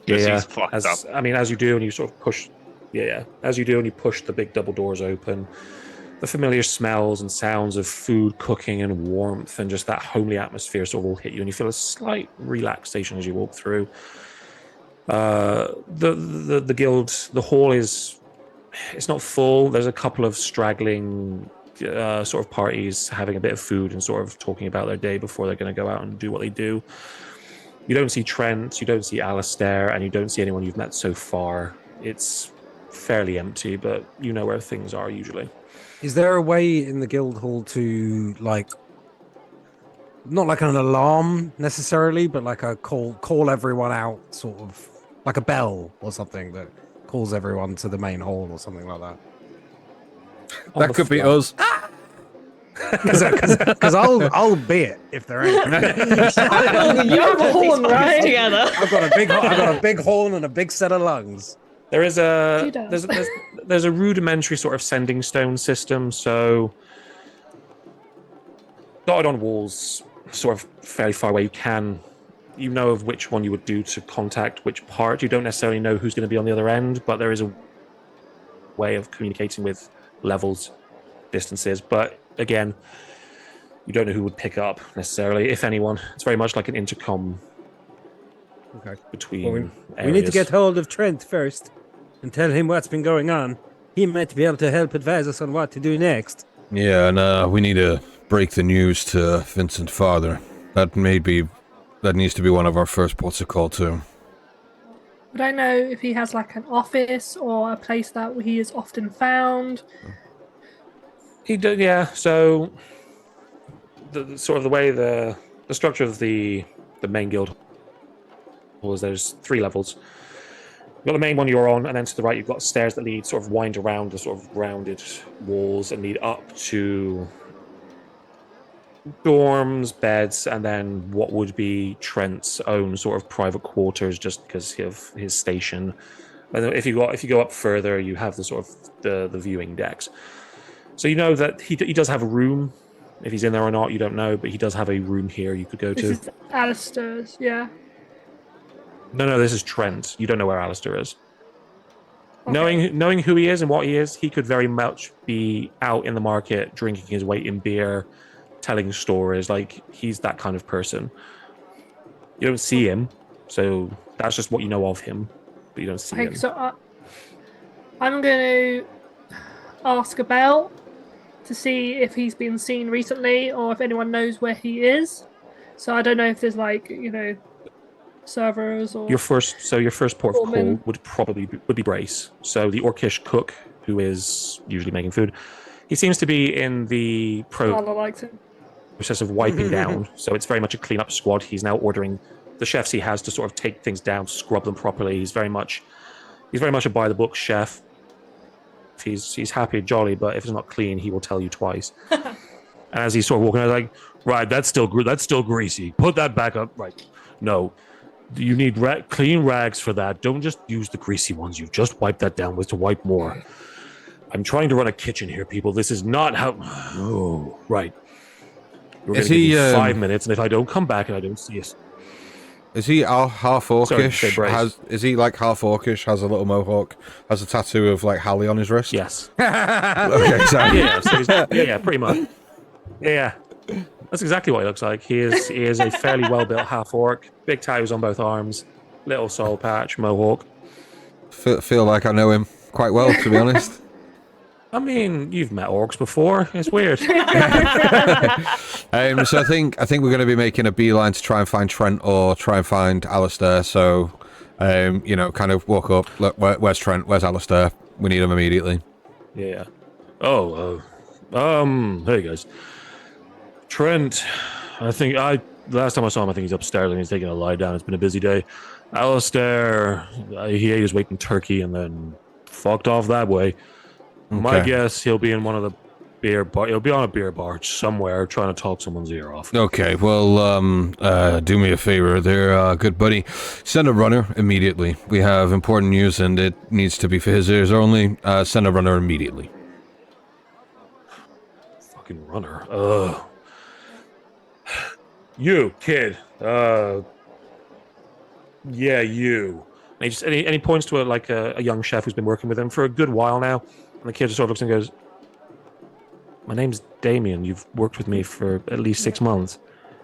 He's fucked up. I mean, as you do, and you sort of push, as you do, and you push the big double doors open, the familiar smells and sounds of food cooking and warmth and just that homely atmosphere sort of all hit you, and you feel a slight relaxation as you walk through. The guild, the hall it's not full. There's a couple of straggling sort of parties having a bit of food and sort of talking about their day before they're going to go out and do what they do. You don't see Trent, you don't see Alistair, and you don't see anyone you've met so far. It's fairly empty, but you know where things are usually. Is there a way in the guild hall to, like, not like an alarm necessarily, but like a call everyone out, sort of like a bell or something that calls everyone to the main hall or something like that? That could be us. Because I'll be it if there ain't. You have a horn, right? Together. I've got a big horn and a big set of lungs. There is there's a rudimentary sort of sending stone system. So dotted on walls, sort of fairly far away. You know of which one you would do to contact which part. You don't necessarily know who's going to be on the other end, but there is a way of communicating with levels, distances. But again, you don't know who would pick up necessarily, if anyone. It's very much like an intercom. Okay. Between we need to get hold of Trent first and tell him what's been going on. He might be able to help advise us on what to do next. Yeah, and we need to break the news to Vincent Father. That needs to be one of our first ports of call too. I don't know if he has like an office or a place that he is often found. He did, yeah. So the sort of the way the structure of the main guild was, there's 3 levels. You've got the main one you're on, and then to the right you've got stairs that lead sort of wind around the sort of rounded walls and lead up to dorms, beds, and then what would be Trent's own sort of private quarters, just because of his station. And if you go up further, you have the sort of the viewing decks. So you know that he does have a room. If he's in there or not, you don't know, but he does have a room here you could go to. This is Alistair's, yeah. No, this is Trent. You don't know where Alistair is. Okay. Knowing who he is and what he is, he could very much be out in the market, drinking his weight in beer, telling stories. Like, he's that kind of person. You don't see him, so that's just what you know of him, but you don't see him. So I'm going to ask about to see if he's been seen recently or if anyone knows where he is. So I don't know if there's servers or your first port of call would probably be Brace. So the Orcish cook, who is usually making food, he seems to be in the process of wiping down. So it's very much a cleanup squad. He's now ordering the chefs he has to sort of take things down, scrub them properly. He's very much a by the book chef. He's happy, jolly, but if it's not clean, he will tell you twice. And as he's sort of walking, I was like, right, that's still greasy. Put that back up. Right, no. You need clean rags for that. Don't just use the greasy ones you've just wiped that down with to wipe more. I'm trying to run a kitchen here, people. This is not how... Oh, right. You're going to give me 5 minutes, and if I don't come back and I don't see us... Is he half orcish? Sorry, Is he like half orcish? Has a little mohawk? Has a tattoo of like Hallie on his wrist? Yes. Okay, sorry. Yeah, pretty much. Yeah. That's exactly what he looks like. He is a fairly well-built half-orc, big tattoos on both arms, little soul patch, mohawk. Feel like I know him quite well, to be honest. I mean, you've met orcs before. It's weird. So I think we're going to be making a beeline to try and find Trent or try and find Alistair. So, kind of walk up. Look, where's Trent? Where's Alistair? We need him immediately. Yeah. Oh, hey guys. Trent, last time I saw him, I think he's upstairs and he's taking a lie down. It's been a busy day. Alistair, he ate his weight in turkey and then fucked off that way. Okay. My guess, he'll be in one of the beer bar. He'll be on a beer barge somewhere trying to talk someone's ear off. Okay, well, do me a favor there, good buddy. Send a runner immediately. We have important news and it needs to be for his ears only. Send a runner immediately. Fucking runner. You, kid. Yeah, you. And he points to a young chef who's been working with him for a good while now. And the kid just sort of looks and goes, my name's Damien. You've worked with me for at least 6 months.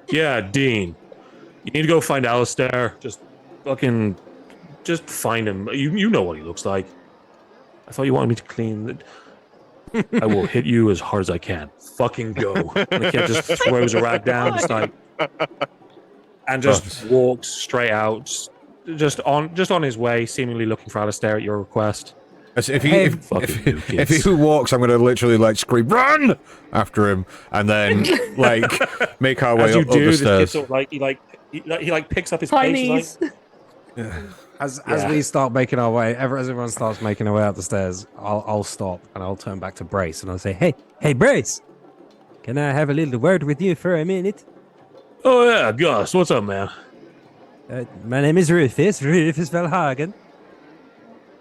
Yeah, Dean. You need to go find Alistair. Just find him. You know what he looks like. I thought you wanted me to clean... I will hit you as hard as I can. Fucking go. And the kid just throws a rag down, and just walks straight out, just on his way, seemingly looking for Alistair at your request. If he walks, I'm going to literally scream "run" after him, and then make our way up the stairs. Sort of, he picks up his pace. As we start making our way, as everyone starts making their way up the stairs, I'll stop and I'll turn back to Brace and I'll say, "Hey, Brace, can I have a little word with you for a minute?" Oh yeah, Gus, what's up, man? My name is Rufus Velhagen.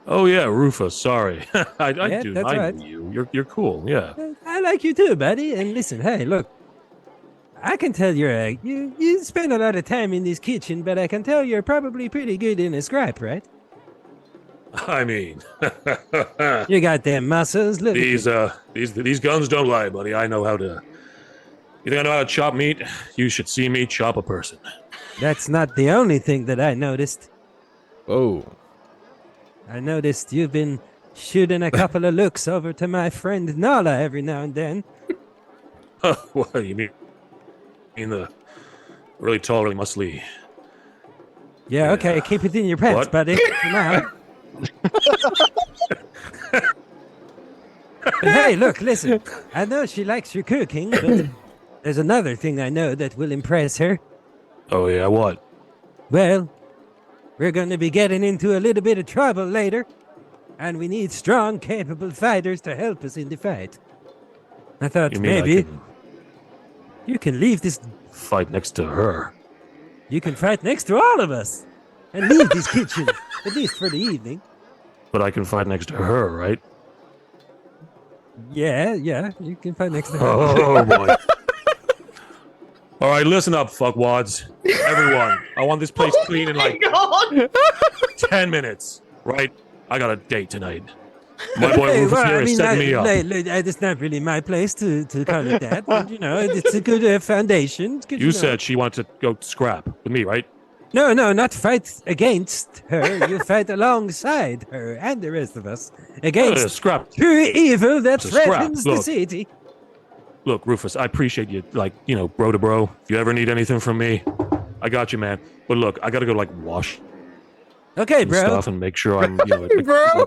Oh yeah, Rufus. Sorry, I do. I right. know you. You're cool. Yeah. I like you too, buddy. And listen, hey, look, I can tell you spend a lot of time in this kitchen, but I can tell you're probably pretty good in a scrap, right? I mean, You got them muscles. Look at these guns don't lie, buddy. I know how to. You think I know how to chop meat? You should see me chop a person. That's not the only thing that I noticed. Oh. I noticed you've been shooting a couple of looks over to my friend Nala every now and then. What do you mean? The really tall, really muscly. Yeah, okay, Yeah. keep it in your pants, What? buddy. For now. But hey, look, listen. I know she likes your cooking, but there's another thing I know that will impress her. Oh yeah, what? Well, we're going to be getting into a little bit of trouble later, and we need strong, capable fighters to help us in the fight. I thought You mean maybe I can you can leave this. fight next to her? You can fight next to all of us and leave this kitchen, at least for the evening. But I can fight next to her, right? Yeah, you can fight next to her. Oh boy. All right, listen up, fuckwads. Everyone, I want this place clean in like God. 10 minutes, right? I got a date tonight. My boy Hey, Rufus well, here is setting me up. It's not really my place to call it that. But, it's a good foundation. It's good, You know. said she wanted to go scrap with me, right? No, not fight against her. You fight alongside her and the rest of us against Scrap. pure evil that It's a scrap. threatens the Look. city. Look, Rufus, I appreciate you, like, bro to bro. If you ever need anything from me, I got you, man. But look, I gotta go, like, wash Okay, and bro. stuff and make sure I'm, Bro. Okay, bro.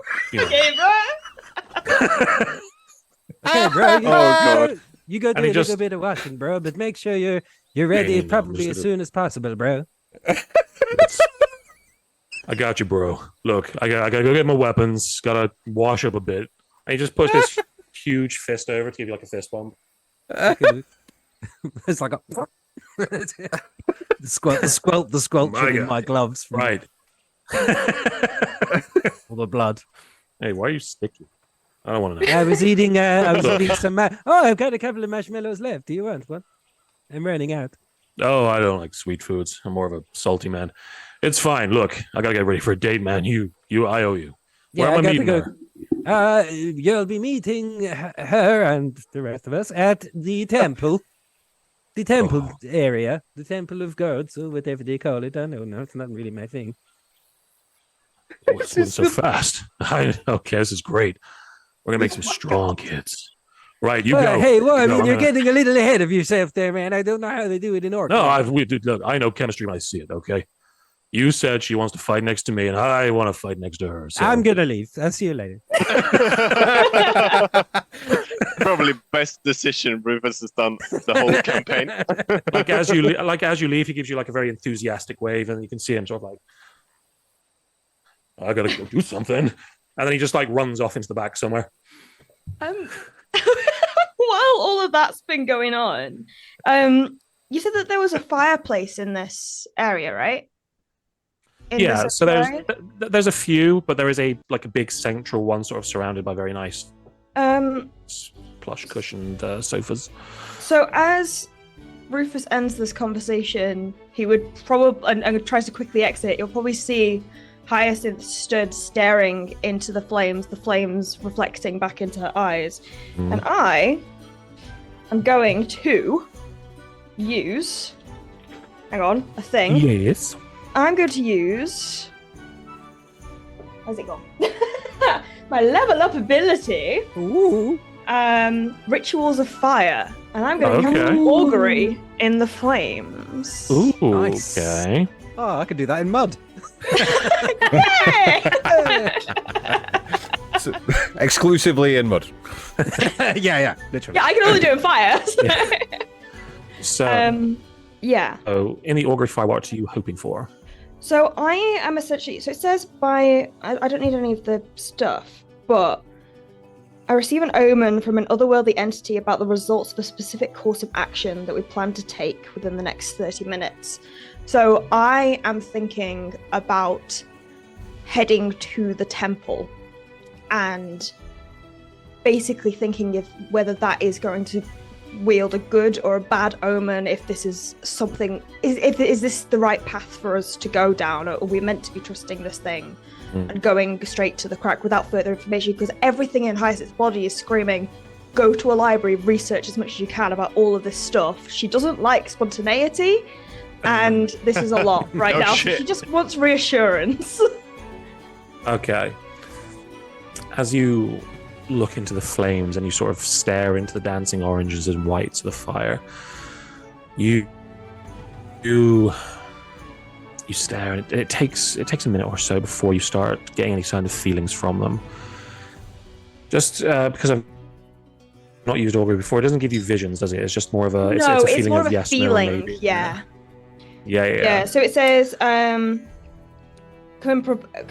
Okay, bro. God. You go do And he a just- little bit of washing, bro, but make sure you're ready I'm probably just as gonna- soon as possible, bro. I got you, bro. Look, I gotta go get my weapons. Gotta wash up a bit. And he just puts this huge fist over to give you like a fist bump. It's like a the squelch My in God. my gloves from Right. all the blood. Hey, why are you sticky? I don't want to know. I was eating. Look. Some. I've got a couple of marshmallows left. Do you want one? I'm running out. Oh, I don't like sweet foods. I'm more of a salty man. It's fine. Look, I gotta get ready for a date, man. I owe you. Where Yeah, am I I got to meeting go. her? You'll be meeting her and the rest of us at the temple. The temple Oh. area, the temple of gods, or whatever they call it. I don't know. It's not really my thing. What's moving so fast? Okay, this is great. We're gonna make some strong kids. Right, you Well, go. hey, well, I You go. mean, I'm you're gonna- getting a little ahead of yourself there, man. I don't know how they do it in Orc. No, look, I know chemistry when I see it. Okay, you said she wants to fight next to me, and I want to fight next to her. So I'm gonna leave. I'll see you later. Probably best decision Rufus has done the whole campaign. like as you leave, he gives you like a very enthusiastic wave, and you can see him sort of like, I gotta go do something, and then he just like runs off into the back somewhere. While all of that's been going on, you said that there was a fireplace in this area, right? In Yeah, this so area? there's a few, but there is a big central one, sort of surrounded by very nice plush cushioned sofas. So as Rufus ends this conversation, he would probably and tries to quickly exit. You'll probably see Hyacinth stood staring into the flames reflecting back into her eyes. Mm. And I am going to use a thing. Yes. I'm going to use. How's it gone? My level up ability. Ooh. Rituals of fire. And I'm going to Okay. use augury in the flames. Ooh. Nice. Okay. Oh, I could do that in mud. Yay! Exclusively in mud. yeah, literally. Yeah, I can only do it in fire. So. So, Yeah. in the augury fire, what are you hoping for? So I am essentially. So it says I don't need any of the stuff, but I receive an omen from an otherworldly entity about the results of a specific course of action that we plan to take within the next 30 minutes. So I am thinking about heading to the temple and basically thinking of whether that is going to wield a good or a bad omen, if this is something, is this the right path for us to go down, or are we meant to be trusting this thing and going straight to the crack without further information? Because everything in Hyacinth's body is screaming, go to a library, research as much as you can about all of this stuff. She doesn't like spontaneity, and this is a lot right now. Shit. She just wants reassurance. Okay. As you look into the flames and you sort of stare into the dancing oranges and whites of the fire, you stare, and it takes a minute or so before you start getting any kind of feelings from them. Just because I've not used augury before, it doesn't give you visions, does it? It's just more of a it's a feeling more of of a yes, feeling. no, maybe. Yeah. Yeah. So it says can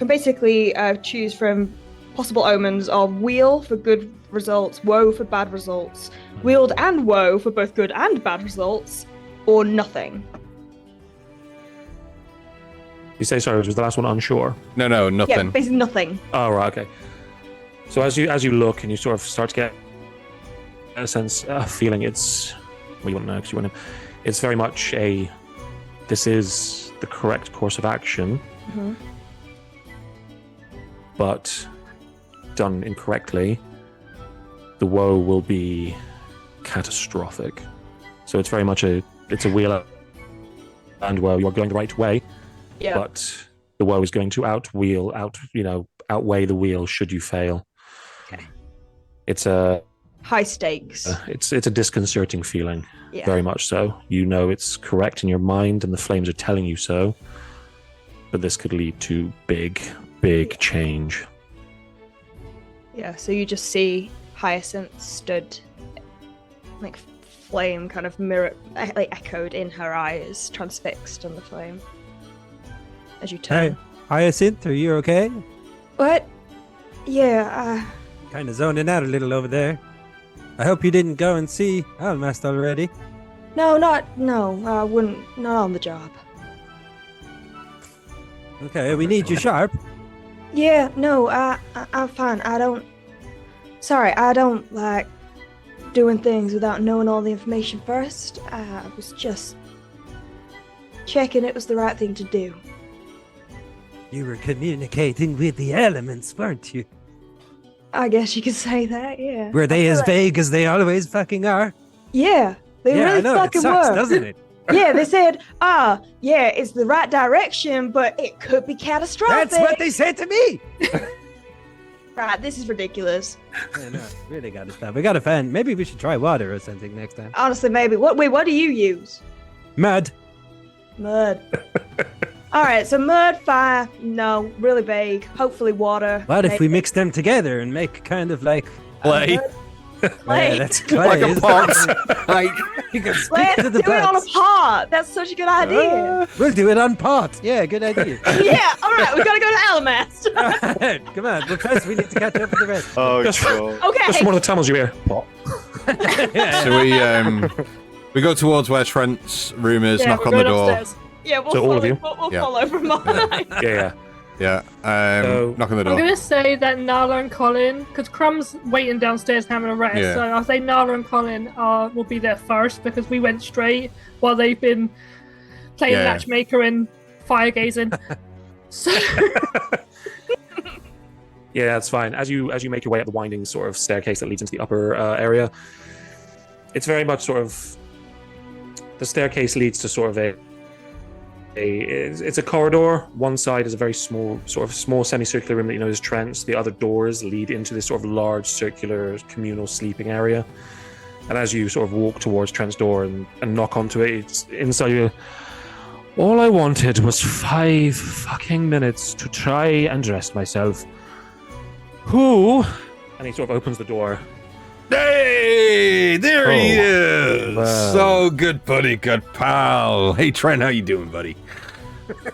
basically choose from possible omens of weal for good results, woe for bad results, wield and woe for both good and bad results, or nothing. You say sorry, was the last one unsure? No, nothing. Yeah, basically nothing. Oh, right, okay. So as you look and you sort of start to get a sense, a feeling, it's, well, you wouldn't know because you wouldn't know. It's very much this is the correct course of action, but done incorrectly, the woe will be catastrophic. So it's very much it's a wheel and woe. You're going the right way, but the woe is going to outweigh the wheel should you fail. Okay. It's a high stakes. It's a disconcerting feeling, Yeah. very much so. You know it's correct in your mind, and the flames are telling you so. But this could lead to big change. Yeah, so you just see Hyacinth stood, like flame kind of echoed in her eyes, transfixed on the flame. As you turn. Hey, Hyacinth, are you okay? What? Yeah, Kind of zoning out a little over there. I hope you didn't go and see Almast already. no, I wouldn't, not on the job. Okay, we need you sharp. Yeah, no, I'm fine. I don't like doing things without knowing all the information first. I was just checking it was the right thing to do. You were communicating with the elements, weren't you? I guess you could say that, yeah. Were they as vague as they always fucking are? Yeah, they yeah, really I know, fucking it sucks, were. doesn't it? Yeah, they said, it's the right direction, but it could be catastrophic. That's what they said to me! Right, this is ridiculous. I know, really gotta stop. We gotta find, maybe we should try water or something next time. Honestly, maybe. What do you use? Mud. Mud. Alright, so mud, fire, no, really vague. Hopefully water. What if we maybe. mix them together and make kind of like... Play. Clay. Yeah, that's clay. Like a isn't pot. it? Like, you can speak Let's to the do it on a plants. pot. That's such a good idea. We'll do it on pot. Yeah, good idea. Yeah, alright, we gotta go to Alamast. Come on, but first we need to catch up with the rest. Oh, Just- God. Okay. Just one of the tunnels you hear. so we go towards where Trent's room is, knock on the door. Yeah, we'll So all follow, of you? we'll Yeah. follow from behind. Yeah. Yeah, So- knock on the I'm door. going to say that Nala and Colin, because Crumb's waiting downstairs having a rest, Yeah. so I'll say Nala and Colin will be there first because we went straight while they've been playing Yeah. matchmaker and fire gazing. So Yeah, that's fine. As you make your way up the winding sort of staircase that leads into the upper area, it's very much sort of the staircase leads to sort of it's a corridor. One side is a very small semicircular room that you know is Trent's. The other doors lead into this sort of large circular communal sleeping area. And as you sort of walk towards Trent's door and knock onto it, it's inside you. All I wanted was 5 fucking minutes to try and rest myself. Who? And he sort of opens the door. Hey, there he is. wow. So good, buddy, good pal. Hey, Trent, how you doing, buddy?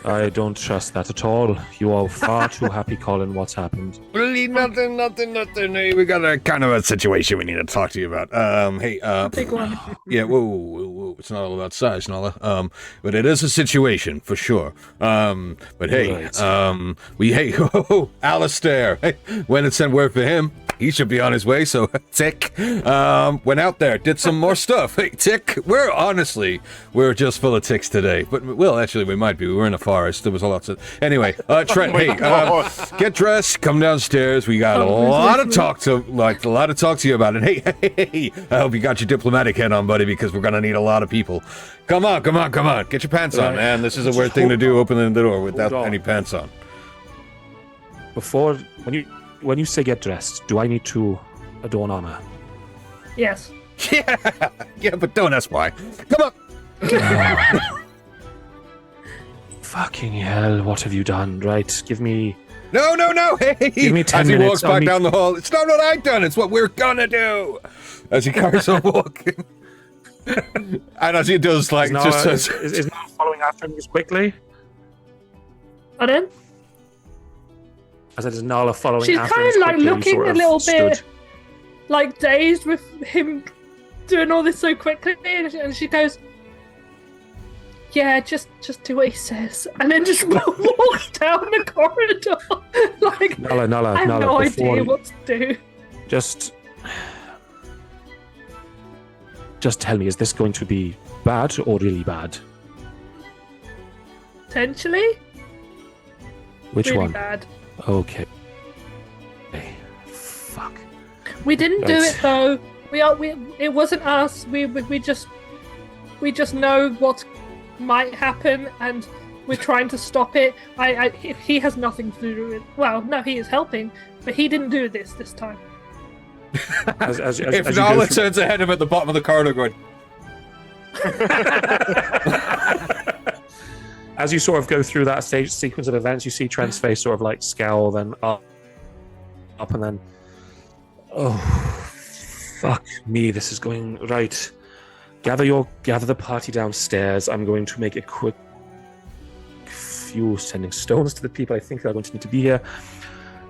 I don't trust that at all. You are far too happy, Colin. What's happened? Really, nothing. Hey, we got a kind of a situation we need to talk to you about. Hey, big one. yeah, whoa. It's not all about size, Nala. But it is a situation for sure. But hey, Right. Alistair. Hey, went and sent word for him. he should be on his way. So Tick went out there, did some more stuff. Hey, Tick, we're just full of ticks today. But well, actually, we might be. We were in a forest. There was a lot of. Anyway, Trent, hey, get dressed, come downstairs. We got a lot of talk to you about it. Hey, I hope you got your diplomatic head on, buddy, because we're gonna need a lot of people. Come on. Get your pants on, man. This is a weird thing to do, opening the door without any pants on. Before, when you say get dressed, do I need to adorn armor? Yes. Yeah, but don't ask why. Come on. Fucking hell, what have you done? Right, give me... No, hey! Give me 10 as he minutes. walks back down the hall, it's not what I've done, it's what we're gonna do! As he carries on walking. And as he does, like, is just says... Is Nala following after him as quickly? Pardon? I said, is Nala following She's after kind him of as like quickly? looking Sort a of little stood. bit like dazed with him doing all this so quickly, and she goes, "Yeah, just do what he says," and then just walks down the corridor. Like, Nala, I have no before idea what to do. Just tell me, is this going to be bad or really bad? Potentially. Which really one? Bad. Okay. Fuck. We didn't do Right. it though. It wasn't us. We just know what might happen, and we're trying to stop it. He has nothing to do with it. Well, no, he is helping, but he didn't do this time. As if you Nala go through- turns ahead of him at the bottom of the corridor going... As you sort of go through that sequence of events, you see Trent's face sort of like scowl, then up, and then, oh, fuck me, this is going right. Gather the party downstairs. I'm going to make a quick few sending stones to the people I think that are going to need to be here.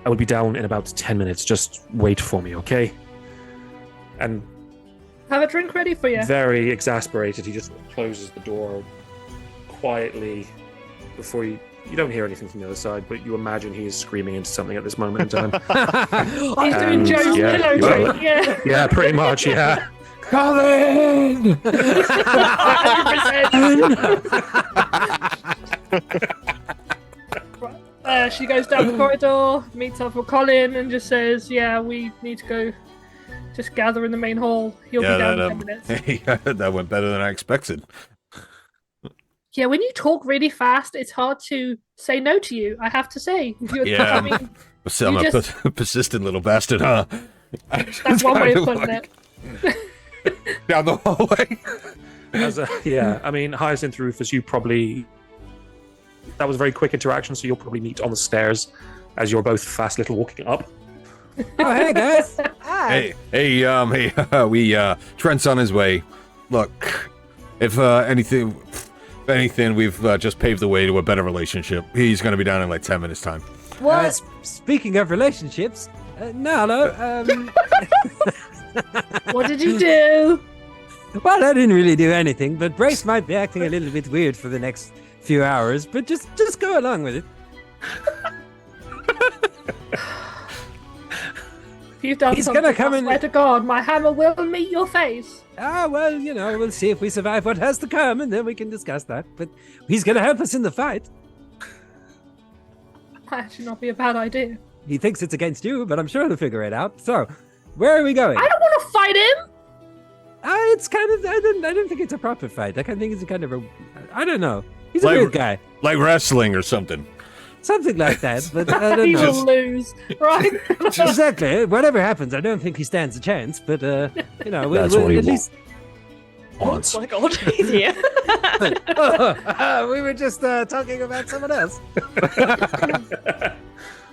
I will be down in about 10 minutes. Just wait for me, okay? And Have a drink ready for you. very exasperated, he just closes the door quietly before you don't hear anything from the other side, but you imagine he is screaming into something at this moment in time. He's doing Joe's pillow trick. Yeah. Yeah, pretty much, yeah. Colin! 100%. She goes down the corridor, meets up with Colin, and just says, "Yeah, we need to go. Just gather in the main hall. He'll be down in 10 minutes." Hey, that went better than I expected. Yeah, when you talk really fast, it's hard to say no to you. I have to say. Yeah. I mean, So I'm You a persistent little bastard, huh? that's one way of putting it. Down the hallway. I mean, Hyacinth Rufus, that was a very quick interaction, so you'll probably meet on the stairs as you're both fast little walking up. Oh, hey guys. Hey, Trent's on his way. Look, if anything, we've just paved the way to a better relationship. He's going to be down in like 10 minutes' time. What? Speaking of relationships, Nala, What did you do? well, I didn't really do anything, but Brace might be acting a little bit weird for the next few hours, but just go along with it. If you've done He's something, gonna come I in- swear to God, my hammer will meet your face. Ah, well, we'll see if we survive what has to come, and then we can discuss that. But he's going to help us in the fight. Might actually not be a bad idea. He thinks it's against you, but I'm sure he'll figure it out. So, where are we going? I don't want to fight him. It's kind of. I don't think it's a proper fight. I kind of think it's a kind of a. I don't know. He's a Like- weird guy. Like wrestling or something. Something like that, but I don't He know. will lose, right? Exactly. Whatever happens, I don't think he stands a chance. But we'll That's what he at least. wants. Oh my god, he's here. We were just talking about someone else.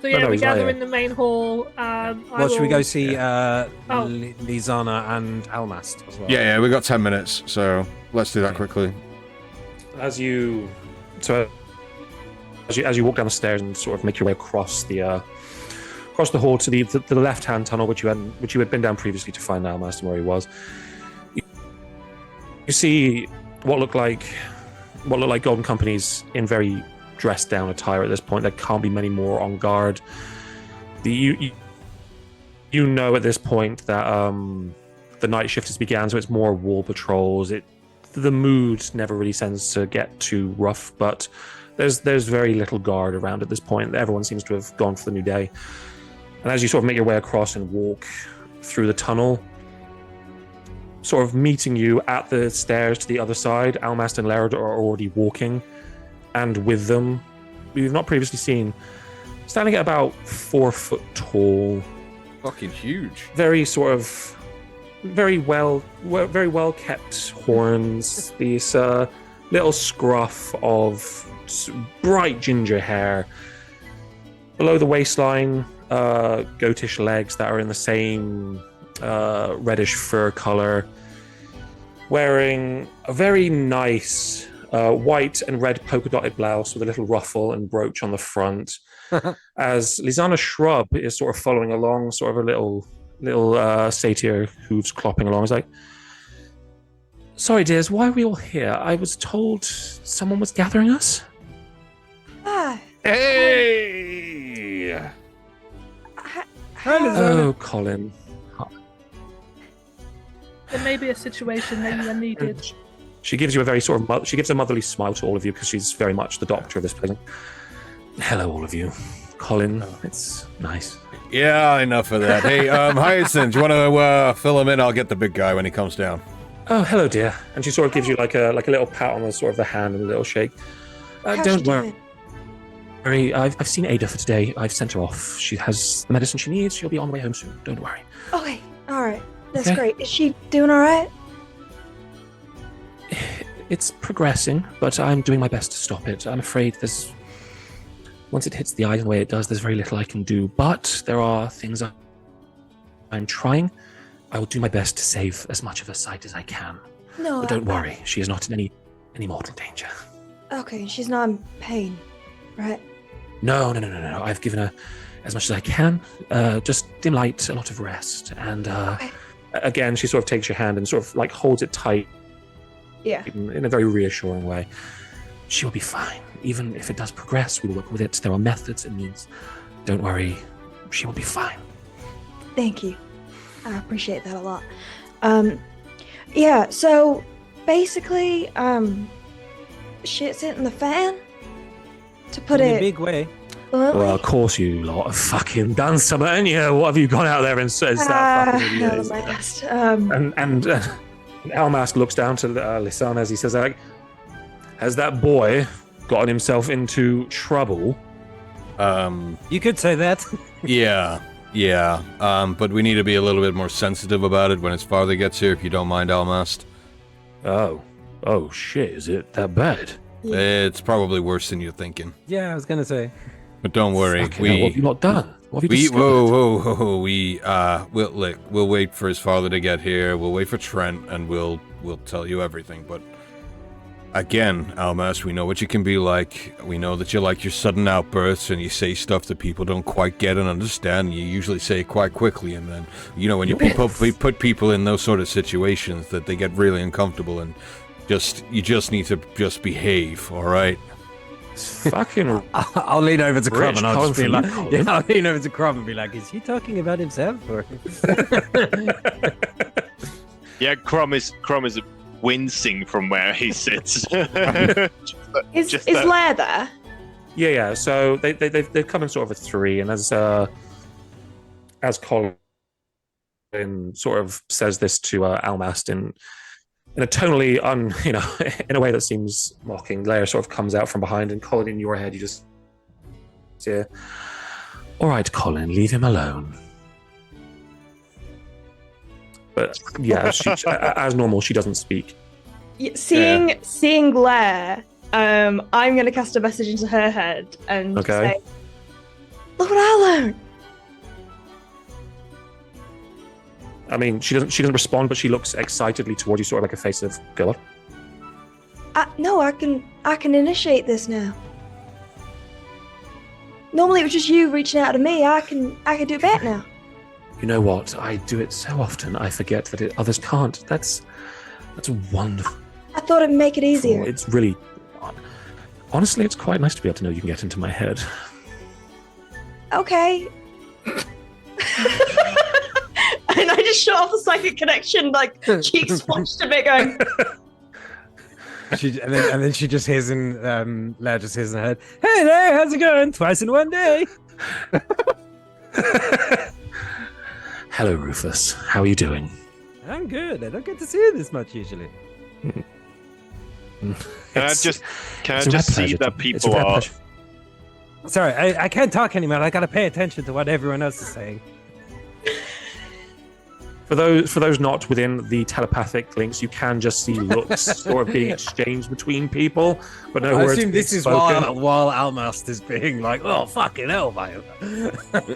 So yeah, No, we he's gather right. in the main hall. Well, should we go see Lizana and Almast as well? Yeah, we got 10 minutes, so let's do that quickly. As you walk down the stairs and sort of make your way across the hall to the left-hand tunnel, which you had been down previously to find Almast and where he was, you see what look like Golden Companies in very dressed down attire at this point. There can't be many more on guard. You You know at this point that the night shift has began, so it's more wall patrols. The mood never really tends to get too rough, but there's very little guard around at this point. Everyone seems to have gone for the new day. And as you sort of make your way across and walk through the tunnel, sort of meeting you at the stairs to the other side, Almast and Laird are already walking, and with them, we've not previously seen, standing at about 4 foot tall. Fucking huge. Very well kept horns. These little scruff of bright ginger hair. Below the waistline, goatish legs that are in the same reddish fur color. Wearing a very nice white and red polka dotted blouse with a little ruffle and brooch on the front. As Lizana Shrub is sort of following along, sort of a little satyr hooves clopping along. It's like, sorry, dears, why are we all here? I was told someone was gathering us. Hey! Oh, Colin. There may be a situation that you are needed. She gives you a very sort of she gives a motherly smile to all of you because she's very much the doctor of this place. Hello, all of you. Colin, it's nice. Yeah, enough of that. Hey, Hyacinth, you want to fill him in? I'll get the big guy when he comes down. Oh, hello, dear. And she sort of gives you like a little pat on the sort of the hand and a little shake. Don't worry. I've seen Ada for today. I've sent her off. She has the medicine she needs. She'll be on the way home soon. Don't worry. Okay, all right. That's Okay. great. Is she doing all right? It's progressing, but I'm doing my best to stop it. I'm afraid once it hits the eye the way it does, there's very little I can do. But there are things I'm trying. I will do my best to save as much of her sight as I can. No. But don't worry, she is not in any mortal danger. Okay, she's not in pain, right? No. I've given her as much as I can. Just dim light, a lot of rest. And Okay. again, she sort of takes your hand and sort of like holds it tight. Yeah. In a very reassuring way. She will be fine. Even if it does progress, we will work with it. There are methods and means. Don't worry, she will be fine. Thank you. I appreciate that a lot. Yeah, so basically, shit's hitting the fan. To put In a it big way. bluntly. Well, of course you lot have fucking done something, haven't you? What have you gone out there and says that fucking idiot? Not my best. And Almask looks down to Lisanna as he says, like, has that boy gotten himself into trouble? You could say that. Yeah. But we need to be a little bit more sensitive about it when his father gets here, if you don't mind, Almast. Oh shit, is it that bad? It's probably worse than you're thinking. Yeah, I was gonna say. But don't worry, Fucking hell, what have you not done? What have you discovered? We'll wait for his father to get here. We'll wait for Trent, and we'll tell you everything. But again, Almas, we know what you can be like. We know that you like your sudden outbursts, and you say stuff that people don't quite get and understand. And you usually say it quite quickly, and then when you put people in those sort of situations, that they get really uncomfortable, and you just need to behave. All right. Fucking. I'll lean over to Crumb and I'll just be like, Colin. I'll lean over to Crumb and be like, is he talking about himself or? Yeah, Crumb is wincing from where he sits. Is Lair there? Yeah. So they've come in sort of a three, and as Colin sort of says this to Almast in a tonally in a way that seems mocking, Lair sort of comes out from behind, and Colin, in your head, you just hear, "All right, Colin, leave him alone." But yeah, as normal, she doesn't speak. Seeing Lair, I'm going to cast a message into her head and say, "Look what I learned." I mean, she doesn't respond, but she looks excitedly towards you, sort of like a face of "Go on." No, I can initiate this now. Normally it was just you reaching out to me. I can do it better now. You know what? I do it so often, I forget that others can't. That's wonderful. I thought it'd make it easier. It's really, honestly, it's quite nice to be able to know you can get into my head. Okay. shut off the psychic connection, like cheeks flushed a bit, going. And then she just hears in Leia just hears in her head, "Hey there, how's it going? Twice in one day." Hello, Rufus. How are you doing? I'm good. I don't get to see you this much usually. Can I just see that people are? Sorry, I can't talk anymore. I gotta pay attention to what everyone else is saying. For those not within the telepathic links, you can just see looks sort of being exchanged between people, but no I words assume being this is spoken. while Almaster's being like, "Oh fucking hell, mate."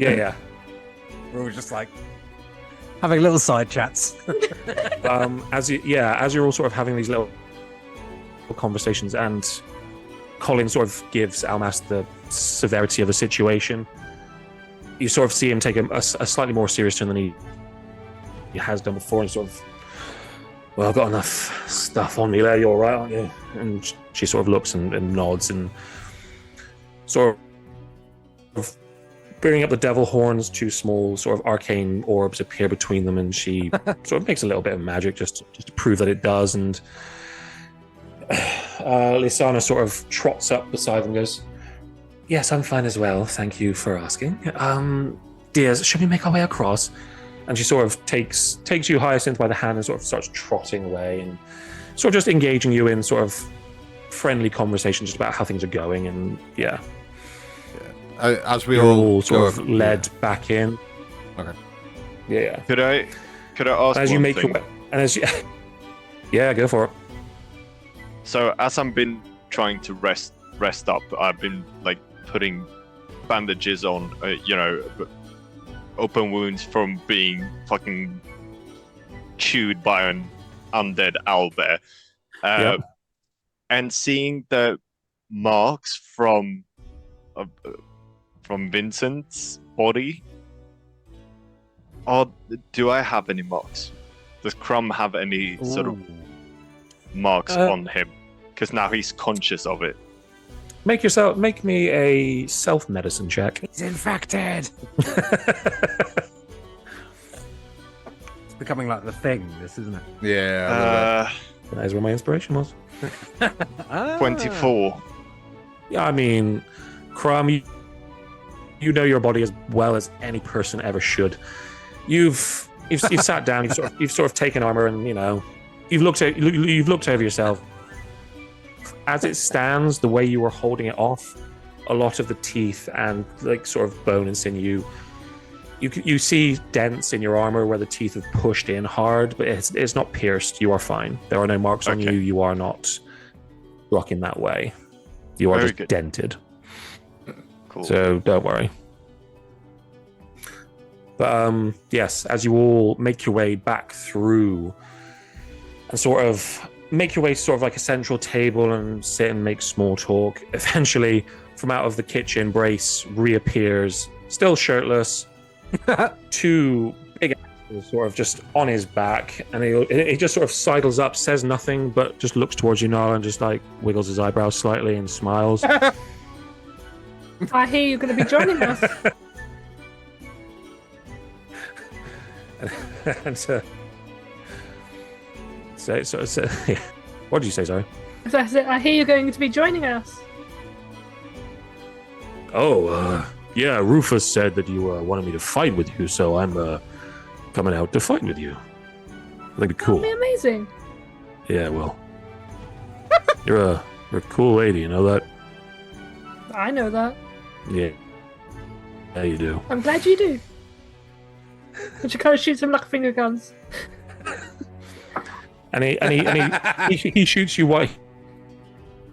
Yeah. We're all just like having little side chats. As you're all sort of having these little conversations, and Colin sort of gives Almas the severity of the situation. You sort of see him take a slightly more serious turn than he has done before, and sort of, well, I've got enough stuff on me there. You're all right, aren't you? And she sort of looks and nods and sort of bringing up the devil horns. Two small sort of arcane orbs appear between them, and she sort of makes a little bit of magic just to prove that it does. And Lysana sort of trots up beside them and goes, "Yes, I'm fine as well. Thank you for asking. Dears, should we make our way across?" And she sort of takes you, Hyacinth, by the hand and sort of starts trotting away and sort of just engaging you in sort of friendly conversation just about how things are going. And yeah. As we You're all sort go of led back in. Okay. Yeah. Could I ask As you one make thing? your way, and as you, yeah, go for it. So as I've been trying to rest up, I've been like putting bandages on, open wounds from being fucking chewed by an undead owlbear, and seeing the marks from Vincent's body. Do I have any marks? Does Crumb have any sort of marks on him? Because now he's conscious of it. Make me a self-medicine check. He's infected. It's becoming like the thing, this, isn't it? Yeah. That is where my inspiration was. 24. Yeah, I mean, Crumb, you know your body as well as any person ever should. You've sat down. You've sort of taken armor, and you've looked over yourself. As it stands, the way you were holding it off, a lot of the teeth and like sort of bone and sinew, you see dents in your armor where the teeth have pushed in hard, but it's not pierced. You are fine. There are no marks on you. You are not struck in that way. You are Very just good. dented. Cool. So don't worry. But yes, as you all make your way back through and sort of make your way to sort of like a central table and sit and make small talk, eventually from out of the kitchen, Brace reappears, still shirtless, two big axes sort of just on his back, and he just sort of sidles up, says nothing, but just looks towards you, Nala, and just like wiggles his eyebrows slightly and smiles. I hear you're going to be joining us. And what did you say, sorry? I hear you're going to be joining us. Yeah, Rufus said that you wanted me to fight with you, so I'm coming out to fight with you. I think it'd be cool. That'd be amazing. Yeah, well, you're a cool lady, you know that? I know that. Yeah, you do. I'm glad you do. But you can't shoot some luck finger guns. And he shoots you one.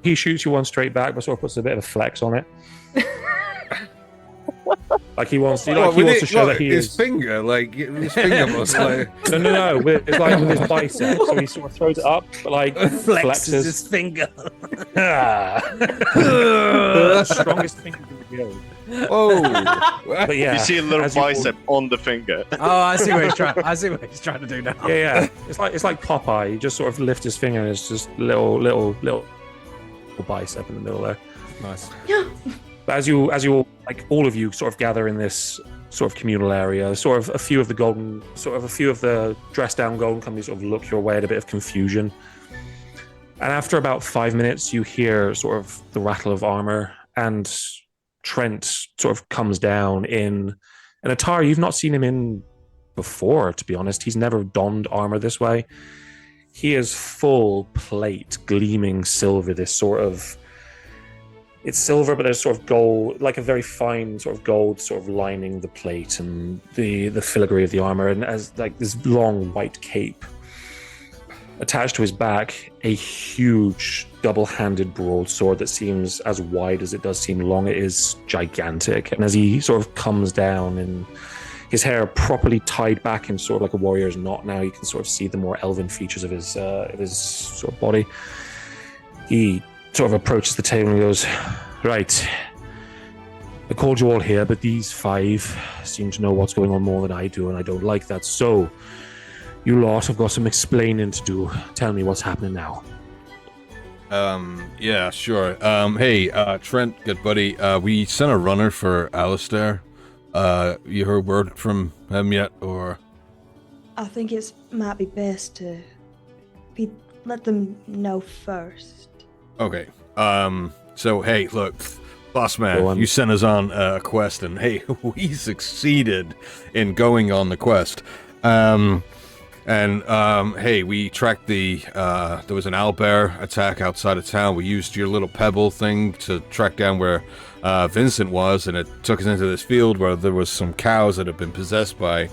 He shoots you one straight back, but sort of puts a bit of a flex on it. Like he wants to show that he his is. finger, his finger was like. No. With his bicep, so he sort of throws it up, but like flexes his finger. Strongest finger in the guild. Oh, But yeah, You see a little as you- bicep on the finger. Oh, I see what he's trying to do now. Yeah. It's like Popeye. You just sort of lift his finger, and it's just little bicep in the middle there. Nice. But as you all, like all of you, sort of gather in this sort of communal area. Sort of a few of the dressed down golden companies sort of look your way at a bit of confusion. And after about 5 minutes, you hear sort of the rattle of armor, and Trent sort of comes down in an attire you've not seen him in before, to be honest. He's never donned armor this way. He is full plate, gleaming silver, it's silver, but there's sort of gold, like a very fine sort of gold sort of lining the plate and the filigree of the armor, and as like this long white cape. Attached to his back, a huge double-handed broadsword that seems as wide as it does seem long. It is gigantic, and as he sort of comes down, and his hair properly tied back in sort of like a warrior's knot now, you can sort of see the more elven features of his sort of body. He sort of approaches the table and goes, "Right, I called you all here, but these 5 seem to know what's going on more than I do, and I don't like that. So, you lot have got some explaining to do. Tell me what's happening now." Yeah, sure. Hey, Trent, good buddy. We sent a runner for Alistair. You heard word from him yet, or? I think it might be best to let them know first. Okay. So, hey, look, boss man, you sent us on a quest, and hey, we succeeded in going on the quest. Hey, we tracked there was an owlbear attack outside of town. We used your little pebble thing to track down where Vincent was, and it took us into this field where there was some cows that had been possessed by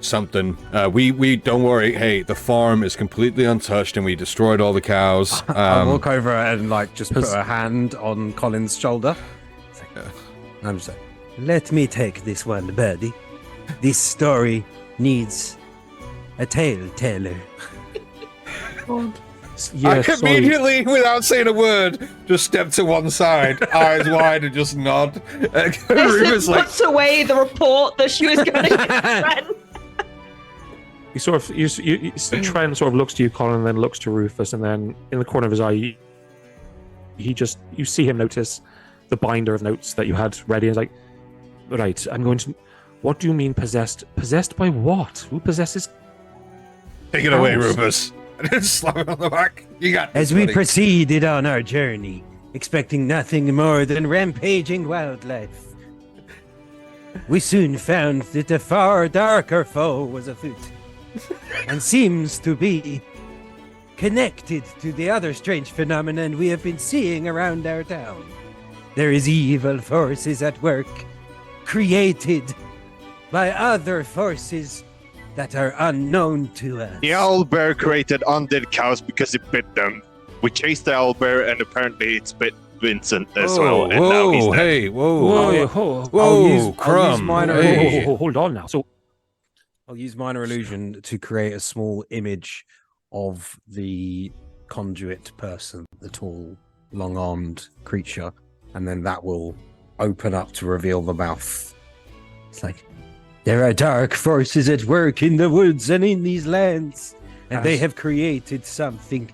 something. We don't worry. Hey, the farm is completely untouched, and we destroyed all the cows. I'll walk over and just put a hand on Colin's shoulder. I'm just like, Let me take this one, buddy. This story needs a tale teller. I immediately, without saying a word, just step to one side, eyes wide, and just nod. This puts away the report that she was going to give Trent. Trent sort of looks to you, Colin, and then looks to Rufus, and then in the corner of his eye, you see him notice the binder of notes that you had ready. And he's like, "Right, I'm going to. What do you mean possessed? Possessed by what? Who possesses?" Take it away, Rufus. Just slap him on the back. You got this, As we buddy. proceeded on our journey, expecting nothing more than rampaging wildlife, we soon found that a far darker foe was afoot, and seems to be connected to the other strange phenomenon we have been seeing around our town. There is evil forces at work, created by other forces that are unknown to us. The owlbear created undead cows because it bit them. We chased the owlbear, and apparently it's bit Vincent as well. And now he's dead. Hey, whoa, Crumb. Hold on now. So I'll use minor illusion to create a small image of the conduit person, the tall, long-armed creature, and then that will open up to reveal the mouth. It's like, there are dark forces at work in the woods and in these lands, and they have created something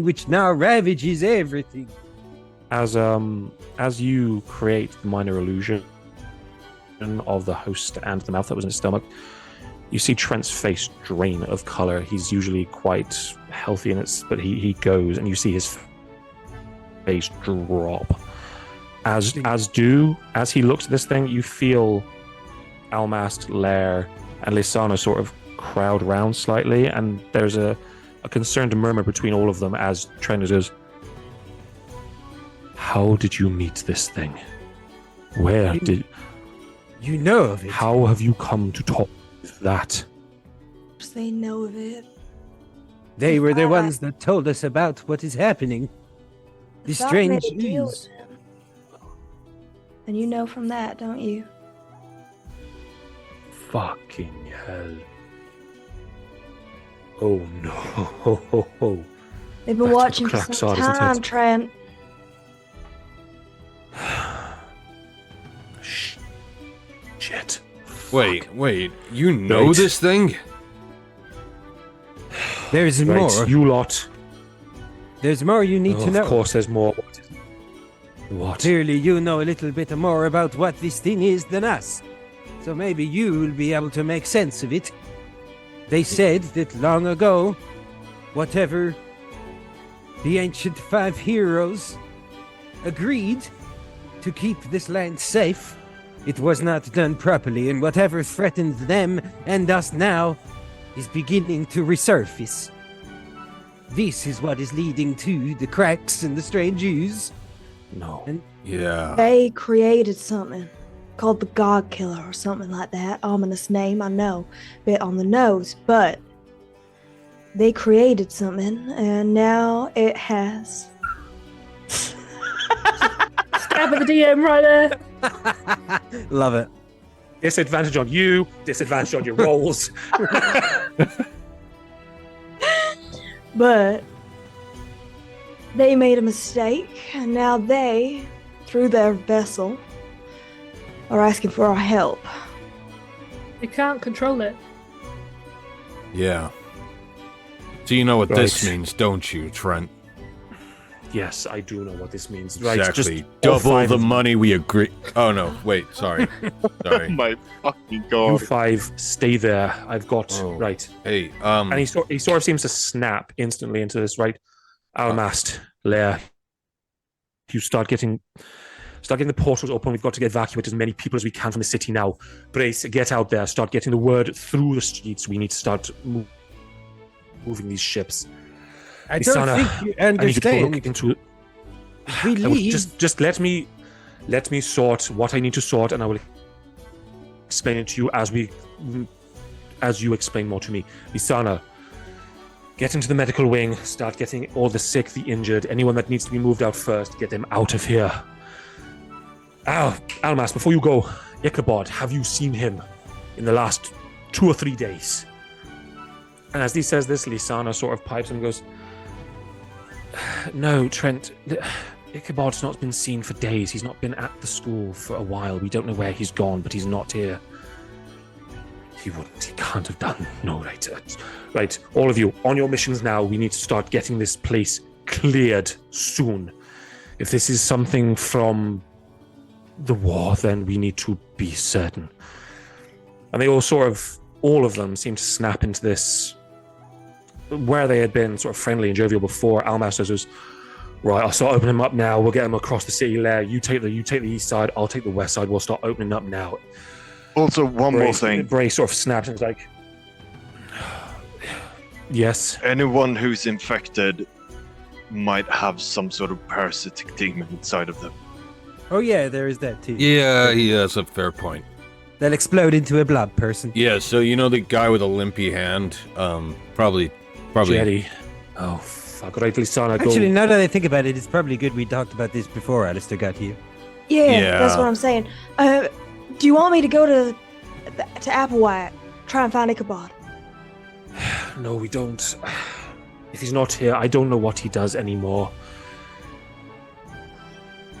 which now ravages everything. As you create the minor illusion of the host and the mouth that was in his stomach, you see Trent's face drain of color. He's usually quite healthy but he goes, and you see his face drop. As he looks at this thing, you feel Almast, Lair, and Lysana sort of crowd round slightly, and there's a concerned murmur between all of them as Trent goes, "How did you meet this thing? Where did you know of it? How have you come to talk that?" They know of it. They were the ones that told us about what is happening. The strange news. And you know from that, don't you? Fucking hell. Oh no. They've been watching for some time, Trent. Shit. Wait, you know this thing? There's more. You lot. There's more you need to know. Of course there's more. What? Clearly, you know a little bit more about what this thing is than us. So maybe you will be able to make sense of it. They said that long ago, whatever the ancient 5 heroes agreed to keep this land safe, it was not done properly, and whatever threatens them and us now is beginning to resurface. This is what is leading to the cracks and the strange ooze. No. And Yeah. They created something called the God Killer or something like that. Ominous name, I know. Bit on the nose, but they created something and now it has. Stab at the DM right there. love it. Disadvantage on you, disadvantage on your rolls. But they made a mistake, and now they, through their vessel, are asking for our help. You can't control it. Yeah. So you know what this Right. means, don't you, Trent? Yes, I do know what this means. Right, Exactly. just all Double 5 the of money we agree. Oh no, wait, sorry. Oh Sorry. my fucking you god. 5 stay there. I've got Oh. right. Hey, And he sort of seems to snap instantly into this, right? Almast, Lair. You start getting the portals open. We've got to evacuate as many people as we can from the city now. Brace, get out there. Start getting the word through the streets. We need to start moving these ships. I don't Lisana, think you I need you to understand. look into. If we I will- leave, just let me sort what I need to sort, and I will explain it to you as you explain more to me. Lisana, get into the medical wing. Start getting all the sick, the injured, anyone that needs to be moved out first. Get them out of here. Almas, before you go, Ichabod, have you seen him in the last 2 or 3 days? And as he says this, Lisana sort of pipes and goes, "No, Trent. Ichabod's not been seen for days. He's not been at the school for a while. We don't know where he's gone, but he's not here. He can't have done. No, right. All of you, on your missions now, we need to start getting this place cleared soon. If this is something from the war, then we need to be certain." And they all of them seem to snap into this, where they had been sort of friendly and jovial before. Almas says, "Right, I'll start opening them up now. We'll get them across the city layer. You take the east side. I'll take the west side. We'll start opening up now." Also, one more thing. Bray sort of snaps and is like, "Yes." Anyone who's infected might have some sort of parasitic demon inside of them. oh yeah, there is that too. yeah, that's a fair point. They'll explode into a blob person. Yeah, so you know the guy with a limpy hand? Probably. Jetty. Oh, fuck. Right, Lisana, go. Actually, now that I think about it, it's probably good we talked about this before Alistair got here. Yeah, that's Yeah. what I'm saying. Do you want me to go to Applewhite, try and find Ichabod? No, we don't. If he's not here, I don't know what he does anymore.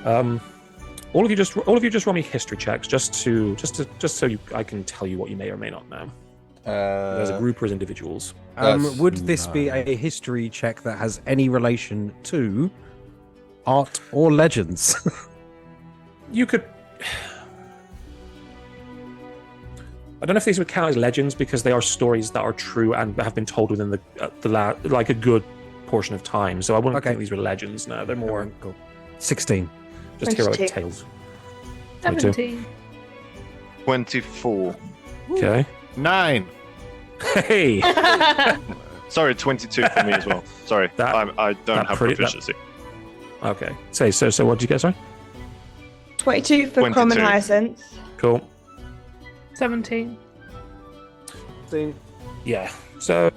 All of you just roll me history checks, just so I can tell you what you may or may not know, as a group or as individuals. That's Would this be a history check that has any relation to art or legends? You could. I don't know if these would count as legends because they are stories that are true and have been told within like a good portion of time. So I wouldn't Okay. think these were legends. No, they're more Cool. 16. just heroic 22. tales. 22. 17. 24. Okay. 9. Hey. Sorry, 22 for me as well. Sorry, That- I don't that have pretty- that- proficiency. Okay. So what did you get? Sorry. 22 for 22. common hyacinth. Cool. 17. Yeah. So,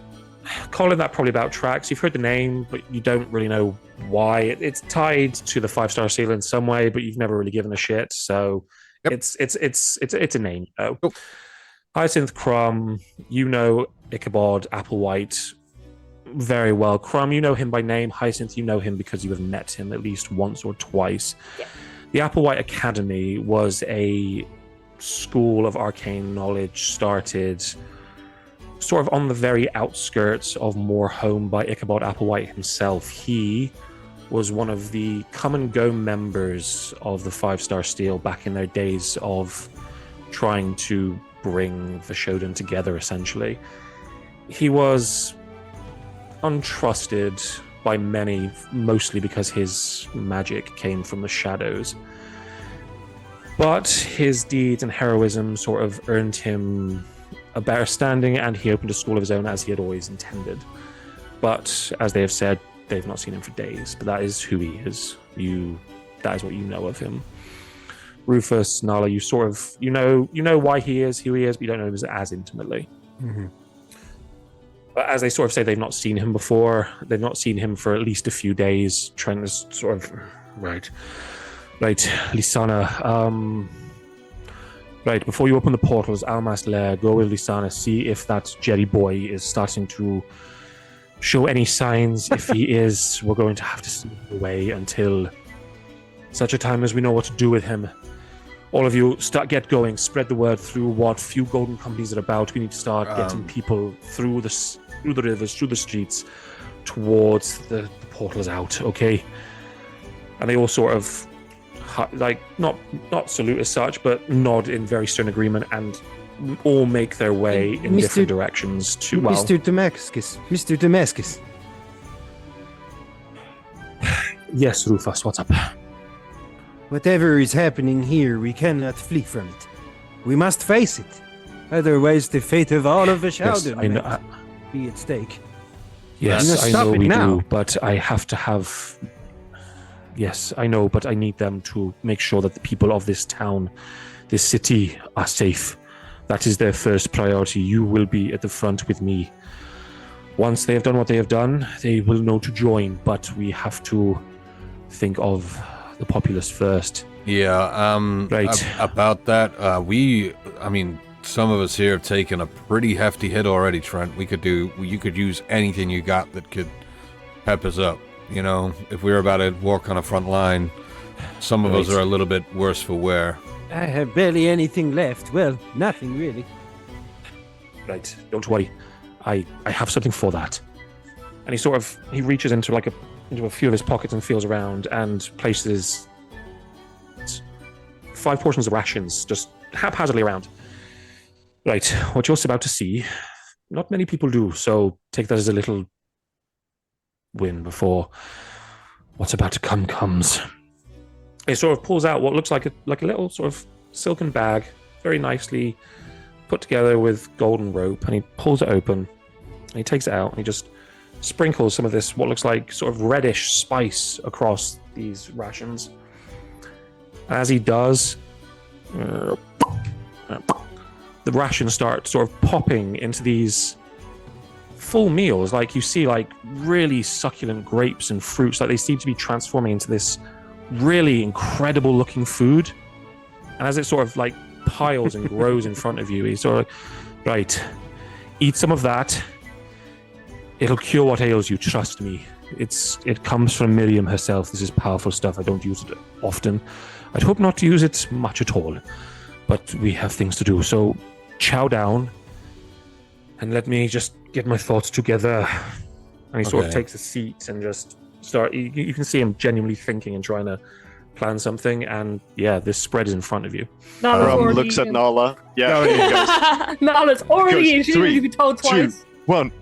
Colin, that probably about tracks. You've heard the name, but you don't really know why. It's tied to the 5-star seal in some way, but you've never really given a shit. So, Yep. it's a name. Oh, Cool. Hyacinth Crumb. You know Ichabod Applewhite very well. Crumb, you know him by name. Hyacinth, you know him because you have met him at least once or twice. Yeah. The Applewhite Academy was a school of arcane knowledge started sort of on the very outskirts of Moorhome by Ichabod Applewhite himself. He was one of the come-and-go members of the 5-Star Steel back in their days of trying to bring Vashoadan together, essentially. He was untrusted by many, mostly because his magic came from the shadows. But his deeds and heroism sort of earned him a better standing, and he opened a school of his own as he had always intended. But as they have said, they've not seen him for days. But that is who he is. That is what you know of him. Rufus, Nala, you sort of you know why he is who he is, but you don't know him as intimately. Mm-hmm. But as they sort of say, they've not seen him before. They've not seen him for at least a few days. Trent is sort of right, Lisana. Right, before you open the portals, Almas Lair, go with Lisana, see if that Jerry boy is starting to show any signs. If he is, we're going to have to sneak away until such a time as we know what to do with him. All of you, get going. Spread the word through what few golden companies are about. We need to start getting people through the rivers, through the streets, towards the portals out, okay? And they all sort of not salute as such, but nod in very stern agreement, and all make their way in different directions to Mr. Damascus. Yes, Rufus, what's up? Whatever is happening here, we cannot flee from it. We must face it. Otherwise, the fate of all of Vashoadan may be at stake. Yes, I know we do, but I have to have... Yes, I know, but I need them to make sure that the people of this town, this city, are safe. That is their first priority. You will be at the front with me. Once they have done what they have done, they will know to join, but we have to think of the populace first. Yeah, right. About that, some of us here have taken a pretty hefty hit already, Trent. You could use anything you got that could pep us up. You know, if we were about to walk on a front line, some of us are a little bit worse for wear. I have barely anything left. Well, nothing really. Right, don't worry. I have something for that. And he reaches into a few of his pockets and feels around and places 5 portions of rations just haphazardly around. Right, what you're about to see, not many people do, so take that as a little win before what's about to come comes. He sort of pulls out what looks like a little sort of silken bag, very nicely put together with golden rope, and he pulls it open, and he takes it out, and he just sprinkles some of this, what looks like sort of reddish spice across these rations. As he does, the rations start sort of popping into these full meals. Like you see really succulent grapes and fruits, like they seem to be transforming into this really incredible looking food. And as it sort of piles and grows in front of you, he's sort of right, eat some of that. It'll cure what ails you, trust me. It comes from Miriam herself. This is powerful stuff. I don't use it often. I'd hope not to use it much at all. But we have things to do, so chow down and let me just get my thoughts together. And he sort of takes a seat and just start. You can see him genuinely thinking and trying to plan something. And yeah, this spread is in front of you. Rum looks at Nala. Yeah, he goes. Nala's already eaten. She 3, can be told twice. 2, 1.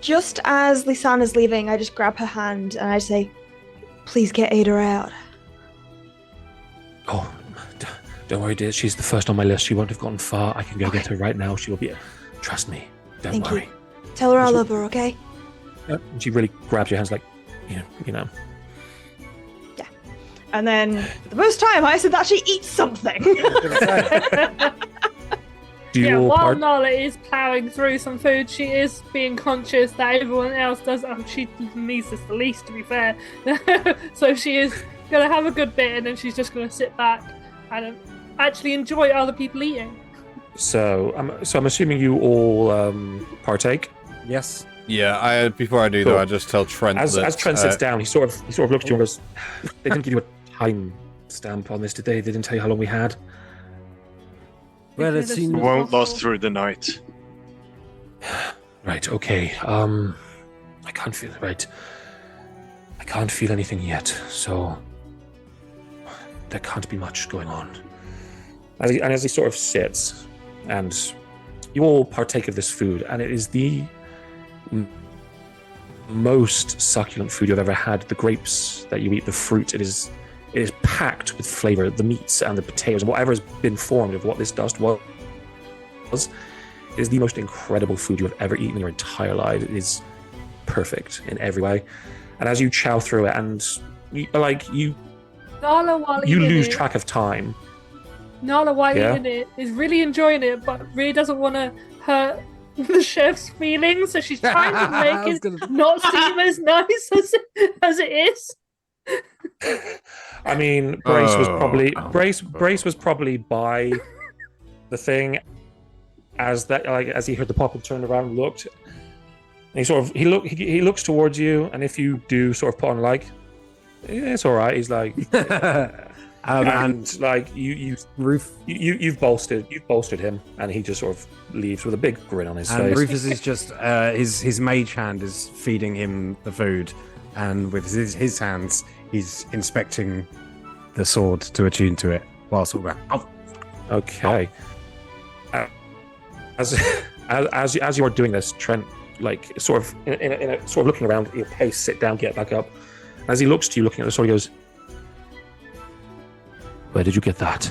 Just as Lisana's leaving, I just grab her hand and I say, "Please get Ada out." Oh, don't worry, dear. She's the first on my list. She won't have gotten far. I can go get her right now. She will be. Trust me. Don't worry. You. Tell her I love her, okay? Yep. And she really grabs your hands, you know. Yeah. And then, for the first time, I said that she eats something. While Nala is ploughing through some food, she is being conscious that everyone else does. She needs this the least, to be fair. So she is going to have a good bit, and then she's just going to sit back and actually enjoy other people eating. So I'm assuming you all partake. Yes. Yeah. Before I do though, I just tell Trent as Trent sits down, he sort of looks at you and goes, "They didn't give you a time stamp on this, did they? They didn't tell you how long we had." Well, it seems It won't last through the night. Right, okay. I can't feel it right. can't feel anything yet, so there can't be much going on. As he sort of sits, and you all partake of this food, and it is the most succulent food you've ever had. The grapes that you eat, the fruit, it is packed with flavor. The meats and the potatoes and whatever has been formed of what this dust was, it is the most incredible food you have ever eaten in your entire life. It is perfect in every way. And as you chow through it, and you Nala, while eating lose it, track of time. Nala, while Yeah? eating it, is really enjoying it, but really doesn't want to hurt the chef's feelings, so she's trying to make it not seem as nice as it is. I mean, Brace was probably by the thing as he heard the pop and turned around and looked. And he looks towards you, and if you do sort of put on yeah, it's all right. He's like, and like you've bolstered him, and he just sort of leaves with a big grin on his And face. Rufus is just his mage hand is feeding him the food, and with his hands he's inspecting the sword to attune to it whilst all going. Oh. Okay. As you are doing this, Trent, like sort of in a sort of looking around, your pace, sit down, get back up. As he looks to you, looking at the sword, he goes, "Where did you get that?"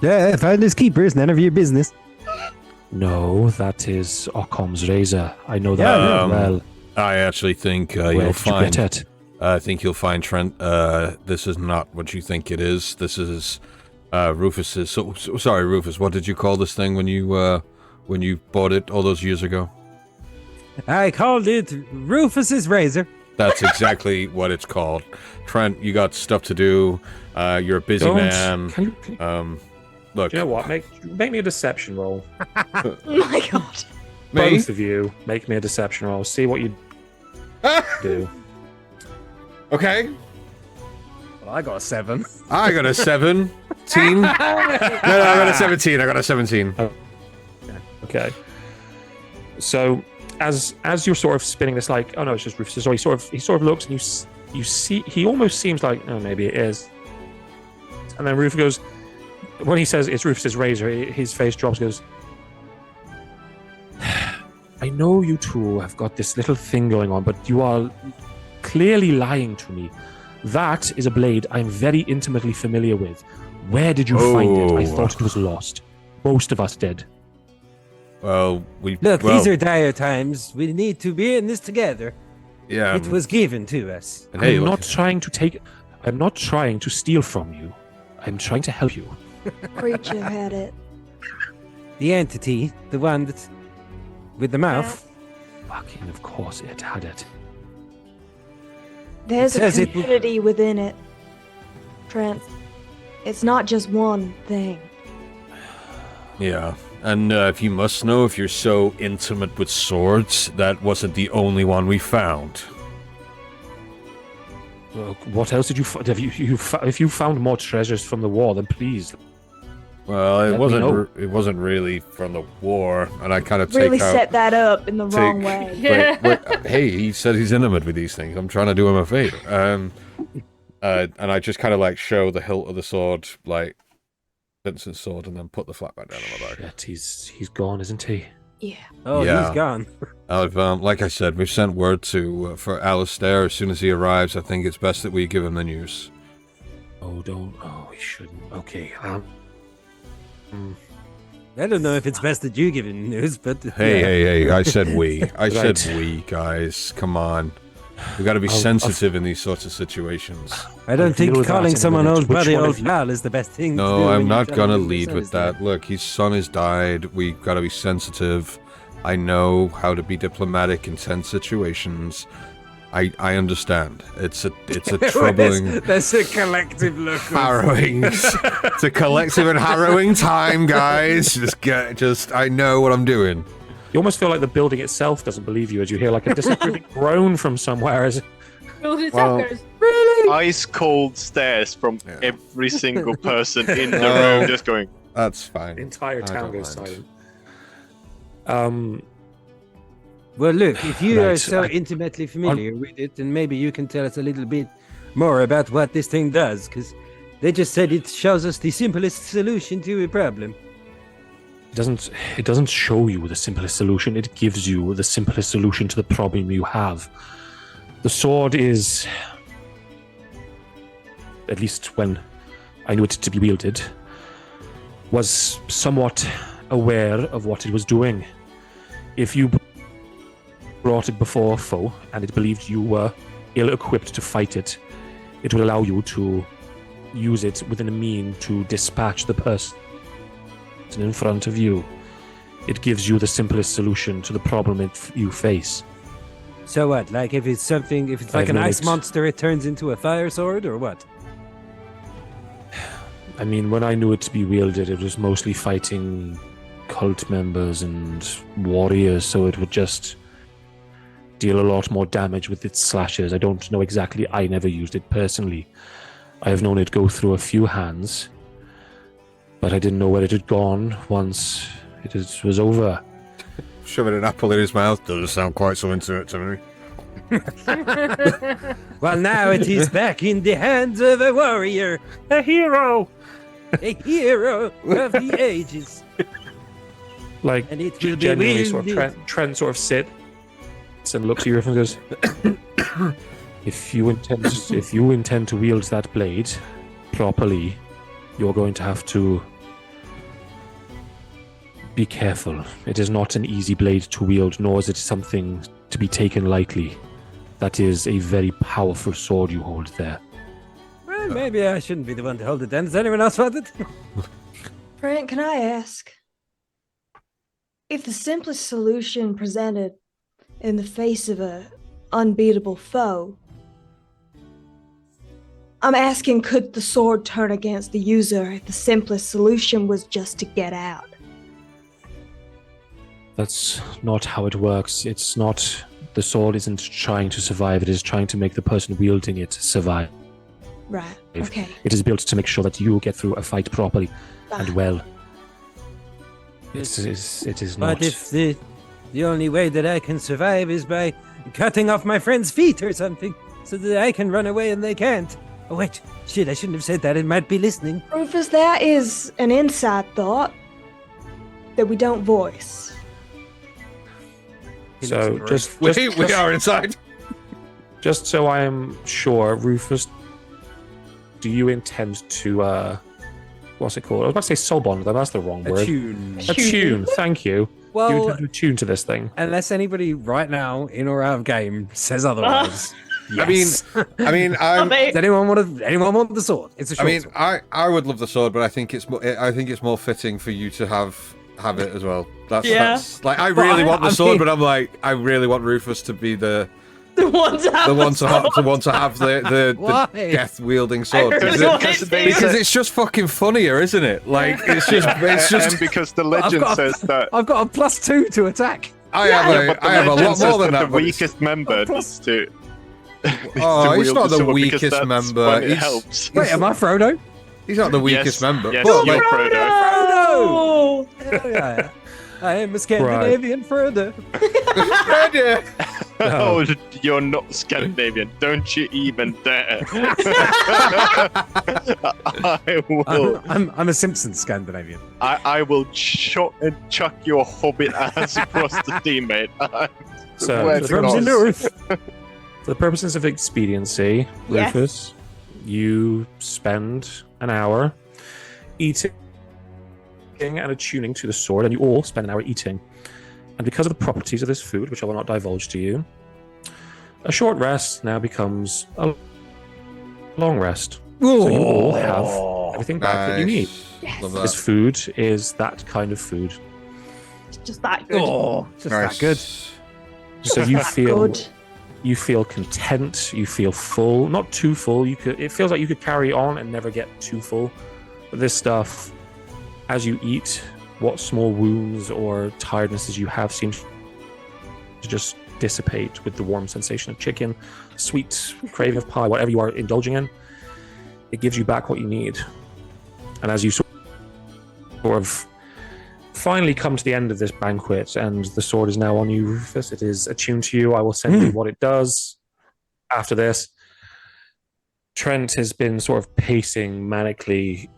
Yeah, finders keepers, none of your business. No, that is Occam's razor. I know that very well. I actually think Where you'll did you find. get it? I think you'll find, Trent. This is not what you think it is. This is Rufus's. So sorry, Rufus. What did you call this thing when you bought it all those years ago? I called it Rufus's razor. That's exactly what it's called. Trent, you got stuff to do. You're a busy man. Look. Do you know what? Make me a deception roll. Oh my god. Me? Both of you, make me a deception roll. See what you do. Okay. Well, I got a 7. I got a 17. No, I got a 17. I got a 17. Okay. So as you're sort of spinning this, like, oh no, it's just Rufus. So he sort of looks, and you see he almost seems like, oh, maybe it is. And then Rufus goes, when he says it's Rufus's razor, his face drops. Goes, I know you two have got this little thing going on, but you are clearly lying to me. That is a blade I'm very intimately familiar with. Where did you find it? I thought it was lost. Most of us did. Well, These are dire times. We need to be in this together. Yeah. It was given to us. And hey, I'm look, not trying to steal from you. I'm trying to help you. Creature had it. The entity, the one that's with the mouth. Fucking, of course it had it. There's It a says it- community within it. Trent, it's not just one thing. Yeah. And if you must know, if you're so intimate with swords, that wasn't the only one we found. Well, what else did you find? If you found more treasures from the war, then please. Well, Let me know. it wasn't really from the war, and I kind of Really take out. set that up in the wrong way. Yeah. Wait, hey, he said he's intimate with these things. I'm trying to do him a favor. And I just kind of like show the hilt of the sword, like Vincent's sword, and then put the flat back down on my back. Shit, he's gone, isn't he? Yeah. Oh, Yeah. he's gone. I've like I said, we've sent word to for Alistair. As soon as he arrives, I think it's best that we give him the news. Oh, don't. Oh, we shouldn't. Okay. I don't know if it's best that you give him news, but Hey! I said we. I Right. said we, guys. Come on. We got to be sensitive in these sorts of situations. I don't I'll deal think with that calling in a someone minute. old Which buddy one old of you- pal is the best thing to do. No, when I'm you're not trying gonna to do lead this with sort of that. Look, his son has died. We gotta be sensitive. I know how to be diplomatic in tense situations. I understand. It's a stuff. troubling, There's a collective look. harrowing. It's a collective and harrowing time, guys. I know what I'm doing. You almost feel like the building itself doesn't believe you as you hear like a disapproving groan from somewhere. As Build it Well- up, goes, Ice cold stares from every single person in the No. room, just going. That's fine. the entire I town don't goes mind. silent. Well, look, if you are Right, so I- intimately familiar with it, then maybe you can tell us a little bit more about what this thing does, because they just said it shows us the simplest solution to a problem. It doesn't show you the simplest solution. It gives you the simplest solution to the problem you have. The sword is, at least when I knew it to be wielded, was somewhat aware of what it was doing. If you brought it before a foe and it believed you were ill-equipped to fight it, it will allow you to use it within a mean to dispatch the person in front of you. It gives you the simplest solution to the problem you face. So what? Like if it's like an ice monster, it turns into a fire sword, or what? I mean, when I knew it to be wielded, it was mostly fighting cult members and warriors, so it would just deal a lot more damage with its slashes. I don't know exactly. I never used it personally. I have known it go through a few hands, but I didn't know where it had gone once it was over. Shoving an apple in his mouth doesn't sound quite so into it to me. Well, now it is back in the hands of a warrior, A hero! a hero of the ages. Like, And it will be genuinely sort of wielded. Trent sort of sits and looks at you and goes, if you intend to wield that blade properly, you're going to have to be careful. It is not an easy blade to wield, nor is it something to be taken lightly. That is a very powerful sword you hold there. Well, maybe I shouldn't be the one to hold it then. Does anyone else want it? Frank, can I ask? If the simplest solution presented in the face of a unbeatable foe, I'm asking, could the sword turn against the user if the simplest solution was just to get out? That's not how it works. It's not. The sword isn't trying to survive, it is trying to make the person wielding it survive. Right, okay. It is built to make sure that you get through a fight properly and fine. well. It is not. But if the only way that I can survive is by cutting off my friend's feet or something, so that I can run away and they can't. Oh wait, shit, I shouldn't have said that. It might be listening. Rufus, that is an inside thought that we don't voice. So We are inside. Just so I am sure, Rufus, do you intend to what's it called? I was about to say soul bond, but that's the wrong word. Attune. Attune, thank you. Do you Well, intend to attune to this thing? unless anybody right now, in or out of game, says otherwise. Yes. I mean, Are they- Does anyone want the sword? It's a short sword. I would love the sword, but I think it's more fitting for you to have it as well. Yeah. That's like I really want the I sword, mean- but I'm like I really want Rufus to be the The one to have one the to have sword. the Why? death wielding sword I really want it to. because it's just fucking funnier, isn't it? Like it's just and because the legend got- says that I've got a +2 to attack. I Yeah. have but I have a legend lot says more than that. the but it's- weakest member needs to. Oh, to he's wield not the sword because weakest that's member. when it He's- helps. Wait, am I Frodo? He's not the weakest Yes, member. yes, but, you're like, Frodo. Oh! Hell yeah. I am a Scandinavian Frodo. Oh, you're not Scandinavian. Don't you even dare. I will. I'm a Simpsons Scandinavian. I will chuck your hobbit ass across the sea, mate. So, Where for to the From the go? north. For the purposes of expediency, Yes. Rufus, you spend an hour eating and attuning to the sword, and you all spend an hour eating. And because of the properties of this food, which I will not divulge to you, a short rest now becomes a long rest. So you all have everything back that you need. Nice. Love This that. food is that kind of food. It's just that good. Oh, just Nice. that good. So you feel Good. you feel content, you feel full, not too full. It feels like you could carry on and never get too full. But this stuff, as you eat, what small wounds or tirednesses you have seem to just dissipate with the warm sensation of chicken, sweet craving of pie, whatever you are indulging in. It gives you back what you need. And as you sort of finally come to the end of this banquet, and the sword is now on you, Rufus. It is attuned to you. I will send you what it does after this. Trent has been sort of pacing manically.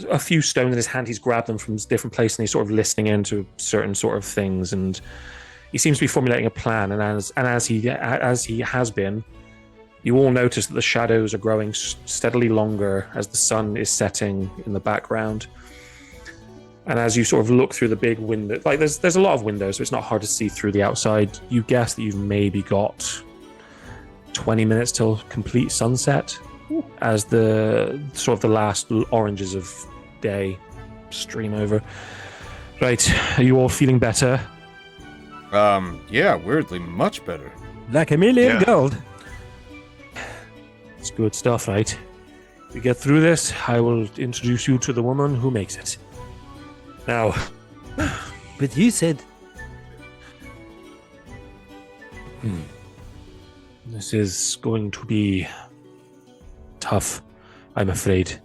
A few stones in his hand, he's grabbed them from different places, and he's sort of listening into certain sort of things, and he seems to be formulating a plan. And as he has been, you all notice that the shadows are growing steadily longer as the sun is setting in the background. And as you sort of look through the big window, like there's a lot of windows, so it's not hard to see through the outside. You guess that you've maybe got 20 minutes till complete sunset, as the sort of the last oranges of day stream over. Right, are you all feeling better? Yeah, weirdly much better. Like a million gold. It's good stuff, right? We get through this, I will introduce you to the woman who makes it. Now, But you said this is going to be tough, I'm afraid.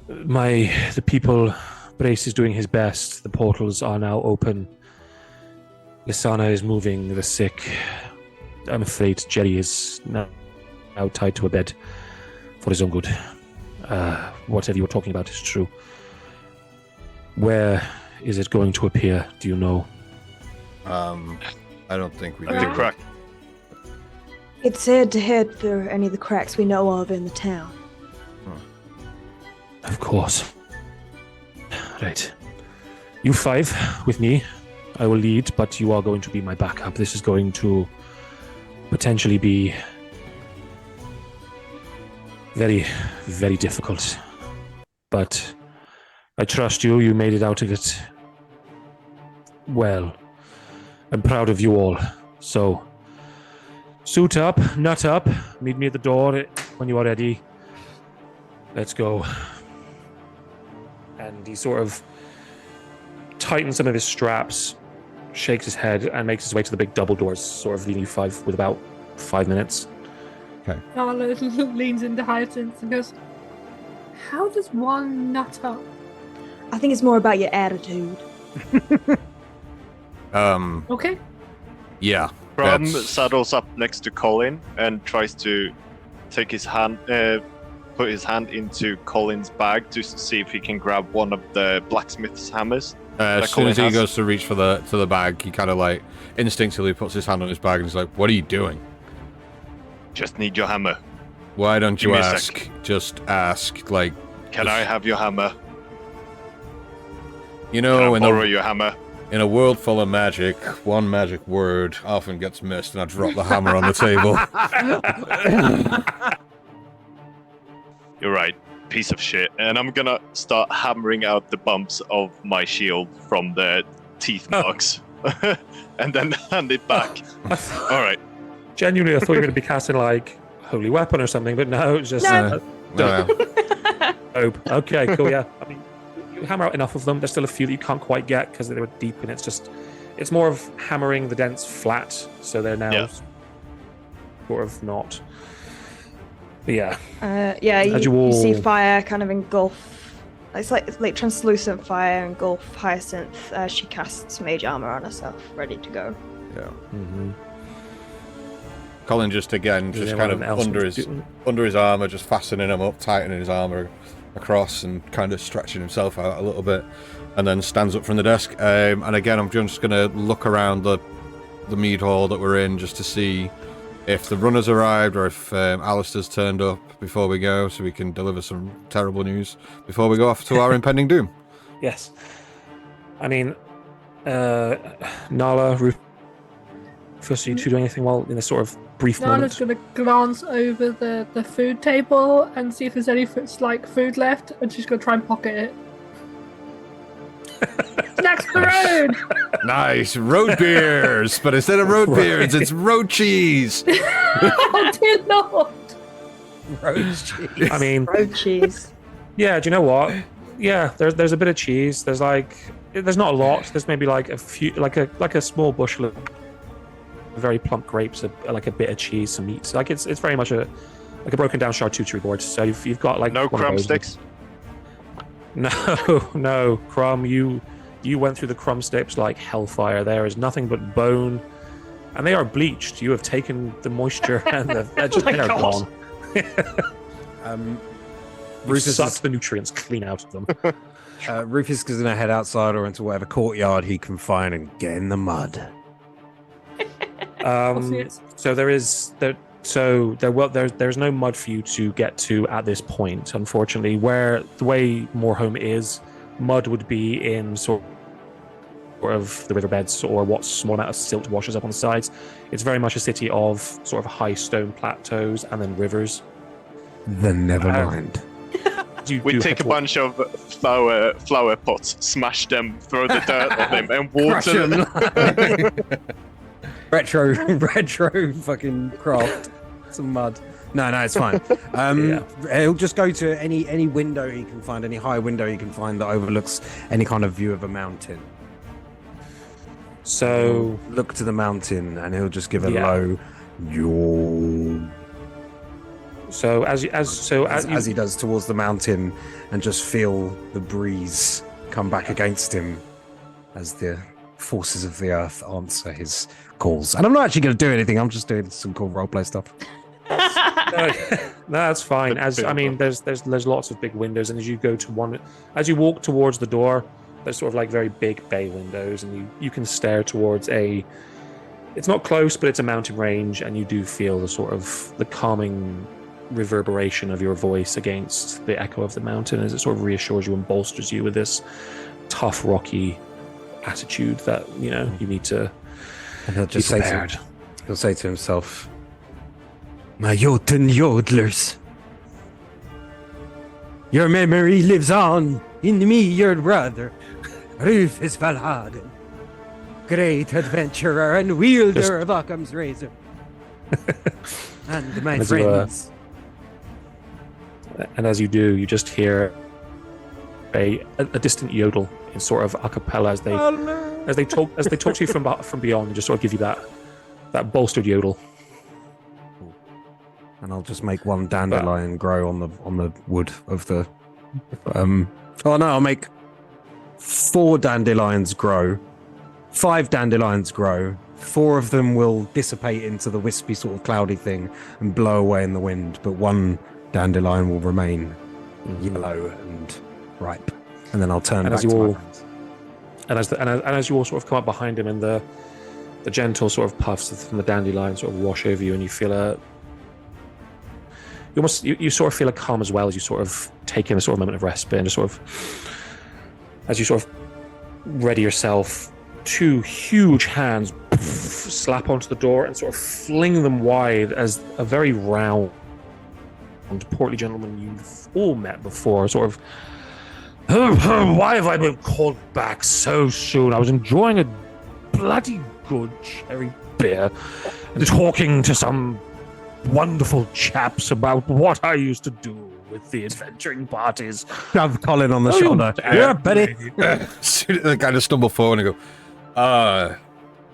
The people, Brace is doing his best. The portals are now open. Lysana is moving the sick. I'm afraid Jerry is now tied to a bed for his own good. Whatever you were talking about is true. Where is it going to appear? Do you know? I don't think we At do. the crack. It's said to head for any of the cracks we know of in the town. Of course. Right. You five with me. I will lead, but you are going to be my backup. This is going to potentially be very, very difficult. But I trust you. You made it out of it well. I'm proud of you all. So, suit up, nut up. Meet me at the door when you are ready. Let's go. And he sort of tightens some of his straps, shakes his head, and makes his way to the big double doors, sort of leading you with about 5 minutes. Carla leans into Hyacinth and goes, "How does one nut up?" I think it's more about your attitude. Okay. Yeah. Brom that's- saddles up next to Colin and tries to take his hand, put his hand into Colin's bag to see if he can grab one of the blacksmith's hammers. As soon Colin as he has. goes to reach for the bag, he kind of like instinctively puts his hand on his bag and he's like, "What are you doing? Just need your hammer. Why don't Give you me a ask? sec. Just ask. Like, Can I have your hammer? you Can know, I borrow your hammer? in a world full of magic, one magic word often gets missed, and I drop the hammer on the table." You're right. Piece of shit. And I'm gonna start hammering out the bumps of my shield from the teeth marks. And then hand it back. All right. Genuinely, I thought you were going to be casting like holy weapon or something, but no, it's just No. No. dope. Okay, cool. Yeah, I mean, you hammer out enough of them. There's still a few that you can't quite get because they were deep, and it's more of hammering the dents flat, so they're now sort of not. But yeah, You see all- fire kind of engulf. It's like translucent fire engulf Hyacinth as she casts mage armor on herself, ready to go. Yeah. Mhm. Colin just again, Does just kind of anyone else under want to his do- under his armor, just fastening him up, tightening his armor across, and kind of stretching himself out a little bit, and then stands up from the desk. And again, I'm just gonna look around the mead hall that we're in just to see if the runners arrived or if Alistair's turned up before we go, so we can deliver some terrible news before we go off to our impending doom. Yes. I mean, Nala, Rufus, are you two doing anything while in this sort of brief Nala's moment? gonna glance over the food table and see if there's any food left, and she's gonna try and pocket it. Snacks for the road! Nice road beers, but instead of road beers, it's road cheese. Oh dear Lord! road cheese. I mean, Road cheese. yeah. Do you know what? Yeah, there's a bit of cheese. There's not a lot. There's maybe like a few, like a small bushel of very plump grapes, like a bit of cheese, some meat. Like it's very much like a broken down charcuterie board. So you've got like No one of crumb those. sticks. No, Crumb, you went through the Crumb steps like hellfire. There is nothing but bone, and they are bleached. You have taken the moisture, and they're God. gone. Rufus sucked is, the nutrients clean out of them. Rufus is going to head outside or into whatever courtyard he can find and get in the mud. So there's no mud for you to get to at this point, unfortunately. Where the way Moorhome is, mud would be in sort of the riverbeds or what small amount of silt washes up on the sides. It's very much a city of sort of high stone plateaus and then rivers. Then never mind. We take a bunch of flower pots, smash them, throw the dirt on them, and water them. retro fucking craft. Some mud. No, it's fine. He'll just go to any window he can find, any high window he can find that overlooks any kind of view of a mountain. So he'll look to the mountain and he'll just give a low yawn. So as he does towards the mountain, and just feel the breeze come back against him as the forces of the earth answer his calls. And I'm not actually going to do anything. I'm just doing some cool roleplay stuff. No, that's fine. There's lots of big windows, and as you walk towards the door, there's sort of like very big bay windows, and you can stare towards it's not close, but it's a mountain range, and you do feel the calming reverberation of your voice against the echo of the mountain as it sort of reassures you and bolsters you with this tough, rocky attitude that you need to. And he'll just he'll say to himself, "My Jotun yodelers, your memory lives on in me, your brother, Rufus Valhagen, great adventurer and wielder of Occam's razor, and my friends." And as you do, you just hear a distant yodel in sort of a cappella as they talk to you from beyond, and just sort of give you that bolstered yodel. And I'll just make one dandelion grow on the wood of the. I'll make 4 dandelions grow, 5 dandelions grow. 4 of them will dissipate into the wispy sort of cloudy thing and blow away in the wind, but 1 dandelion will remain yellow and ripe, and then I'll turn back to my friends. And as you all sort of come up behind him, and the gentle sort of puffs from the dandelion sort of wash over you, and you feel you sort of feel a calm as well as you sort of take in a sort of moment of respite, and just sort of as you sort of ready yourself, 2 huge hands slap onto the door and sort of fling them wide as a very round, portly gentleman you've all met before sort of, "Why have I been called back so soon? I was enjoying a bloody good cherry beer and talking to some wonderful chaps about what I used to do with the adventuring parties." Shove Colin on the shoulder. Yeah, Betty. I kind of stumble forward and go,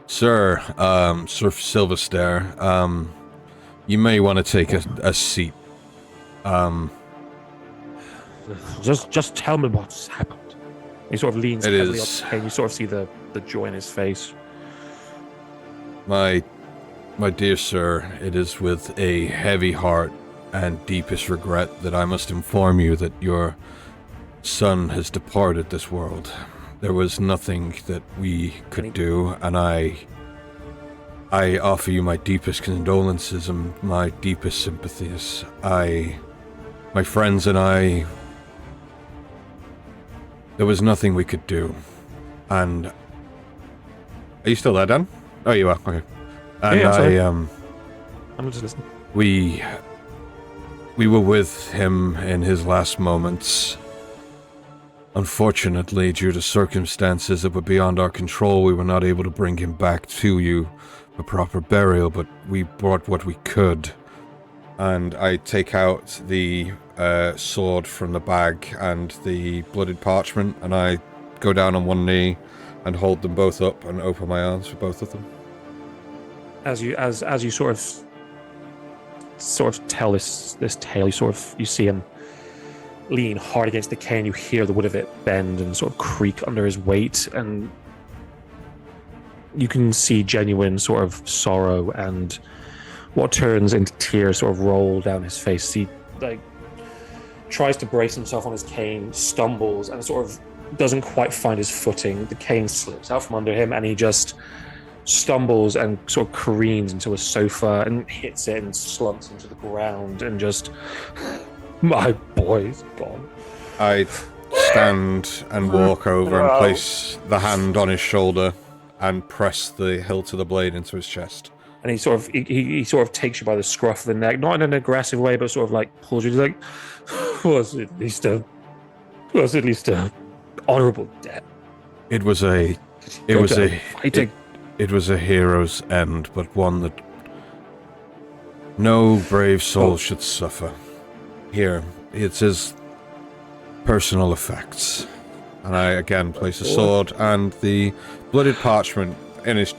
Sir Silverstare, you may want to take a seat. Just tell me what's happened. He sort of leans heavily up, and you sort of see the joy in his face. My dear sir, it is with a heavy heart and deepest regret that I must inform you that your son has departed this world. There was nothing that we could do, and I offer you my deepest condolences and my deepest sympathies. My friends and I, there was nothing we could do. And are you still there, Dan? Oh, you are. Okay. And yeah, I'm just listening. We were with him in his last moments. Unfortunately, due to circumstances that were beyond our control, we were not able to bring him back to you for proper burial, but we brought what we could. And I take out the sword from the bag and the blooded parchment, and I go down on one knee and hold them both up and open my arms for both of them. As you sort of tell this tale, you see him lean hard against the cane, you hear the wood of it bend and sort of creak under his weight, and you can see genuine sort of sorrow and what turns into tears sort of roll down his face. He like tries to brace himself on his cane, stumbles, and sort of doesn't quite find his footing. The cane slips out from under him, and he just stumbles and sort of careens into a sofa and hits it and slumps into the ground and just, my boy's gone. I stand and walk over and place the hand on his shoulder and press the hilt of the blade into his chest. And he sort of takes you by the scruff of the neck, not in an aggressive way, but sort of like pulls you. He's like, was at least a honorable death. It was a hero's end, but one that no brave soul should suffer. Here, it's his personal effects. And I again place a sword and the blooded parchment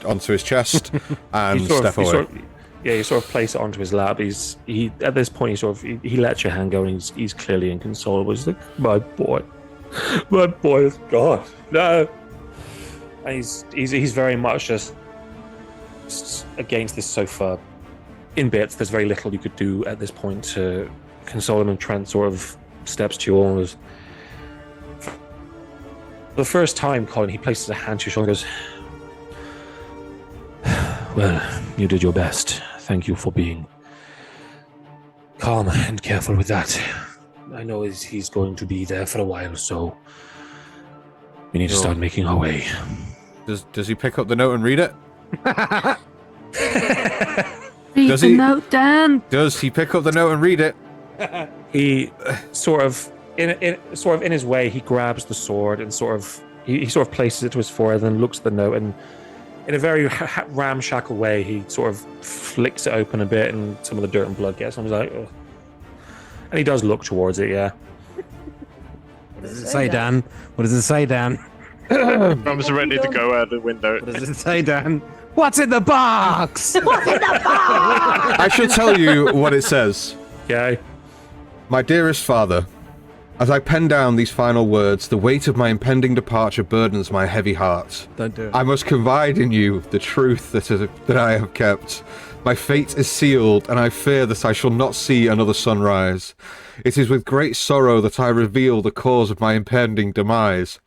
onto his chest and step away. You sort of place it onto his lap. He at this point he lets your hand go, and he's clearly inconsolable. He's like, my boy is gone. No. And he's very much just against this sofa in bits. There's very little you could do at this point to console him, and Trent sort of steps to you all. For the first time, Colin, he places a hand to your shoulder and goes, well, you did your best. Thank you for being calm and careful with that. I know he's going to be there for a while, so we need to start making our way. Does he pick up the note and read it? Read the note, Dan. Does he pick up the note and read it? He sort of in his way, he grabs the sword and he sort of places it to his forehead and looks at the note, and in a very ramshackle way, he sort of flicks it open a bit, and some of the dirt and blood gets on. He's like, ugh. And he does look towards it, yeah. What does it say, Dan? What does it say, Dan? I'm ready to go out the window. What does it say, Dan? What's in the box? What's in the box? I should tell you what it says. Okay. My dearest father, as I pen down these final words, the weight of my impending departure burdens my heavy heart. Don't do it. I must confide in you the truth that I have kept. My fate is sealed, and I fear that I shall not see another sunrise. It is with great sorrow that I reveal the cause of my impending demise.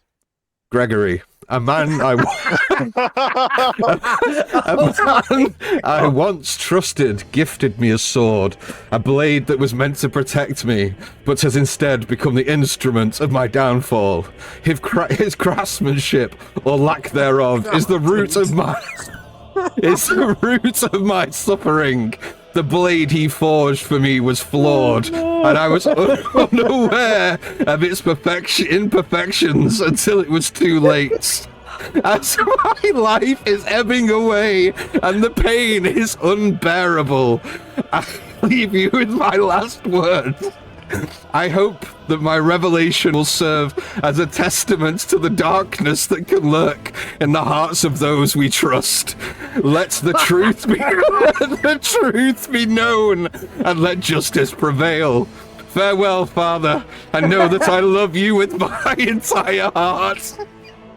Gregory, a man I once trusted, gifted me a sword, a blade that was meant to protect me, but has instead become the instrument of my downfall. His craftsmanship, or lack thereof, is the root of my suffering. The blade he forged for me was flawed, and I was unaware of its imperfections until it was too late. As my life is ebbing away and the pain is unbearable, I leave you with my last words. I hope that my revelation will serve as a testament to the darkness that can lurk in the hearts of those we trust. Let the truth be known, and let justice prevail. Farewell, Father, and know that I love you with my entire heart.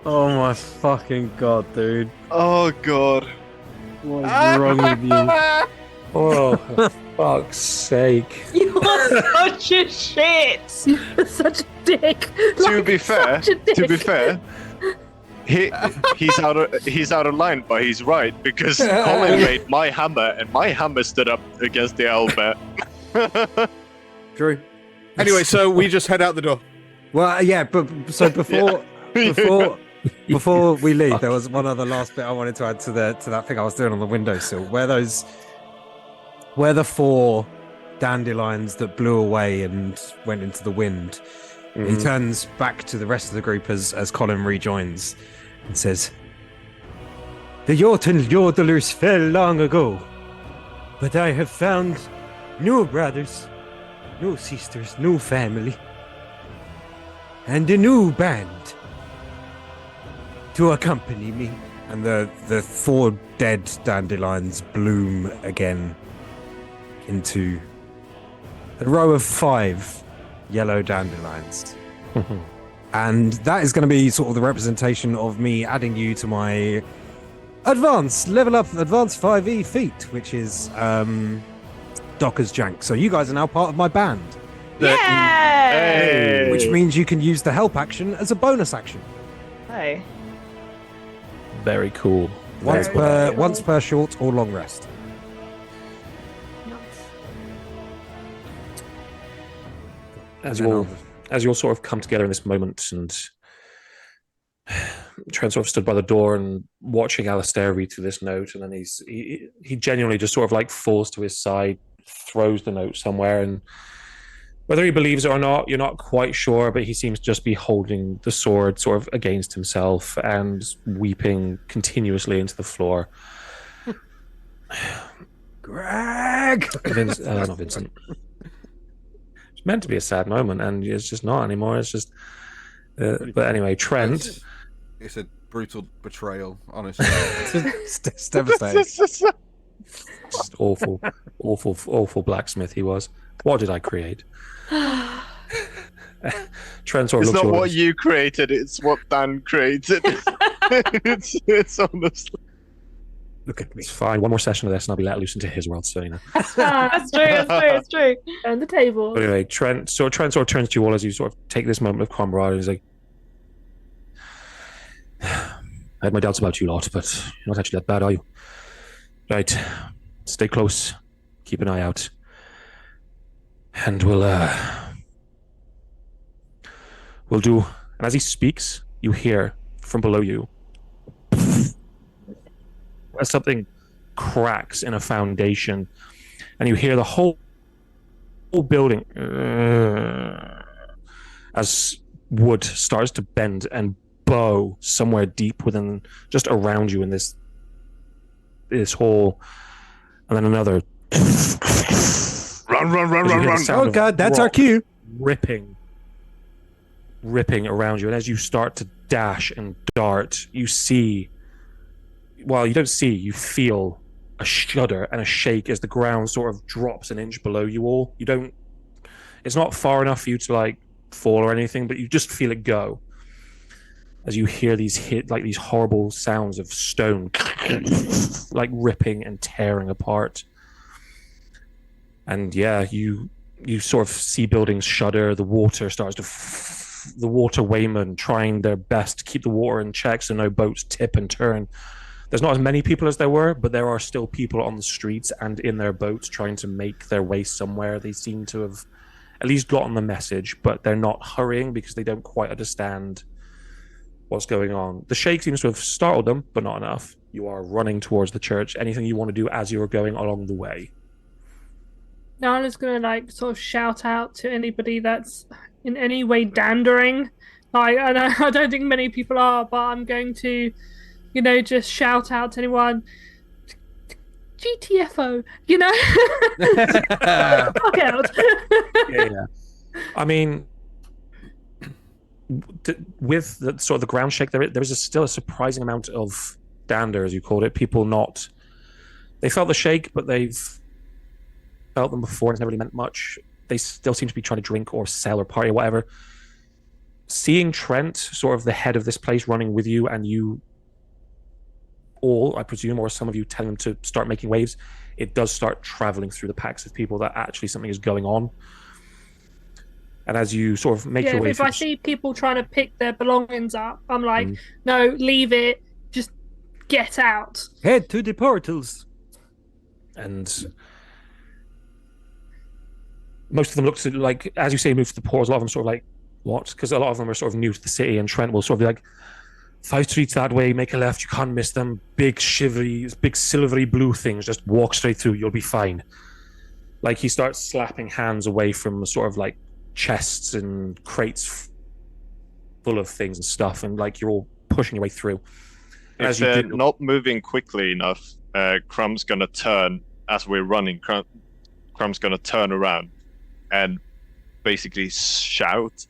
Oh my fucking god, dude. Oh god. What is wrong with you? Oh, for fuck's sake. You are such a shit. You're such a dick. To be fair, he's out of line, but he's right, because Colin made my hammer, and my hammer stood up against the owlbear. True. Anyway, so we just head out the door. Well, yeah, but so before we leave, there was one other last bit I wanted to add to that thing I was doing on the windowsill, where the 4 dandelions that blew away and went into the wind. He turns back to the rest of the group as Colin rejoins and says, "The Jotun yodelers fell long ago, but I have found new brothers, new sisters, new family, and a new band to accompany me." And the 4 dead dandelions bloom again into a row of 5 yellow dandelions. And that is going to be sort of the representation of me adding you to my level up advanced 5e feat, which is Docker's Jank. So you guys are now part of my band. Yay! Which means you can use the help action as a bonus action. Hey. Very cool. Once per short or long rest. As you all sort of come together in this moment, and Trent sort of stood by the door and watching Alistair read through this note, and then he genuinely just sort of like falls to his side, throws the note somewhere, and whether he believes it or not, you're not quite sure, but he seems to just be holding the sword sort of against himself and weeping continuously into the floor. Greg! Not Vincent. It's meant to be a sad moment, and it's just not anymore. It's just... but anyway, Trent... It's a brutal betrayal, honestly. It's devastating. Just awful blacksmith he was. What did I create? Trent sort of It's looks not over what you created, it's what Dan created. it's honestly. Look at me. It's fine. One more session of this, and I'll be let loose into his world. So you know. That's true. On the table. But anyway, Trent sort of turns to you all as you sort of take this moment of camaraderie. He's like, "I had my doubts about you lot, but you're not actually that bad, are you? Right. Stay close. Keep an eye out. And we'll do." And as he speaks, you hear from below you as something cracks in a foundation, and you hear the whole building as wood starts to bend and bow somewhere deep within, just around you in this hole, and then another Run. Oh god, that's our cue. ripping around you, and as you start to dash and dart, you feel a shudder and a shake as the ground sort of drops an inch below you all. It's not far enough for you to like fall or anything, but you just feel it go as you hear these horrible sounds of stone like ripping and tearing apart. And yeah, you sort of see buildings shudder. The water starts to the water waymen trying their best to keep the water in check so no boats tip and turn. There's not as many people as there were, but there are still people on the streets and in their boats trying to make their way somewhere. They seem to have at least gotten the message, but they're not hurrying because they don't quite understand what's going on. The shake seems to have startled them, but not enough. You are running towards the church. Anything you want to do as you're going along the way? Nala's gonna sort of shout out to anybody that's in any way dandering. I don't think many people are, but I'm going to, just shout out to anyone. GTFO, fuck out. Yeah. I mean, with the sort of the ground shake, there is still a surprising amount of dander, as you called it. People they felt the shake, but they've felt them before and it's never really meant much. They still seem to be trying to drink or sell or party or whatever. Seeing Trent, sort of the head of this place, running with you, and you all, I presume, or some of you telling them to start making waves, it does start traveling through the packs of people that actually something is going on. And as you sort of make your way if I see people trying to pick their belongings up, I'm like, no, leave it, just get out. Head to the portals. And most of them look to, as you say, move to the portals. A lot of them sort of like, what? Because a lot of them are sort of new to the city, and Trent will sort of be like, 5 streets that way, make a left, you can't miss them. Big silvery blue things, just walk straight through, you'll be fine. He starts slapping hands away from sort of chests and crates full of things and stuff, and you're all pushing your way through. If they're not moving quickly enough, Crumb's gonna turn as we're running. Crumb's gonna turn around and basically shout,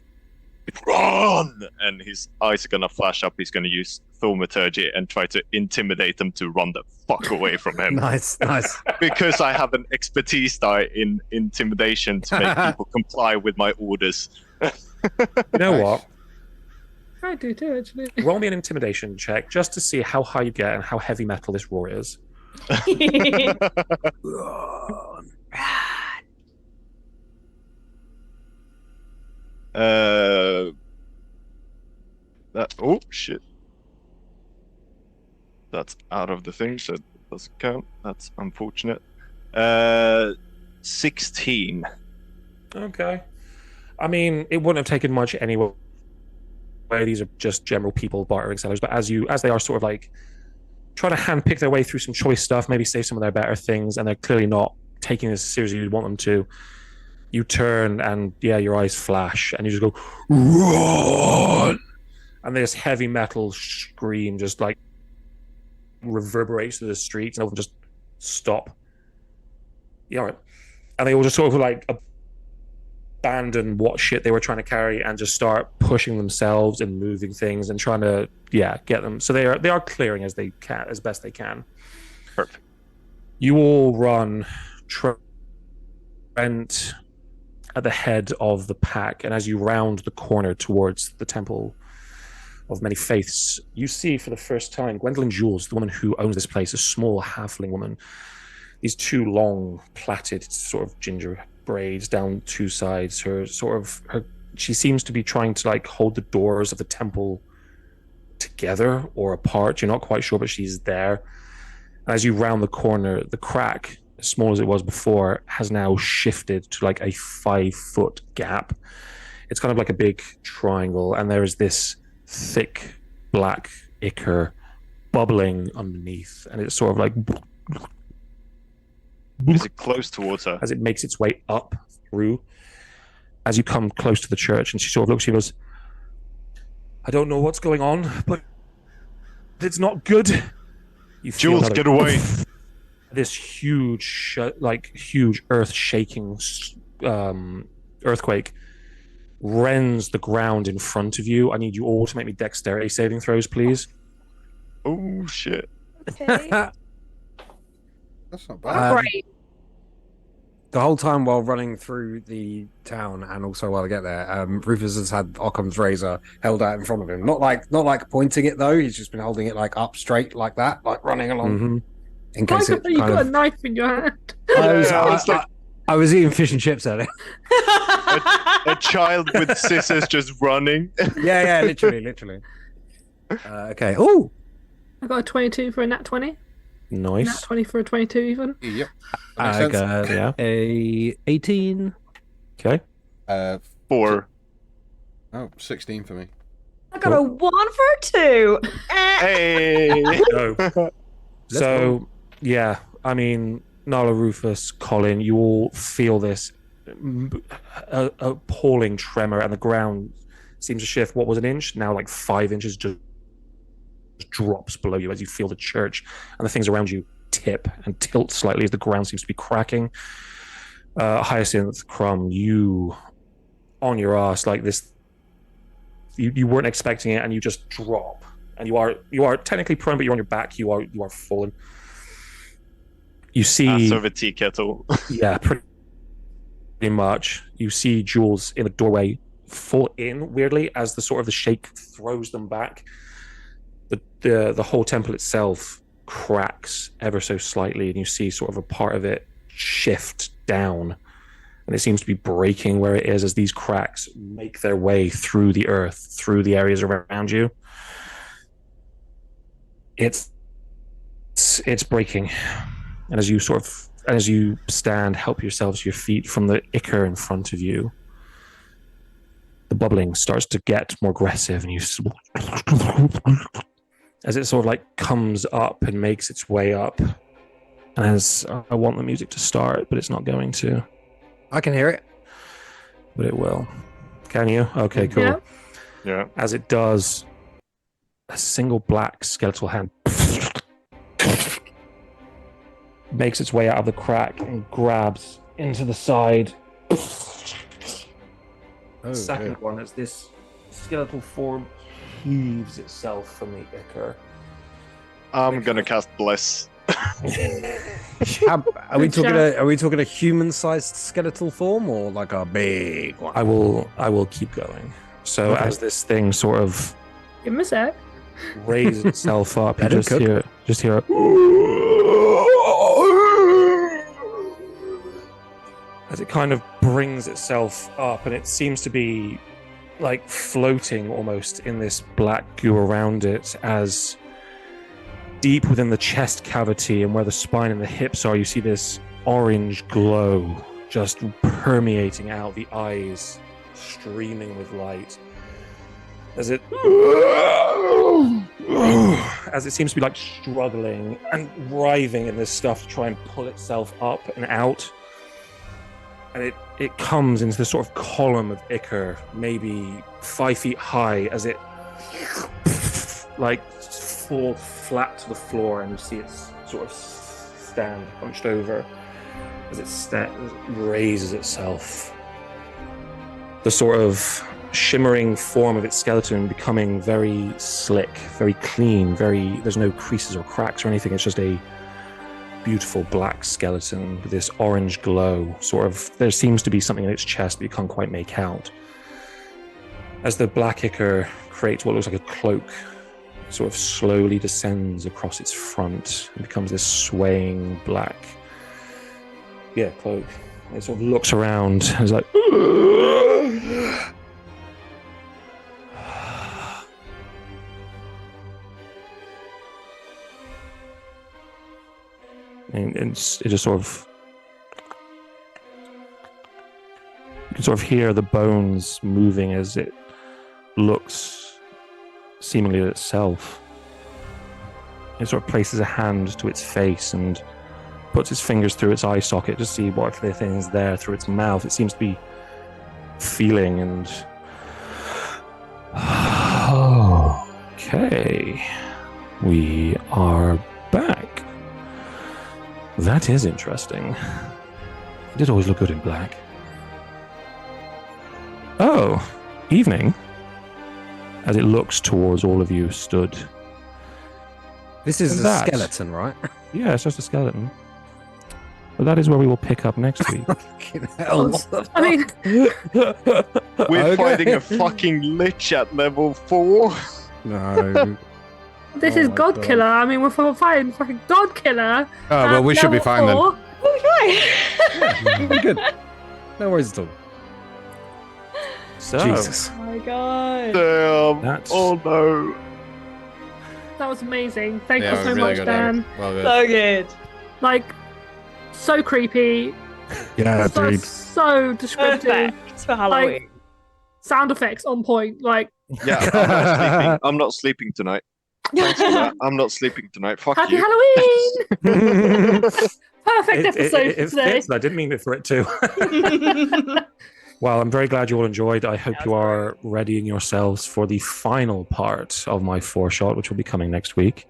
run! And his eyes are gonna flash up. He's gonna use thaumaturgy and try to intimidate them to run the fuck away from him. Nice. Because I have an expertise die in intimidation to make people comply with my orders. You know what? I do too, actually. Roll me an intimidation check just to see how high you get and how heavy metal this roar is. Oh shit. That's out of the thing, so it doesn't count. That's unfortunate. 16. Okay. I mean, it wouldn't have taken much anyway. These are just general people bartering sellers, but as they are sort of like trying to handpick their way through some choice stuff, maybe save some of their better things, and they're clearly not taking this as seriously as you'd want them to. You turn and your eyes flash, and you just go run, and this heavy metal scream just like reverberates through the streets, and all of them just stop. Yeah, all right. And they all just sort of like abandon what shit they were trying to carry and just start pushing themselves and moving things and trying to get them. So they are clearing as they can, as best they can. Perfect. You all run Trent at the head of the pack, and as you round the corner towards the Temple of Many Faiths, you see for the first time Gwendolyn Jules, the woman who owns this place, a small halfling woman. These two long, plaited, sort of ginger braids down two sides. She seems to be trying to like hold the doors of the temple together or apart. You're not quite sure, but she's there. As you round the corner, the crack, as small as it was before, has now shifted to like a 5-foot gap. It's kind of like a big triangle, and there is this thick black ichor bubbling underneath, and it's sort of like Is it close towards her? as it makes its way up through. As you come close to the church, and she sort of looks, she goes, "I don't know what's going on, but it's not good." You feel Jules, get away! This huge earth-shaking earthquake rends the ground in front of you. I need you all to make me dexterity saving throws, please. Oh shit! Okay. That's not bad. Great. The whole time while running through the town, and also while I get there, Rufus has had Occam's razor held out in front of him. Not like pointing it though. He's just been holding it like up straight like that, like running along. Mm-hmm. In case it You got a knife in your hand. I was eating fish and chips earlier. A child with scissors just running. yeah, literally. Okay. Oh, I got a 22 for a nat 20. Nice. Nat 20 for a 22 even. Yep. I got a 18. Okay. 4. 16 for me. I got a 1 for a 2. Hey! So, I mean, Nala, Rufus, Colin, you all feel this appalling tremor, and the ground seems to shift. What was an inch? Now like 5 inches just drops below you as you feel the church and the things around you tip and tilt slightly as the ground seems to be cracking. Hyacinth, Crumb, you on your ass like this. You weren't expecting it, and you just drop. And you are technically prone, but you're on your back. You are fallen. You see Ass over tea kettle. Yeah, pretty much. You see Jules in the doorway fall in weirdly as the shake throws them back. The whole temple itself cracks ever so slightly, and you see sort of a part of it shift down, and it seems to be breaking where it is as these cracks make their way through the earth, through the areas around you. It's breaking, and as you stand, help yourselves to your feet from the ichor in front of you, the bubbling starts to get more aggressive, and you as it sort of like comes up and makes its way up. And as I want the music to start, but it's not going to. I can hear it. But it will. Can you? Okay, cool. Yeah. Yeah. As it does, a single black skeletal hand makes its way out of the crack and grabs into the side. Oh, Second one as this skeletal form heaves itself from the ichor. I'm gonna cast Bless. Are we talking a human-sized skeletal form or like a big one? I will keep going. So Okay. as this thing sort of Give him a sec. raises itself up, you Let him just cook. hear it as it kind of brings itself up, and it seems to be like floating almost in this black goo around it, as deep within the chest cavity and where the spine and the hips are, you see this orange glow just permeating out, the eyes streaming with light as it seems to be like struggling and writhing in this stuff to try and pull itself up and out. And it comes into this sort of column of ichor, maybe 5 feet high, as it like falls flat to the floor, and you see it sort of stand hunched over as it raises itself. The sort of shimmering form of its skeleton becoming very slick, very clean, there's no creases or cracks or anything. It's just a beautiful black skeleton with this orange glow. Sort of, there seems to be something in its chest, but you can't quite make out. As the black ichor creates what looks like a cloak, it sort of slowly descends across its front and becomes this swaying black, cloak. It sort of looks around and is like, and it just sort of, you can sort of hear the bones moving as it looks seemingly at itself. It sort of places a hand to its face and puts its fingers through its eye socket to see what the thing's there through its mouth. It seems to be feeling and... Okay. We are back. That is interesting. It did always look good in black. Oh, evening. As it looks towards all of you stood. This is And a that- skeleton, right? Yeah, it's just a skeleton. But that is where we will pick up next week. Fucking hell. I mean, We're Okay. fighting a fucking lich at level 4. No. this Oh is my God God. Killer. I mean, we're fighting fucking God Killer. Oh, well, we should be fine then. We'll be fine. We'll be good. No worries at all. So, Jesus. Oh my god. Damn. That's- Oh no. That was amazing. Thank Yeah, you so really much, good, Dan. Well good. So good. Like, so creepy. Yeah, so, so descriptive. Perfect for Halloween. Sound effects on point. Like, Yeah, I'm not sleeping. I'm not sleeping tonight. Thanks for that. I'm not sleeping tonight. Fuck happy you. Halloween! Perfect episode it today. fits. I didn't mean it for it to. Well, I'm very glad you all enjoyed. I hope Yeah, you are readying yourselves for the final part of my 4-shot, which will be coming next week.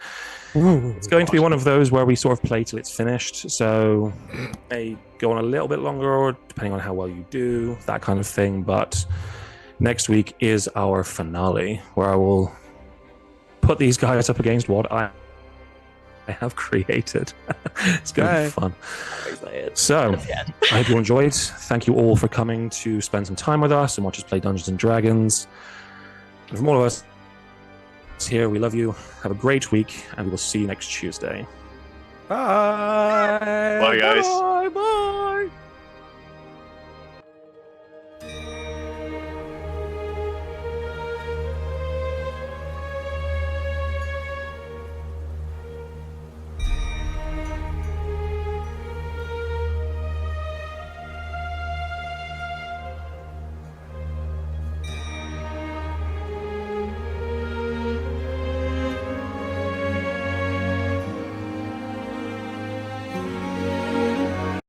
It's going to be one of those where we sort of play till it's finished. So it may go on a little bit longer, or depending on how well you do, that kind of thing. But next week is our finale, where I will put these guys up against what I have created. It's going to be fun. So, I hope you enjoyed. Thank you all for coming to spend some time with us and watch us play Dungeons and Dragons. And from all of us here, we love you. Have a great week, and we will see you next Tuesday. Bye. Bye, guys. Bye. Bye.